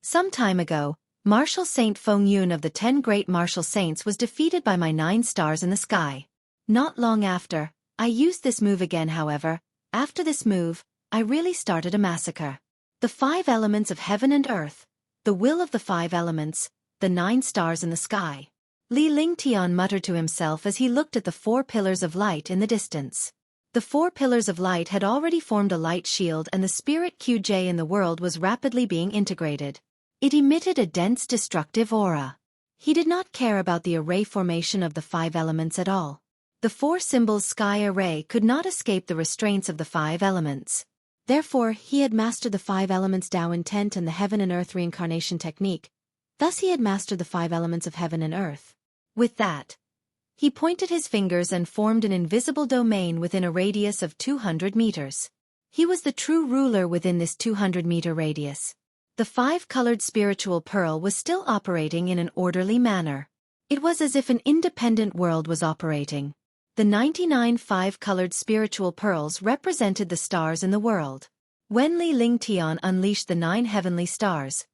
Some time ago, Martial Saint Feng Yun of the 10 great martial saints was defeated by my 9 stars in the sky. Not long after, I used this move again. However, after this move, I really started a massacre. The 5 elements of heaven and earth, the will of the 5 elements, the 9 stars in the sky. Li Lingtian muttered to himself as he looked at the 4 pillars of light in the distance. The 4 pillars of light had already formed a light shield and the spirit QJ in the world was rapidly being integrated. It emitted a dense destructive aura. He did not care about the array formation of the 5 elements at all. The 4 symbols sky array could not escape the restraints of the 5 elements. Therefore, he had mastered the 5 elements Tao intent and the heaven and earth reincarnation technique. Thus he had mastered the 5 elements of heaven and earth. With that, he pointed his fingers and formed an invisible domain within a radius of 200 meters. He was the true ruler within this 200-meter radius. The 5-colored spiritual pearl was still operating in an orderly manner. It was as if an independent world was operating. The 99 5-colored spiritual pearls represented the stars in the world. When Li Lingtian unleashed the 9 heavenly stars,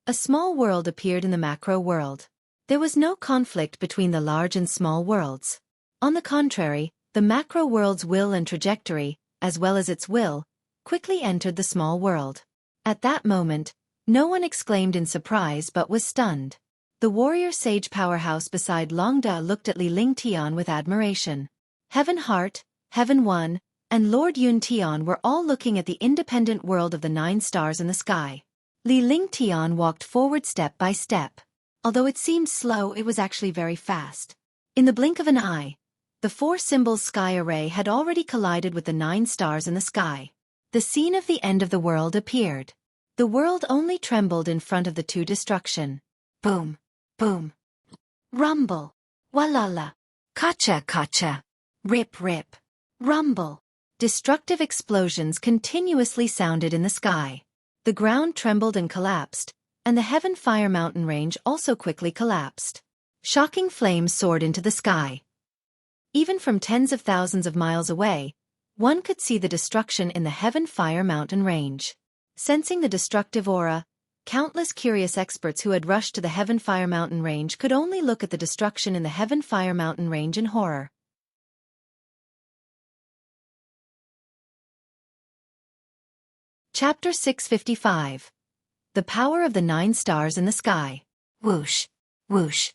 a small world appeared in the macro world. There was no conflict between the large and small worlds. On the contrary, the macro world's will and trajectory, as well as its will, quickly entered the small world. At that moment, no one exclaimed in surprise but was stunned. The warrior sage powerhouse beside Longda looked at Li Lingtian with admiration. Heaven Heart, Heaven One, and Lord Yuntian were all looking at the independent world of the 9 stars in the sky. Li Lingtian walked forward step by step. Although it seemed slow, it was actually very fast. In the blink of an eye, The four symbols sky array had already collided with the 9 stars in the sky. The scene of the end of the world appeared. The world only trembled in front of the 2 destruction. Boom, boom. Rumble. Walala. Kacha kacha. Rip rip. Rumble. Destructive explosions continuously sounded in the sky. The ground trembled and collapsed, and the Heaven Fire Mountain range also quickly collapsed. Shocking flames soared into the sky. Even from tens of thousands of miles away, one could see the destruction in the Heaven Fire Mountain range. Sensing the destructive aura, countless curious experts who had rushed to the Heaven Fire Mountain range could only look at the destruction in the Heaven Fire Mountain range in horror. Chapter 655. The Power of the 9 Stars in the Sky. Whoosh, whoosh.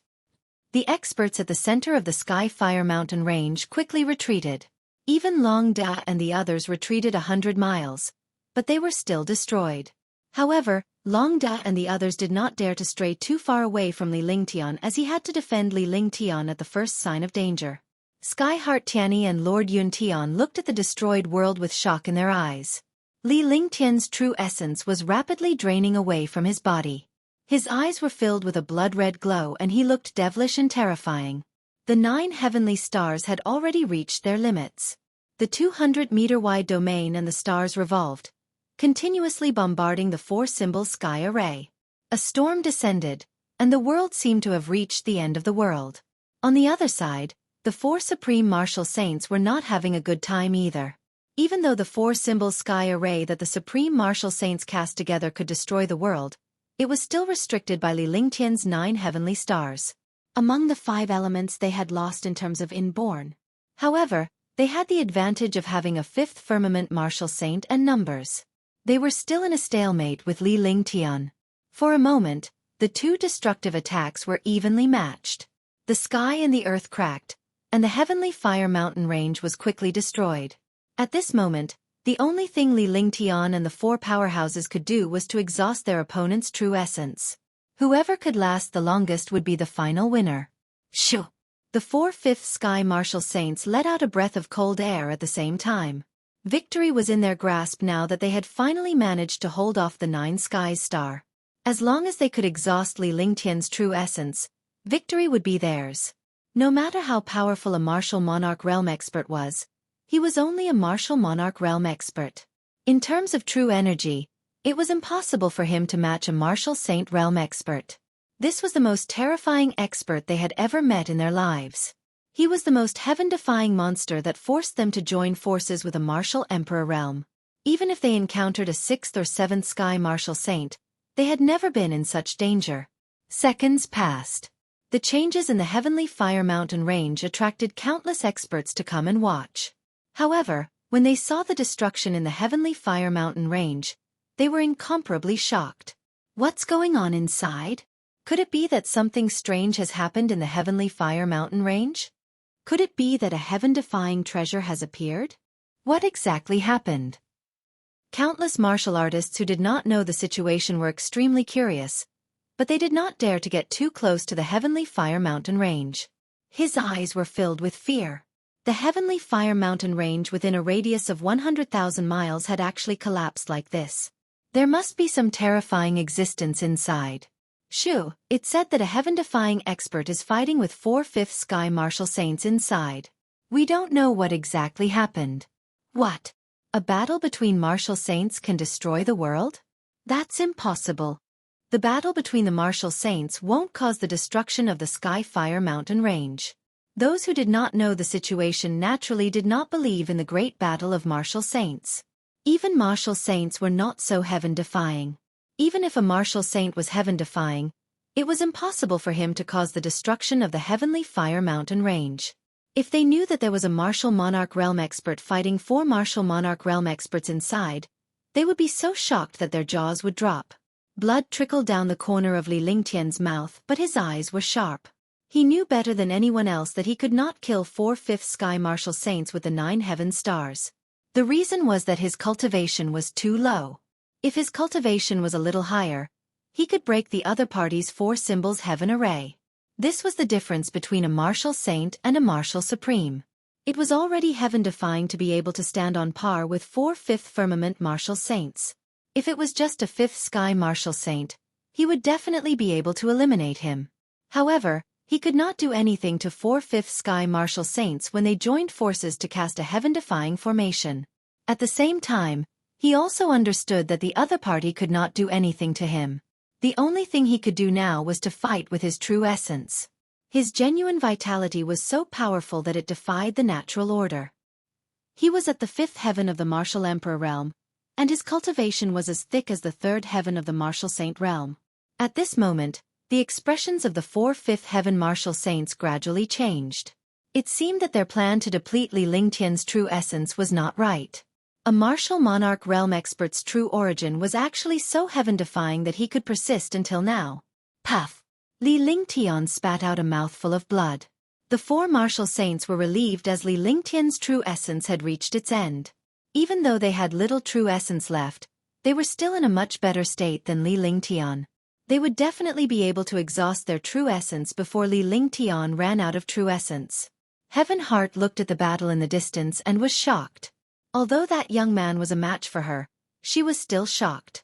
The experts at the center of the Sky Fire Mountain range quickly retreated. Even Long Da and the others retreated 100 miles, but they were still destroyed. However, Long Da and the others did not dare to stray too far away from Li Lingtian, as he had to defend Li Lingtian at the first sign of danger. Sky Heart Tianyi and Lord Yuntian looked at the destroyed world with shock in their eyes. Li Lingtian's true essence was rapidly draining away from his body. His eyes were filled with a blood-red glow and he looked devilish and terrifying. The 9 heavenly stars had already reached their limits. The 200-meter-wide domain and the stars revolved, continuously bombarding the 4 symbol sky array. A storm descended, and the world seemed to have reached the end of the world. On the other side, the 4 supreme martial saints were not having a good time either. Even though the 4 symbol sky array that the supreme martial saints cast together could destroy the world, it was still restricted by Li Lingtian's 9 heavenly stars. Among the 5 elements they had lost in terms of inborn. However, they had the advantage of having a 5th firmament martial saint and numbers. They were still in a stalemate with Li Lingtian. For a moment, the 2 destructive attacks were evenly matched. The sky and the earth cracked, and the heavenly fire mountain range was quickly destroyed. At this moment, the only thing Li Lingtian and the 4 powerhouses could do was to exhaust their opponent's true essence. Whoever could last the longest would be the final winner. Shoo! The 4 fifth sky martial saints let out a breath of cold air at the same time. Victory was in their grasp now that they had finally managed to hold off the 9 skies star. As long as they could exhaust Li Lingtian's true essence, victory would be theirs. No matter how powerful a martial monarch realm expert was, he was only a martial monarch realm expert. In terms of true energy, it was impossible for him to match a martial saint realm expert. This was the most terrifying expert they had ever met in their lives. He was the most heaven-defying monster that forced them to join forces with a martial emperor realm. Even if they encountered a 6th or 7th sky martial saint, they had never been in such danger. Seconds passed. The changes in the heavenly fire mountain range attracted countless experts to come and watch. However, when they saw the destruction in the heavenly fire mountain range, they were incomparably shocked. What's going on inside? Could it be that something strange has happened in the heavenly fire mountain range? Could it be that a heaven-defying treasure has appeared? What exactly happened? Countless martial artists who did not know the situation were extremely curious, but they did not dare to get too close to the heavenly fire mountain range. His eyes were filled with fear. The heavenly fire mountain range within a radius of 100,000 miles had actually collapsed like this. There must be some terrifying existence inside. Shoo, it said that a heaven-defying expert is fighting with 4 fifth sky martial saints inside. We don't know what exactly happened. What? A battle between martial saints can destroy the world? That's impossible. The battle between the martial saints won't cause the destruction of the Sky Fire Mountain range. Those who did not know the situation naturally did not believe in the great battle of martial saints. Even martial saints were not so heaven-defying. Even if a martial saint was heaven-defying, it was impossible for him to cause the destruction of the heavenly fire mountain range. If they knew that there was a martial monarch realm expert fighting 4 martial monarch realm experts inside, they would be so shocked that their jaws would drop. Blood trickled down the corner of Li Lingtian's mouth, but his eyes were sharp. He knew better than anyone else that he could not kill 4 fifth sky martial saints with the 9 heaven stars. The reason was that his cultivation was too low. If his cultivation was a little higher, he could break the other party's 4 symbols heaven array. This was the difference between a martial saint and a martial supreme. It was already heaven-defying to be able to stand on par with 4/5 firmament martial saints. If it was just a 5th sky martial saint, he would definitely be able to eliminate him. However, he could not do anything to 4/5 sky martial saints when they joined forces to cast a heaven-defying formation. At the same time, he also understood that the other party could not do anything to him. The only thing he could do now was to fight with his true essence. His genuine vitality was so powerful that it defied the natural order. He was at the 5th heaven of the martial emperor realm, and his cultivation was as thick as the 3rd heaven of the martial saint realm. At this moment, the expressions of the 4/5 heaven martial saints gradually changed. It seemed that their plan to deplete Li Lingtian's true essence was not right. A martial monarch realm expert's true origin was actually so heaven-defying that he could persist until now. Puff! Li Lingtian spat out a mouthful of blood. The 4 martial saints were relieved as Li Lingtian's true essence had reached its end. Even though they had little true essence left, they were still in a much better state than Li Lingtian. They would definitely be able to exhaust their true essence before Li Lingtian ran out of true essence. Heaven Heart looked at the battle in the distance and was shocked. Although that young man was a match for her, she was still shocked.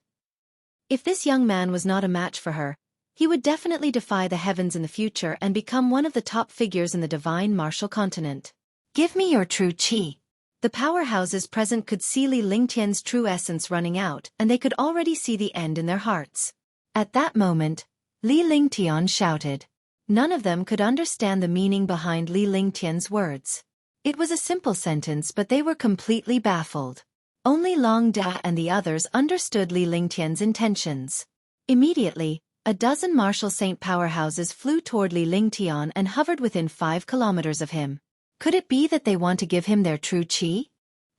If this young man was not a match for her, he would definitely defy the heavens in the future and become one of the top figures in the divine martial continent. Give me your true qi. The powerhouses present could see Li Lingtian's true essence running out, and they could already see the end in their hearts. At that moment, Li Lingtian shouted. None of them could understand the meaning behind Li Lingtian's words. It was a simple sentence, but they were completely baffled. Only Long Da and the others understood Li Lingtian's intentions. Immediately, a dozen martial saint powerhouses flew toward Li Lingtian and hovered within 5 kilometers of him. Could it be that they want to give him their true qi?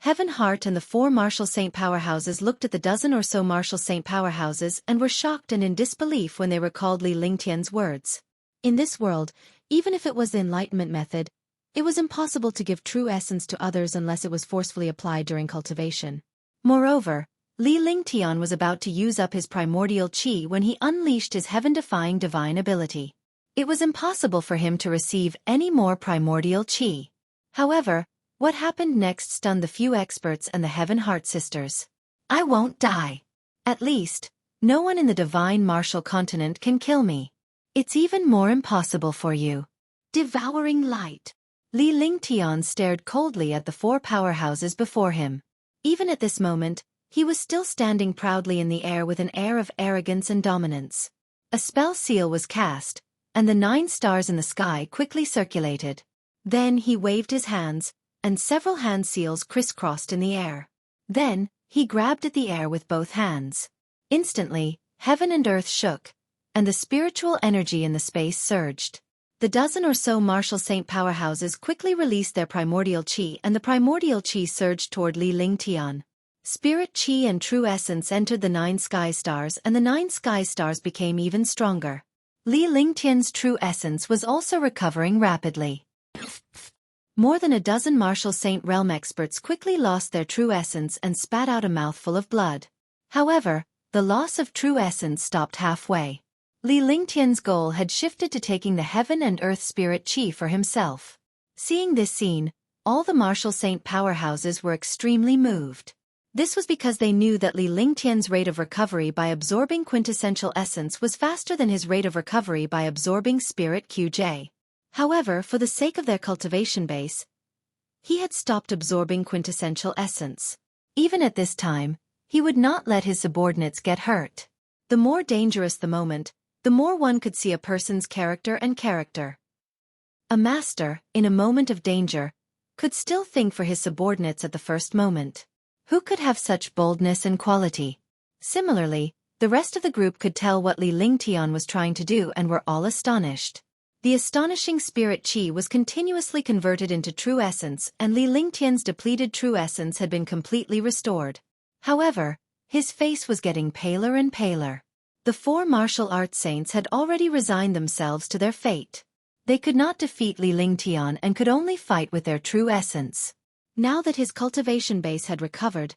Heaven Heart and the 4 martial saint powerhouses looked at the dozen or so martial saint powerhouses and were shocked and in disbelief when they recalled Li Lingtian's words. In this world, even if it was the Enlightenment method, it was impossible to give true essence to others unless it was forcefully applied during cultivation. Moreover, Li Lingtian was about to use up his primordial qi when he unleashed his heaven-defying divine ability. It was impossible for him to receive any more primordial qi. However, what happened next stunned the few experts and the Heaven Heart sisters. I won't die. At least, no one in the divine martial continent can kill me. It's even more impossible for you. Devouring light. Li Lingtian stared coldly at the 4 powerhouses before him. Even at this moment, he was still standing proudly in the air with an air of arrogance and dominance. A spell seal was cast, and the 9 stars in the sky quickly circulated. Then he waved his hands, and several hand seals crisscrossed in the air. Then, he grabbed at the air with both hands. Instantly, heaven and earth shook, and the spiritual energy in the space surged. The dozen or so martial saint powerhouses quickly released their primordial qi, and the primordial qi surged toward Li Lingtian. Spirit qi and true essence entered the 9 sky stars, and the 9 sky stars became even stronger. Li Lingtian's true essence was also recovering rapidly. More than a dozen martial saint realm experts quickly lost their true essence and spat out a mouthful of blood. However, the loss of true essence stopped halfway. Li Lingtian's goal had shifted to taking the heaven and earth spirit qi for himself. Seeing this scene, all the martial saint powerhouses were extremely moved. This was because they knew that Li Lingtian's rate of recovery by absorbing quintessential essence was faster than his rate of recovery by absorbing spirit QJ. However, for the sake of their cultivation base, he had stopped absorbing quintessential essence. Even at this time, he would not let his subordinates get hurt. The more dangerous the moment, the more one could see a person's character and character. A master, in a moment of danger, could still think for his subordinates at the first moment. Who could have such boldness and quality? Similarly, the rest of the group could tell what Li Lingtian was trying to do and were all astonished. The astonishing spirit qi was continuously converted into true essence, and Li Lingtian's depleted true essence had been completely restored. However, his face was getting paler and paler. The 4 martial arts saints had already resigned themselves to their fate. They could not defeat Li Lingtian and could only fight with their true essence. Now that his cultivation base had recovered,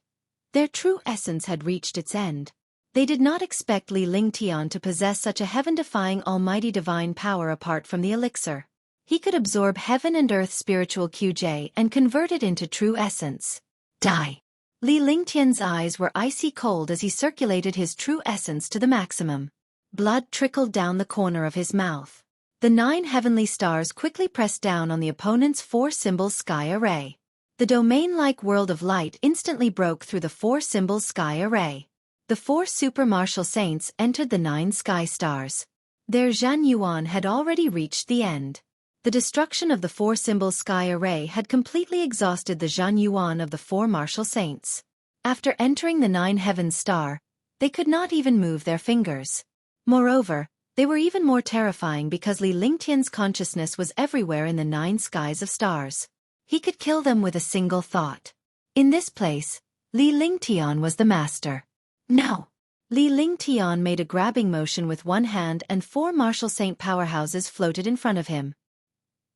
their true essence had reached its end. They did not expect Li Lingtian to possess such a heaven-defying almighty divine power apart from the elixir. He could absorb heaven and earth spiritual QJ and convert it into true essence. Die! Li Lingtian's eyes were icy cold as he circulated his true essence to the maximum. Blood trickled down the corner of his mouth. The 9 heavenly stars quickly pressed down on the opponent's 4-symbol sky array. The domain-like world of light instantly broke through the 4-symbol sky array. The 4 super martial saints entered the 9 sky stars. Their Zhan Yuan had already reached the end. The destruction of the 4-symbol sky array had completely exhausted the Zhan Yuan of the 4 martial saints. After entering the 9 heavens star, they could not even move their fingers. Moreover, they were even more terrifying because Li Lingtian's consciousness was everywhere in the 9 skies of stars. He could kill them with a single thought. In this place, Li Lingtian was the master. No! Li Lingtian made a grabbing motion with one hand and 4 martial saint powerhouses floated in front of him.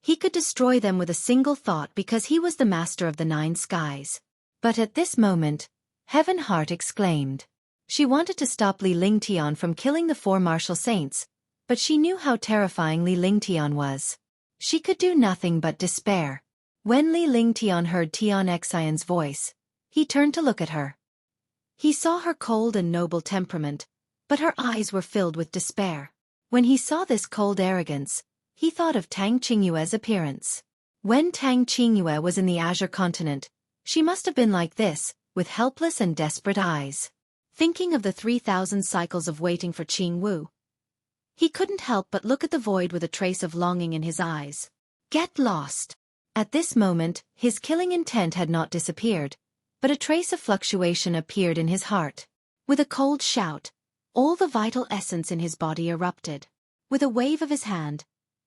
He could destroy them with a single thought because he was the master of the 9 skies. But at this moment, Heaven Heart exclaimed. She wanted to stop Li Lingtian from killing the 4 martial saints, but she knew how terrifying Li Lingtian was. She could do nothing but despair. When Li Lingtian heard Tian Xian's voice, he turned to look at her. He saw her cold and noble temperament, but her eyes were filled with despair. When he saw this cold arrogance, he thought of Tang Qingyue's appearance. When Tang Qingyue was in the Azure continent, she must have been like this, with helpless and desperate eyes. Thinking of the 3,000 cycles of waiting for Qing Wu, he couldn't help but look at the void with a trace of longing in his eyes. Get lost! At this moment, his killing intent had not disappeared, but a trace of fluctuation appeared in his heart. With a cold shout, all the vital essence in his body erupted. With a wave of his hand,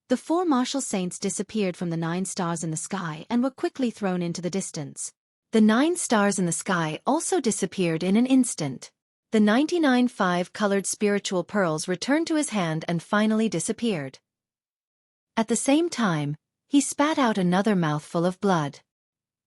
the 4 martial saints disappeared from the 9 stars in the sky and were quickly thrown into the distance. The 9 stars in the sky also disappeared in an instant. The 99 5-colored spiritual pearls returned to his hand and finally disappeared. At the same time, he spat out another mouthful of blood.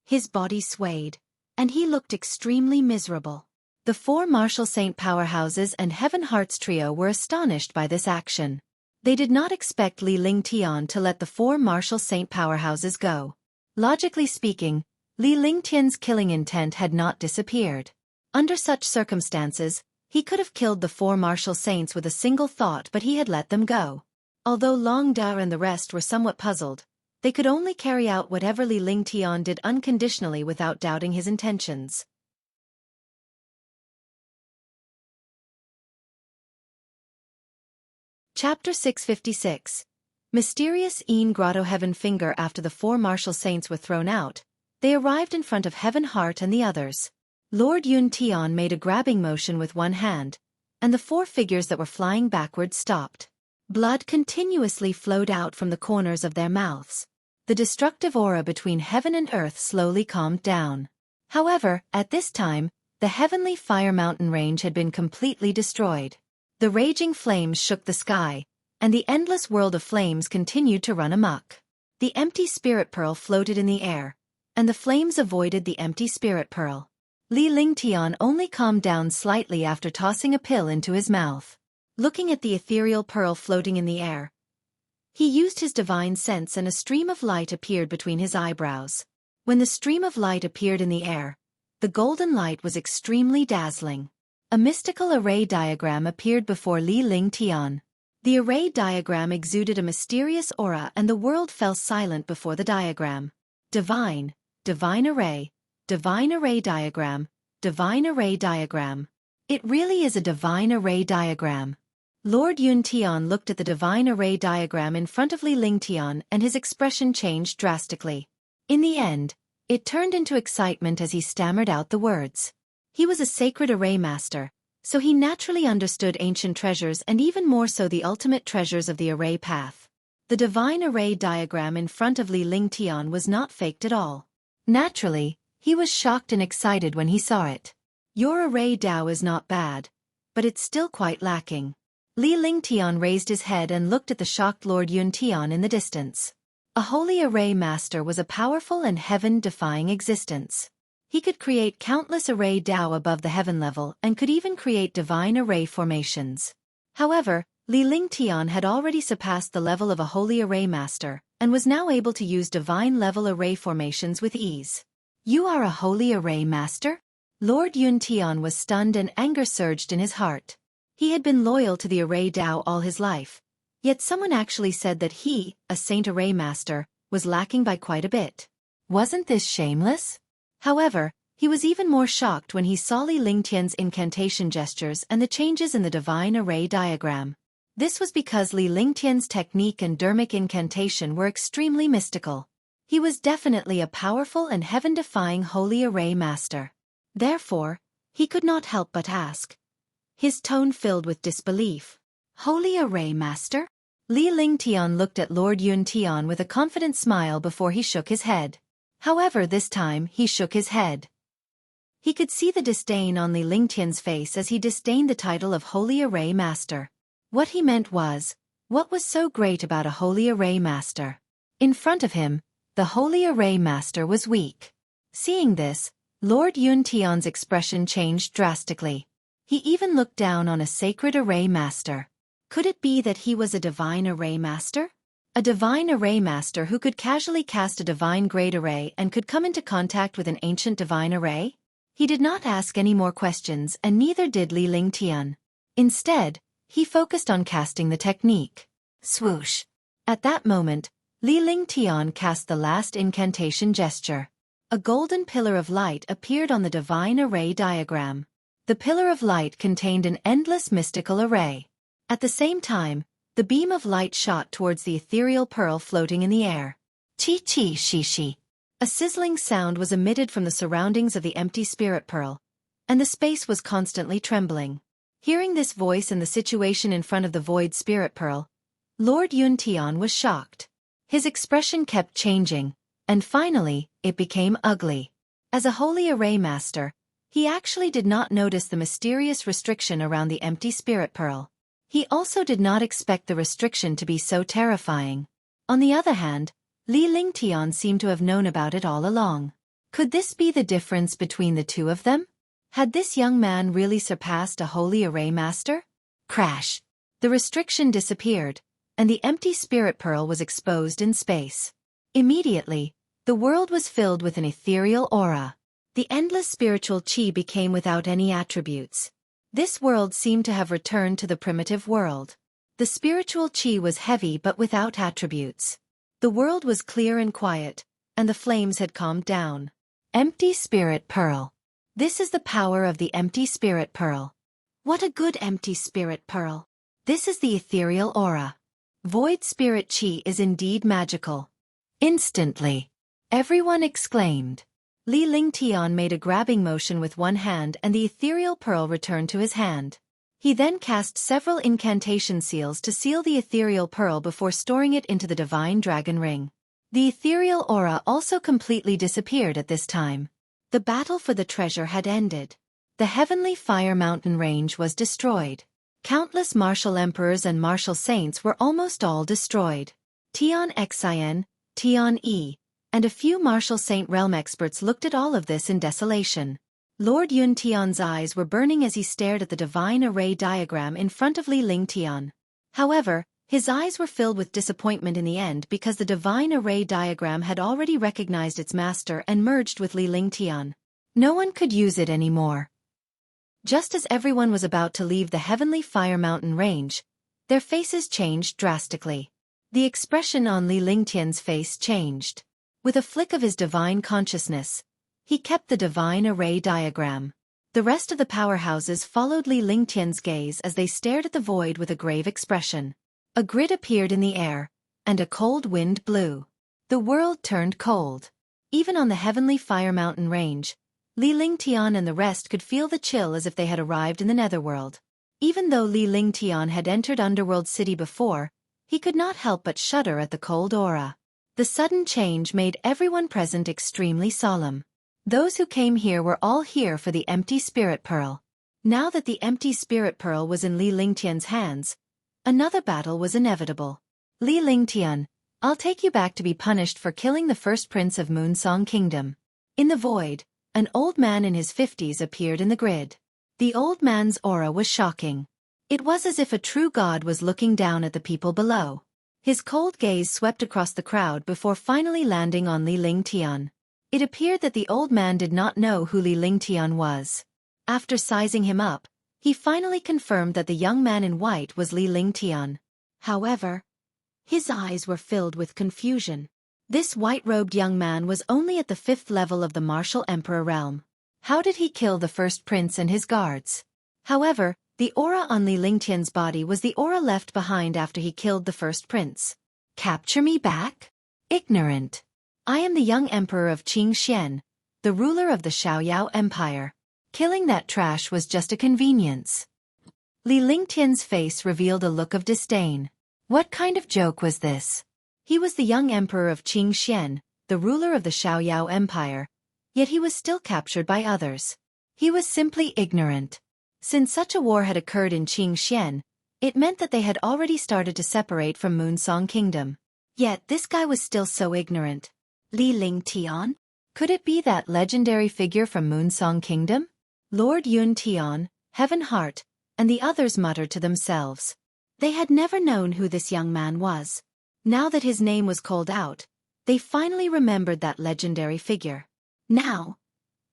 His body swayed, and he looked extremely miserable. The 4 martial saint powerhouses and Heaven Heart's trio were astonished by this action. They did not expect Li Lingtian to let the 4 martial saint powerhouses go. Logically speaking, Li Lingtian's killing intent had not disappeared. Under such circumstances, he could have killed the 4 martial saints with a single thought, but he had let them go. Although Long Da and the rest were somewhat puzzled, they could only carry out whatever Li Lingtian did unconditionally without doubting his intentions. Chapter 656. Mysterious Grotto-heaven finger. After the 4 martial saints were thrown out, they arrived in front of Heaven Heart and the others. Lord Yun Tian made a grabbing motion with one hand, and the 4 figures that were flying backwards stopped. Blood continuously flowed out from the corners of their mouths. The destructive aura between heaven and earth slowly calmed down. However, at this time, the heavenly fire mountain range had been completely destroyed. The raging flames shook the sky, and the endless world of flames continued to run amok. The empty spirit pearl floated in the air, and the flames avoided the empty spirit pearl. Li Lingtian only calmed down slightly after tossing a pill into his mouth. Looking at the ethereal pearl floating in the air, he used his divine sense and a stream of light appeared between his eyebrows. When the stream of light appeared in the air, the golden light was extremely dazzling. A mystical array diagram appeared before Li Lingtian. The array diagram exuded a mysterious aura and the world fell silent before the diagram. Divine array diagram, divine array diagram. It really is a divine array diagram. Lord Yun Tian looked at the divine array diagram in front of Li Lingtian and his expression changed drastically. In the end, it turned into excitement as he stammered out the words. He was a sacred array master, so he naturally understood ancient treasures and even more so the ultimate treasures of the array path. The divine array diagram in front of Li Lingtian was not faked at all. Naturally, he was shocked and excited when he saw it. Your array Dao is not bad, but it's still quite lacking. Li Lingtian raised his head and looked at the shocked Lord Yun Tian in the distance. A holy array master was a powerful and heaven-defying existence. He could create countless array Dao above the heaven level and could even create divine array formations. However, Li Lingtian had already surpassed the level of a holy array master, and was now able to use divine-level array formations with ease. You are a holy array master? Lord Yuntian was stunned and anger surged in his heart. He had been loyal to the array Dao all his life, yet someone actually said that he, a saint array master, was lacking by quite a bit. Wasn't this shameless? However, he was even more shocked when he saw Li Lingtian's incantation gestures and the changes in the divine array diagram. This was because Li Lingtian's technique and dermic incantation were extremely mystical. He was definitely a powerful and heaven-defying holy array master. Therefore, he could not help but ask, his tone filled with disbelief. Holy array master? Li Lingtian looked at Lord Yuntian with a confident smile before he shook his head. However, this time he shook his head. He could see the disdain on Li Lingtian's face as he disdained the title of Holy Array Master. What he meant was, what was so great about a Holy Array Master? In front of him, the Holy Array Master was weak. Seeing this, Lord Yuntian's expression changed drastically. He even looked down on a Sacred Array Master. Could it be that he was a Divine Array Master? A Divine Array Master who could casually cast a Divine Grade Array and could come into contact with an ancient Divine Array? He did not ask any more questions, and neither did Li Lingtian. Instead, he focused on casting the technique. Swoosh. At that moment, Li Lingtian cast the last incantation gesture. A golden pillar of light appeared on the Divine Array diagram. The pillar of light contained an endless mystical array. At the same time, the beam of light shot towards the ethereal pearl floating in the air. Chi-chi shi-shi. A sizzling sound was emitted from the surroundings of the empty spirit pearl, and the space was constantly trembling. Hearing this voice and the situation in front of the void spirit pearl, Lord Yuntian was shocked. His expression kept changing, and finally, it became ugly. As a holy array master, he actually did not notice the mysterious restriction around the empty spirit pearl. He also did not expect the restriction to be so terrifying. On the other hand, Li Lingtian seemed to have known about it all along. Could this be the difference between the two of them? Had this young man really surpassed a holy array master? Crash. The restriction disappeared, and the empty spirit pearl was exposed in space. Immediately, the world was filled with an ethereal aura. The endless spiritual chi became without any attributes. This world seemed to have returned to the primitive world. The spiritual chi was heavy but without attributes. The world was clear and quiet, and the flames had calmed down. Empty spirit pearl. This is the power of the empty spirit pearl. What a good empty spirit pearl. This is the ethereal aura. Void spirit chi is indeed magical. Instantly, everyone exclaimed. Li Lingtian made a grabbing motion with one hand and the ethereal pearl returned to his hand. He then cast several incantation seals to seal the ethereal pearl before storing it into the divine dragon ring. The ethereal aura also completely disappeared at this time. The battle for the treasure had ended. The heavenly fire mountain range was destroyed. Countless martial emperors and martial saints were almost all destroyed. Tianyi, Tianyi, and a few martial saint realm experts looked at all of this in desolation. Lord Yuntian's eyes were burning as he stared at the divine array diagram in front of Li Lingtian. However, his eyes were filled with disappointment in the end because the divine array diagram had already recognized its master and merged with Li Lingtian. No one could use it anymore. Just as everyone was about to leave the heavenly fire mountain range, their faces changed drastically. The expression on Li Lingtian's face changed. With a flick of his divine consciousness, he kept the divine array diagram. The rest of the powerhouses followed Li Lingtian's gaze as they stared at the void with a grave expression. A grid appeared in the air, and a cold wind blew. The world turned cold. Even on the heavenly fire mountain range, Li Lingtian and the rest could feel the chill as if they had arrived in the netherworld. Even though Li Lingtian had entered Underworld City before, he could not help but shudder at the cold aura. The sudden change made everyone present extremely solemn. Those who came here were all here for the empty spirit pearl. Now that the empty spirit pearl was in Li Lingtian's hands, another battle was inevitable. Li Lingtian, I'll take you back to be punished for killing the first prince of Moonsong Kingdom. In the void, an old man in his 50s appeared in the grid. The old man's aura was shocking. It was as if a true god was looking down at the people below. His cold gaze swept across the crowd before finally landing on Li Lingtian. It appeared that the old man did not know who Li Lingtian was. After sizing him up, he finally confirmed that the young man in white was Li Lingtian. However, his eyes were filled with confusion. This white-robed young man was only at the 5th level of the martial emperor realm. How did he kill the first prince and his guards? However, the aura on Li Lingtian's body was the aura left behind after he killed the first prince. Capture me back? Ignorant. I am the young emperor of Qingxian, the ruler of the Xiaoyao Empire. Killing that trash was just a convenience. Li Lingtian's face revealed a look of disdain. What kind of joke was this? He was the young emperor of Qingxian, the ruler of the Xiaoyao Empire, yet he was still captured by others. He was simply ignorant. Since such a war had occurred in Qingxian, it meant that they had already started to separate from Moonsong Kingdom. Yet this guy was still so ignorant. Li Lingtian? Could it be that legendary figure from Moonsong Kingdom? Lord Yuntian, Heaven Heart, and the others muttered to themselves. They had never known who this young man was. Now that his name was called out, they finally remembered that legendary figure. Now,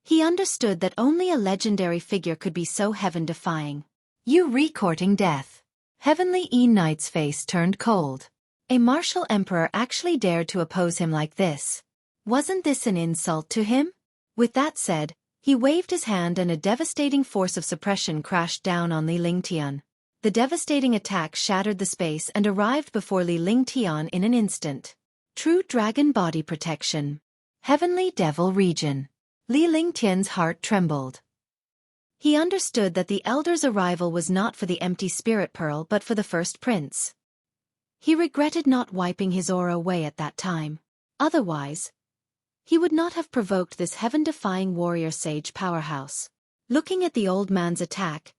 he understood that only a legendary figure could be so heaven-defying. You re-courting death. Heavenly Knight's face turned cold. A martial emperor actually dared to oppose him like this. Wasn't this an insult to him? With that said, he waved his hand and a devastating force of suppression crashed down on Li Lingtian. The devastating attack shattered the space and arrived before Li Lingtian in an instant. True Dragon Body Protection. Heavenly Devil Region. Li Lingtian's heart trembled. He understood that the Elder's arrival was not for the empty spirit pearl but for the first prince. He regretted not wiping his aura away at that time. Otherwise, he would not have provoked this heaven-defying warrior sage powerhouse. Looking at the old man's attack,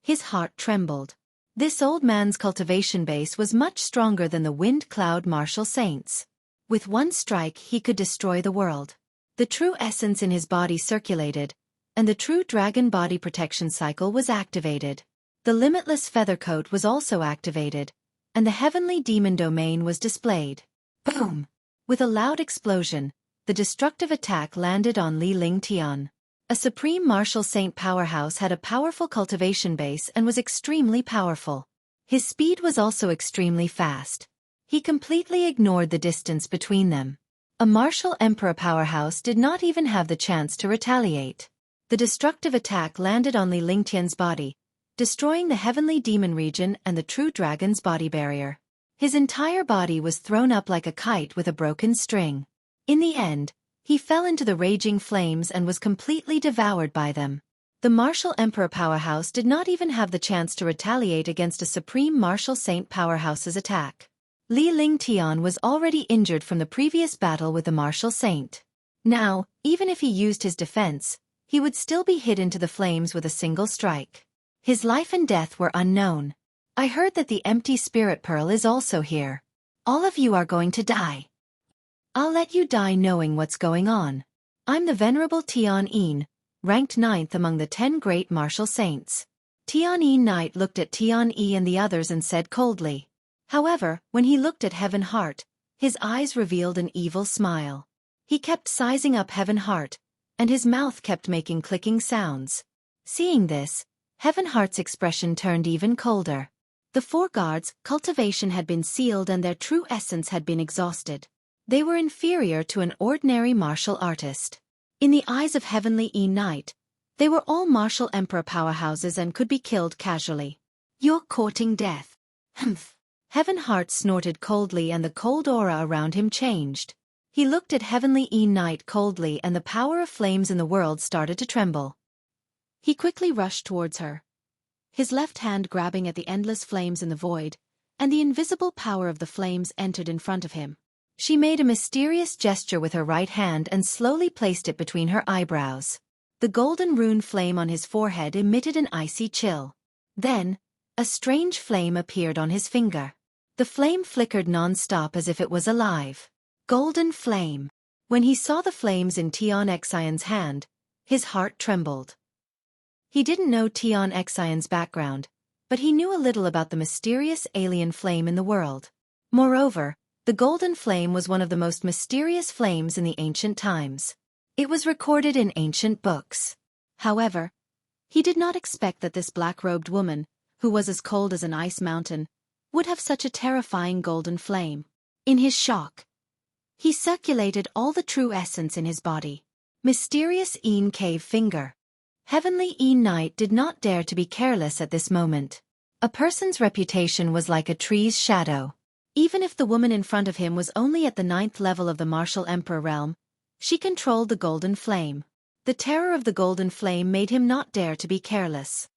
his heart trembled. This old man's cultivation base was much stronger than the Wind Cloud Martial Saints. With one strike he could destroy the world. The true essence in his body circulated, and the true dragon body protection cycle was activated. The limitless feather coat was also activated, and the heavenly demon domain was displayed. Boom! With a loud explosion, the destructive attack landed on Li Lingtian. A supreme martial saint powerhouse had a powerful cultivation base and was extremely powerful. His speed was also extremely fast. He completely ignored the distance between them. A martial emperor powerhouse did not even have the chance to retaliate. The destructive attack landed on Li Lingtian's body, destroying the heavenly demon region and the true dragon's body barrier. His entire body was thrown up like a kite with a broken string. In the end, he fell into the raging flames and was completely devoured by them. The martial emperor powerhouse did not even have the chance to retaliate against a supreme martial saint powerhouse's attack. Li Lingtian was already injured from the previous battle with the martial saint. Now, even if he used his defense, he would still be hit into the flames with a single strike. His life and death were unknown. I heard that the empty spirit pearl is also here. All of you are going to die. I'll let you die knowing what's going on. I'm the Venerable Tianyi, ranked 9th among the 10 great martial saints. Tianyi Knight looked at Tianyi and the others and said coldly. However, when he looked at Heaven Heart, his eyes revealed an evil smile. He kept sizing up Heaven Heart, and his mouth kept making clicking sounds. Seeing this, Heaven Heart's expression turned even colder. The 4 guards' cultivation had been sealed and their true essence had been exhausted. They were inferior to an ordinary martial artist. In the eyes of Heavenly Knight, they were all martial emperor powerhouses and could be killed casually. You're courting death. Humph. Heaven Heart snorted coldly and the cold aura around him changed. He looked at Heavenly Knight coldly and the power of flames in the world started to tremble. He quickly rushed towards her, his left hand grabbing at the endless flames in the void, and the invisible power of the flames entered in front of him. She made a mysterious gesture with her right hand and slowly placed it between her eyebrows. The golden rune flame on his forehead emitted an icy chill. Then, a strange flame appeared on his finger. The flame flickered non-stop as if it was alive. Golden flame. When he saw the flames in Tianyi's hand, his heart trembled. He didn't know Tianyi's background, but he knew a little about the mysterious alien flame in the world. Moreover, the golden flame was one of the most mysterious flames in the ancient times. It was recorded in ancient books. However, he did not expect that this black-robed woman, who was as cold as an ice mountain, would have such a terrifying golden flame. In his shock, he circulated all the true essence in his body. Mysterious Een Cave Finger. Heavenly Een Knight did not dare to be careless at this moment. A person's reputation was like a tree's shadow. Even if the woman in front of him was only at the 9th level of the martial emperor realm, she controlled the golden flame. The terror of the golden flame made him not dare to be careless.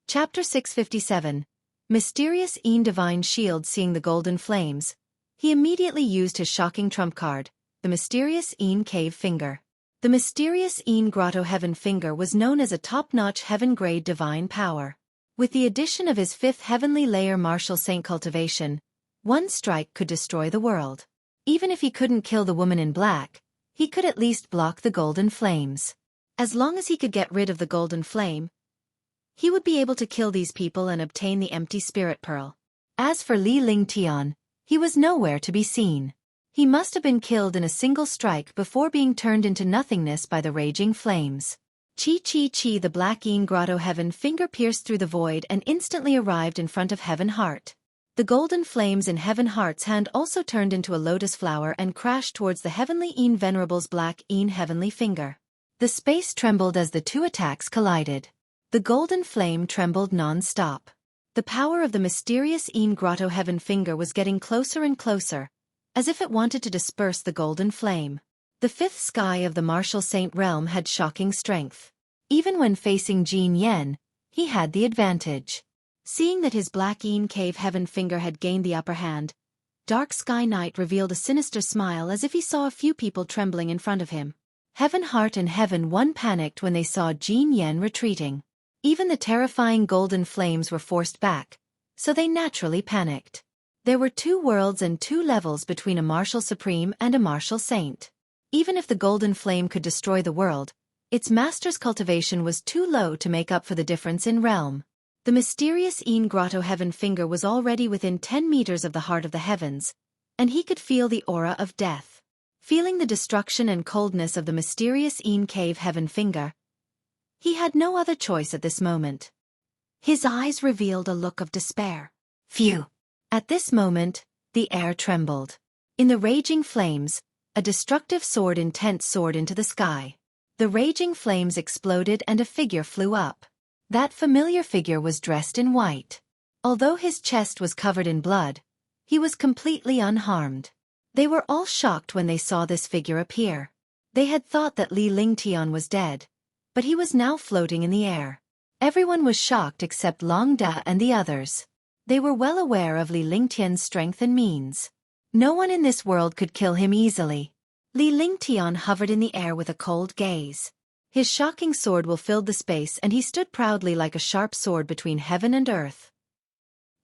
Chapter 657. Mysterious Een Divine Shield. Seeing the golden flames, he immediately used his shocking trump card, the Mysterious Een Cave Finger. The Mysterious Een Grotto-heaven Finger was known as a top-notch heaven-grade divine power. With the addition of his 5th heavenly layer martial saint cultivation, one strike could destroy the world. Even if he couldn't kill the woman in black, he could at least block the golden flames. As long as he could get rid of the golden flame, he would be able to kill these people and obtain the empty spirit pearl. As for Li Lingtian, he was nowhere to be seen. He must have been killed in a single strike before being turned into nothingness by the raging flames. Chi. The black Een Grotto-heaven Finger pierced through the void and instantly arrived in front of Heaven Heart. The golden flames in Heaven Heart's hand also turned into a lotus flower and crashed towards the Heavenly Een Venerable's black Een Heavenly Finger. The space trembled as the two attacks collided. The golden flame trembled non-stop. The power of the mysterious Een Grotto-heaven Finger was getting closer and closer, as if it wanted to disperse the golden flame. The 5th sky of the martial saint realm had shocking strength. Even when facing Jin Yen, he had the advantage. Seeing that his black Een Cave Heaven Finger had gained the upper hand, Dark Sky Knight revealed a sinister smile as if he saw a few people trembling in front of him. Heaven Heart and Heaven One panicked when they saw Jin Yen retreating. Even the terrifying golden flames were forced back, so they naturally panicked. There were 2 worlds and 2 levels between a martial supreme and a martial saint. Even if the golden flame could destroy the world, its master's cultivation was too low to make up for the difference in realm. The mysterious Een Grotto-heaven Finger was already within 10 meters of the heart of the heavens, and he could feel the aura of death. Feeling the destruction and coldness of the mysterious Een Cave Heaven Finger, he had no other choice at this moment. His eyes revealed a look of despair. Phew! At this moment, the air trembled. In the raging flames, a destructive sword intent soared into the sky. The raging flames exploded and a figure flew up. That familiar figure was dressed in white. Although his chest was covered in blood, he was completely unharmed. They were all shocked when they saw this figure appear. They had thought that Li Lingtian was dead, but he was now floating in the air. Everyone was shocked except Long Da and the others. They were well aware of Li Lingtian's strength and means. No one in this world could kill him easily. Li Lingtian hovered in the air with a cold gaze. His shocking sword will filled the space and he stood proudly like a sharp sword between heaven and earth.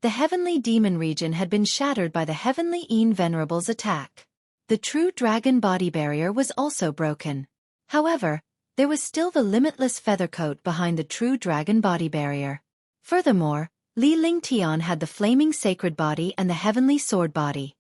The heavenly demon region had been shattered by the heavenly Een Venerable's attack. The true dragon body barrier was also broken. However, there was still the limitless feather coat behind the true dragon body barrier. Furthermore, Li Lingtian had the flaming sacred body and the heavenly sword body.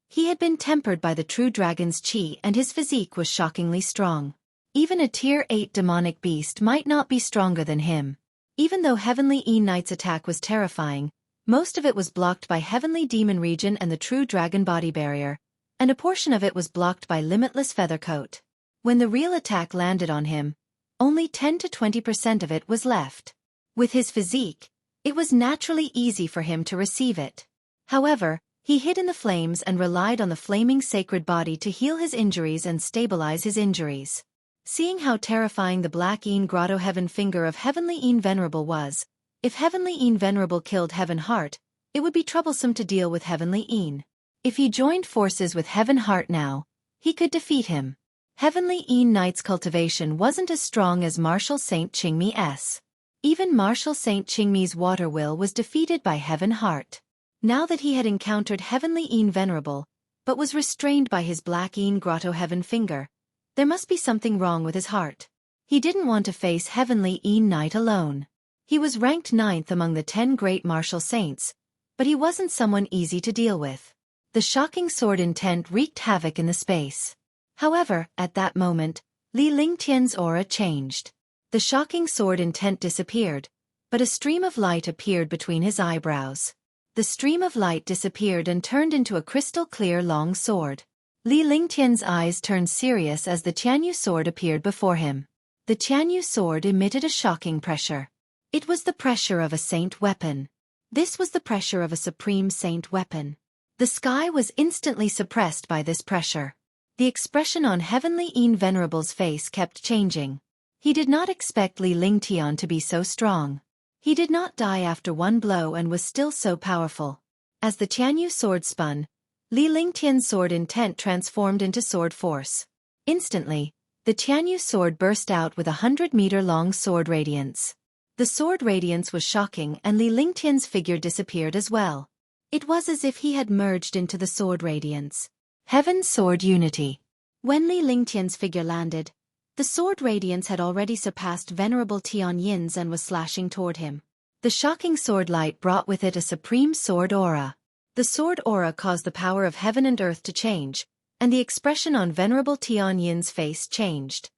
He had been tempered by the true dragon's chi and his physique was shockingly strong. Even a tier 8 demonic beast might not be stronger than him. Even though Heavenly Een Knight's attack was terrifying, most of it was blocked by Heavenly Demon Region and the true dragon body barrier, and a portion of it was blocked by Limitless Feathercoat. When the real attack landed on him, only 10 to 20% of it was left. With his physique, it was naturally easy for him to receive it. However, he hid in the flames and relied on the flaming sacred body to heal his injuries and stabilize his injuries. Seeing how terrifying the black Een Grotto-heaven Finger of Heavenly Een Venerable was, if Heavenly Een Venerable killed Heaven Heart, it would be troublesome to deal with Heavenly Een. If he joined forces with Heaven Heart now, he could defeat him. Heavenly Een Knight's cultivation wasn't as strong as Martial Saint Qingmi's. Even Martial Saint Qingmi's water will was defeated by Heaven Heart. Now that he had encountered Heavenly Een Venerable, but was restrained by his black Een Grotto-heaven Finger, There must be something wrong with his heart. He didn't want to face Heavenly Een Knight alone. He was ranked 9th among the 10 great martial saints, but he wasn't someone easy to deal with. The shocking sword intent wreaked havoc in the space. However, at that moment, Li Lingtian's aura changed. The shocking sword intent disappeared, but a stream of light appeared between his eyebrows. The stream of light disappeared and turned into a crystal-clear long sword. Li Lingtian's eyes turned serious as the Tianyi sword appeared before him. The Tianyi sword emitted a shocking pressure. It was the pressure of a saint weapon. This was the pressure of a supreme saint weapon. The sky was instantly suppressed by this pressure. The expression on Heavenly Een Venerable's face kept changing. He did not expect Li Lingtian to be so strong. He did not die after one blow and was still so powerful. As the Tianyi sword spun, Li Lingtian's sword intent transformed into sword force. Instantly, the Tianyi sword burst out with 100-meter-long sword radiance. The sword radiance was shocking and Li Lingtian's figure disappeared as well. It was as if he had merged into the sword radiance. Heaven's sword unity. When Li Lingtian's figure landed, the sword radiance had already surpassed Venerable Tianyin's and was slashing toward him. The shocking sword light brought with it a supreme sword aura. The sword aura caused the power of heaven and earth to change, and the expression on Venerable Tianyin's face changed.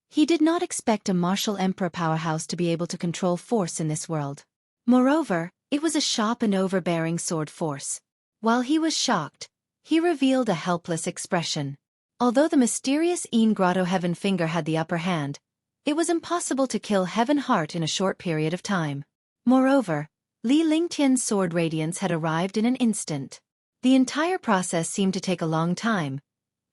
He did not expect a martial emperor powerhouse to be able to control force in this world. Moreover, it was a sharp and overbearing sword force. While he was shocked, he revealed a helpless expression. Although the mysterious Grotto-heaven finger had the upper hand, it was impossible to kill Heaven Heart in a short period of time. Moreover, Li Lingtian's sword radiance had arrived in an instant. The entire process seemed to take a long time,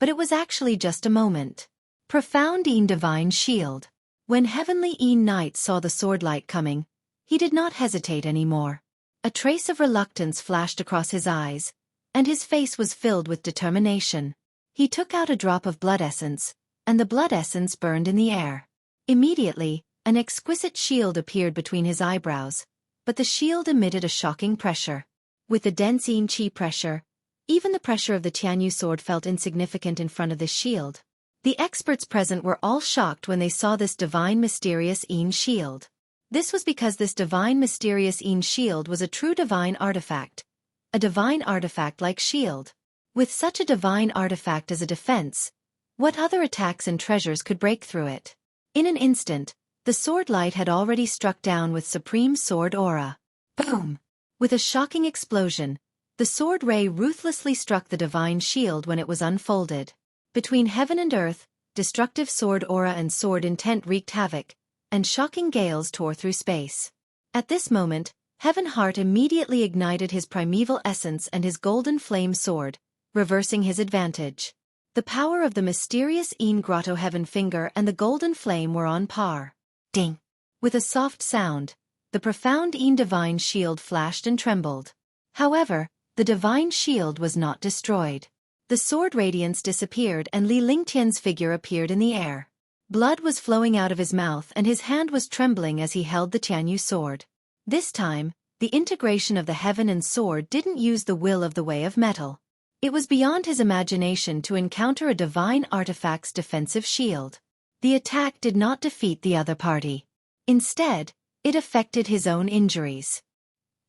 but it was actually just a moment. Profound Een Divine Shield. When Heavenly Een Knight saw the sword light coming, he did not hesitate anymore. A trace of reluctance flashed across his eyes, and his face was filled with determination. He took out a drop of blood essence, and the blood essence burned in the air. Immediately, an exquisite shield appeared between his eyebrows, but the shield emitted a shocking pressure. With the dense Een Qi pressure, even the pressure of the Tianyi sword felt insignificant in front of this shield. The experts present were all shocked when they saw this divine mysterious Een shield. This was because this divine mysterious Een shield was a true divine artifact. A divine artifact like shield. With such a divine artifact as a defense, what other attacks and treasures could break through it? In an instant, the sword light had already struck down with supreme sword aura. Boom! With a shocking explosion, the sword ray ruthlessly struck the divine shield when it was unfolded. Between heaven and earth, destructive sword aura and sword intent wreaked havoc, and shocking gales tore through space. At this moment, Heaven Heart immediately ignited his primeval essence and his golden flame sword, reversing his advantage. The power of the mysterious Grotto-heaven finger and the golden flame were on par. Ding! With a soft sound, the profound divine shield flashed and trembled. However, the divine shield was not destroyed. The sword radiance disappeared and Li Lingtian's figure appeared in the air. Blood was flowing out of his mouth and his hand was trembling as he held the Tianyi sword. This time, the integration of the heaven and sword didn't use the will of the way of metal. It was beyond his imagination to encounter a divine artifact's defensive shield. The attack did not defeat the other party. Instead, it affected his own injuries.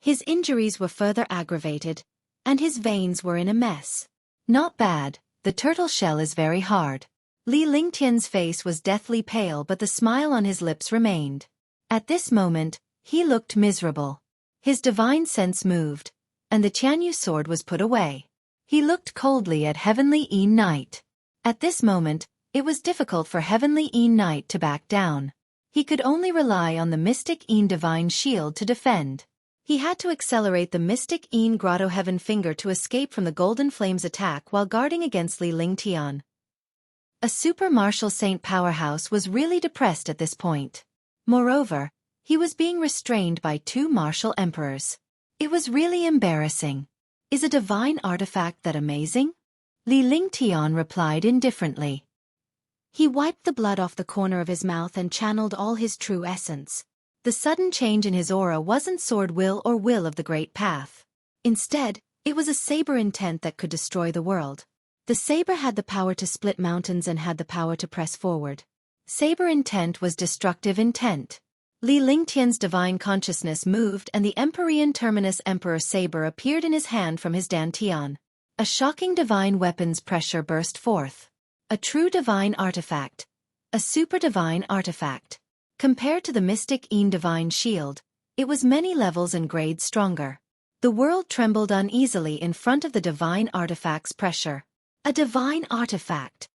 His injuries were further aggravated, and his veins were in a mess. Not bad, the turtle shell is very hard. Li Lingtian's face was deathly pale but the smile on his lips remained. At this moment, he looked miserable. His divine sense moved, and the Tianyi sword was put away. He looked coldly at Heavenly Een Knight. At this moment, it was difficult for Heavenly Een Knight to back down. He could only rely on the mystic Een divine shield to defend. He had to accelerate the mystic Een Grotto-heaven finger to escape from the golden flame's attack while guarding against Li Lingtian. A super martial saint powerhouse was really depressed at this point. Moreover, he was being restrained by 2 martial emperors. It was really embarrassing. Is a divine artifact that amazing? Li Lingtian replied indifferently. He wiped the blood off the corner of his mouth and channeled all his true essence. The sudden change in his aura wasn't sword will or will of the great path. Instead, it was a saber intent that could destroy the world. The saber had the power to split mountains and had the power to press forward. Saber intent was destructive intent. Li Lingtian's divine consciousness moved and the Empyrean Terminus Emperor Saber appeared in his hand from his dantian. A shocking divine weapon's pressure burst forth. A true divine artifact. A super divine artifact. Compared to the mystic Yin divine shield, it was many levels and grades stronger. The world trembled uneasily in front of the divine artifact's pressure. A divine artifact.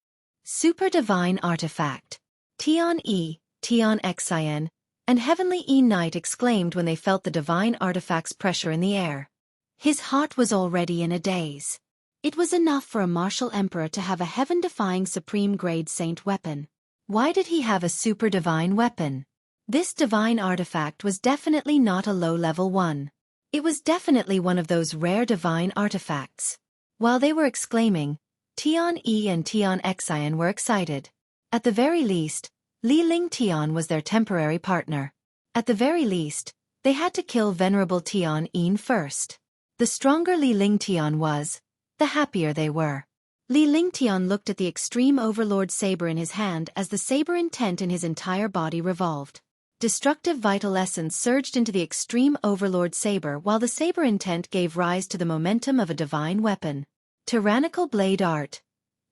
Super divine artifact. Tianyi, Tianyi, and Heavenly Yin Knight exclaimed when they felt the divine artifact's pressure in the air. His heart was already in a daze. It was enough for a martial emperor to have a heaven-defying supreme-grade saint weapon. Why did he have a super divine weapon? This divine artifact was definitely not a low-level one. It was definitely one of those rare divine artifacts. While they were exclaiming, Tianyi and Tianyi were excited. At the very least, Li Lingtian was their temporary partner. At the very least, they had to kill Venerable Tianyi first. The stronger Li Lingtian was, the happier they were. Li Lingtian looked at the extreme overlord saber in his hand as the saber intent in his entire body revolved. Destructive vital essence surged into the extreme overlord saber while the saber intent gave rise to the momentum of a divine weapon. Tyrannical blade art.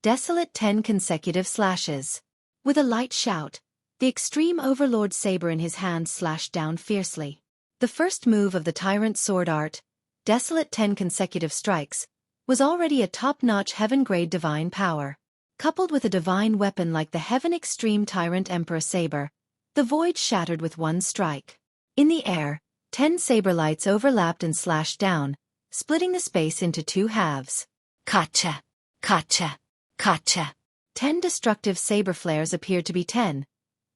Desolate 10 consecutive slashes. With a light shout, the extreme overlord saber in his hand slashed down fiercely. The first move of the tyrant sword art, Desolate 10 consecutive strikes, was already a top-notch heaven-grade divine power. Coupled with a divine weapon like the Heaven Extreme Tyrant Emperor Saber, the void shattered with one strike. In the air, 10 saber lights overlapped and slashed down, splitting the space into 2 halves. Kacha! Kacha! Kacha! 10 destructive saber flares appeared to be 10,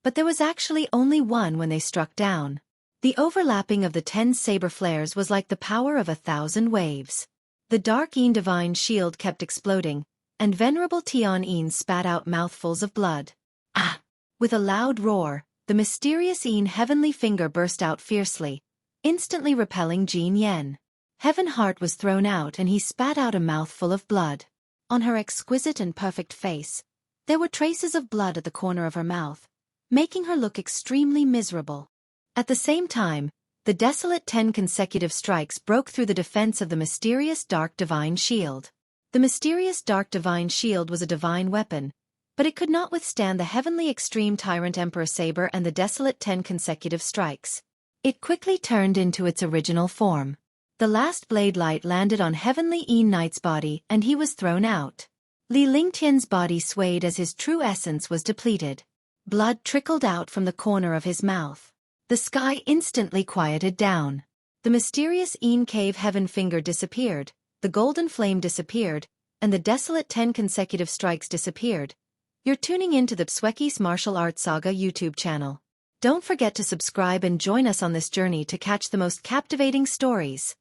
but there was actually only 1 when they struck down. The overlapping of the 10 saber flares was like the power of 1,000 waves. The dark Yin divine shield kept exploding, and Venerable Tianyi spat out mouthfuls of blood. Ah! With a loud roar, the mysterious Yin heavenly finger burst out fiercely, instantly repelling Jin Yen. Heaven Heart was thrown out and he spat out a mouthful of blood. On her exquisite and perfect face, there were traces of blood at the corner of her mouth, making her look extremely miserable. At the same time, the desolate 10 consecutive strikes broke through the defense of the mysterious dark divine shield. The mysterious dark divine shield was a divine weapon, but it could not withstand the heavenly extreme tyrant emperor saber and the desolate 10 consecutive strikes. It quickly turned into its original form. The last blade light landed on Heavenly Yin Knight's body and he was thrown out. Li Lingtian's body swayed as his true essence was depleted. Blood trickled out from the corner of his mouth. The sky instantly quieted down. The mysterious Yin Cave Heaven Finger disappeared, the golden flame disappeared, and the desolate 10 consecutive strikes disappeared. You're tuning into the Xueqi's Martial Arts Saga YouTube channel. Don't forget to subscribe and join us on this journey to catch the most captivating stories.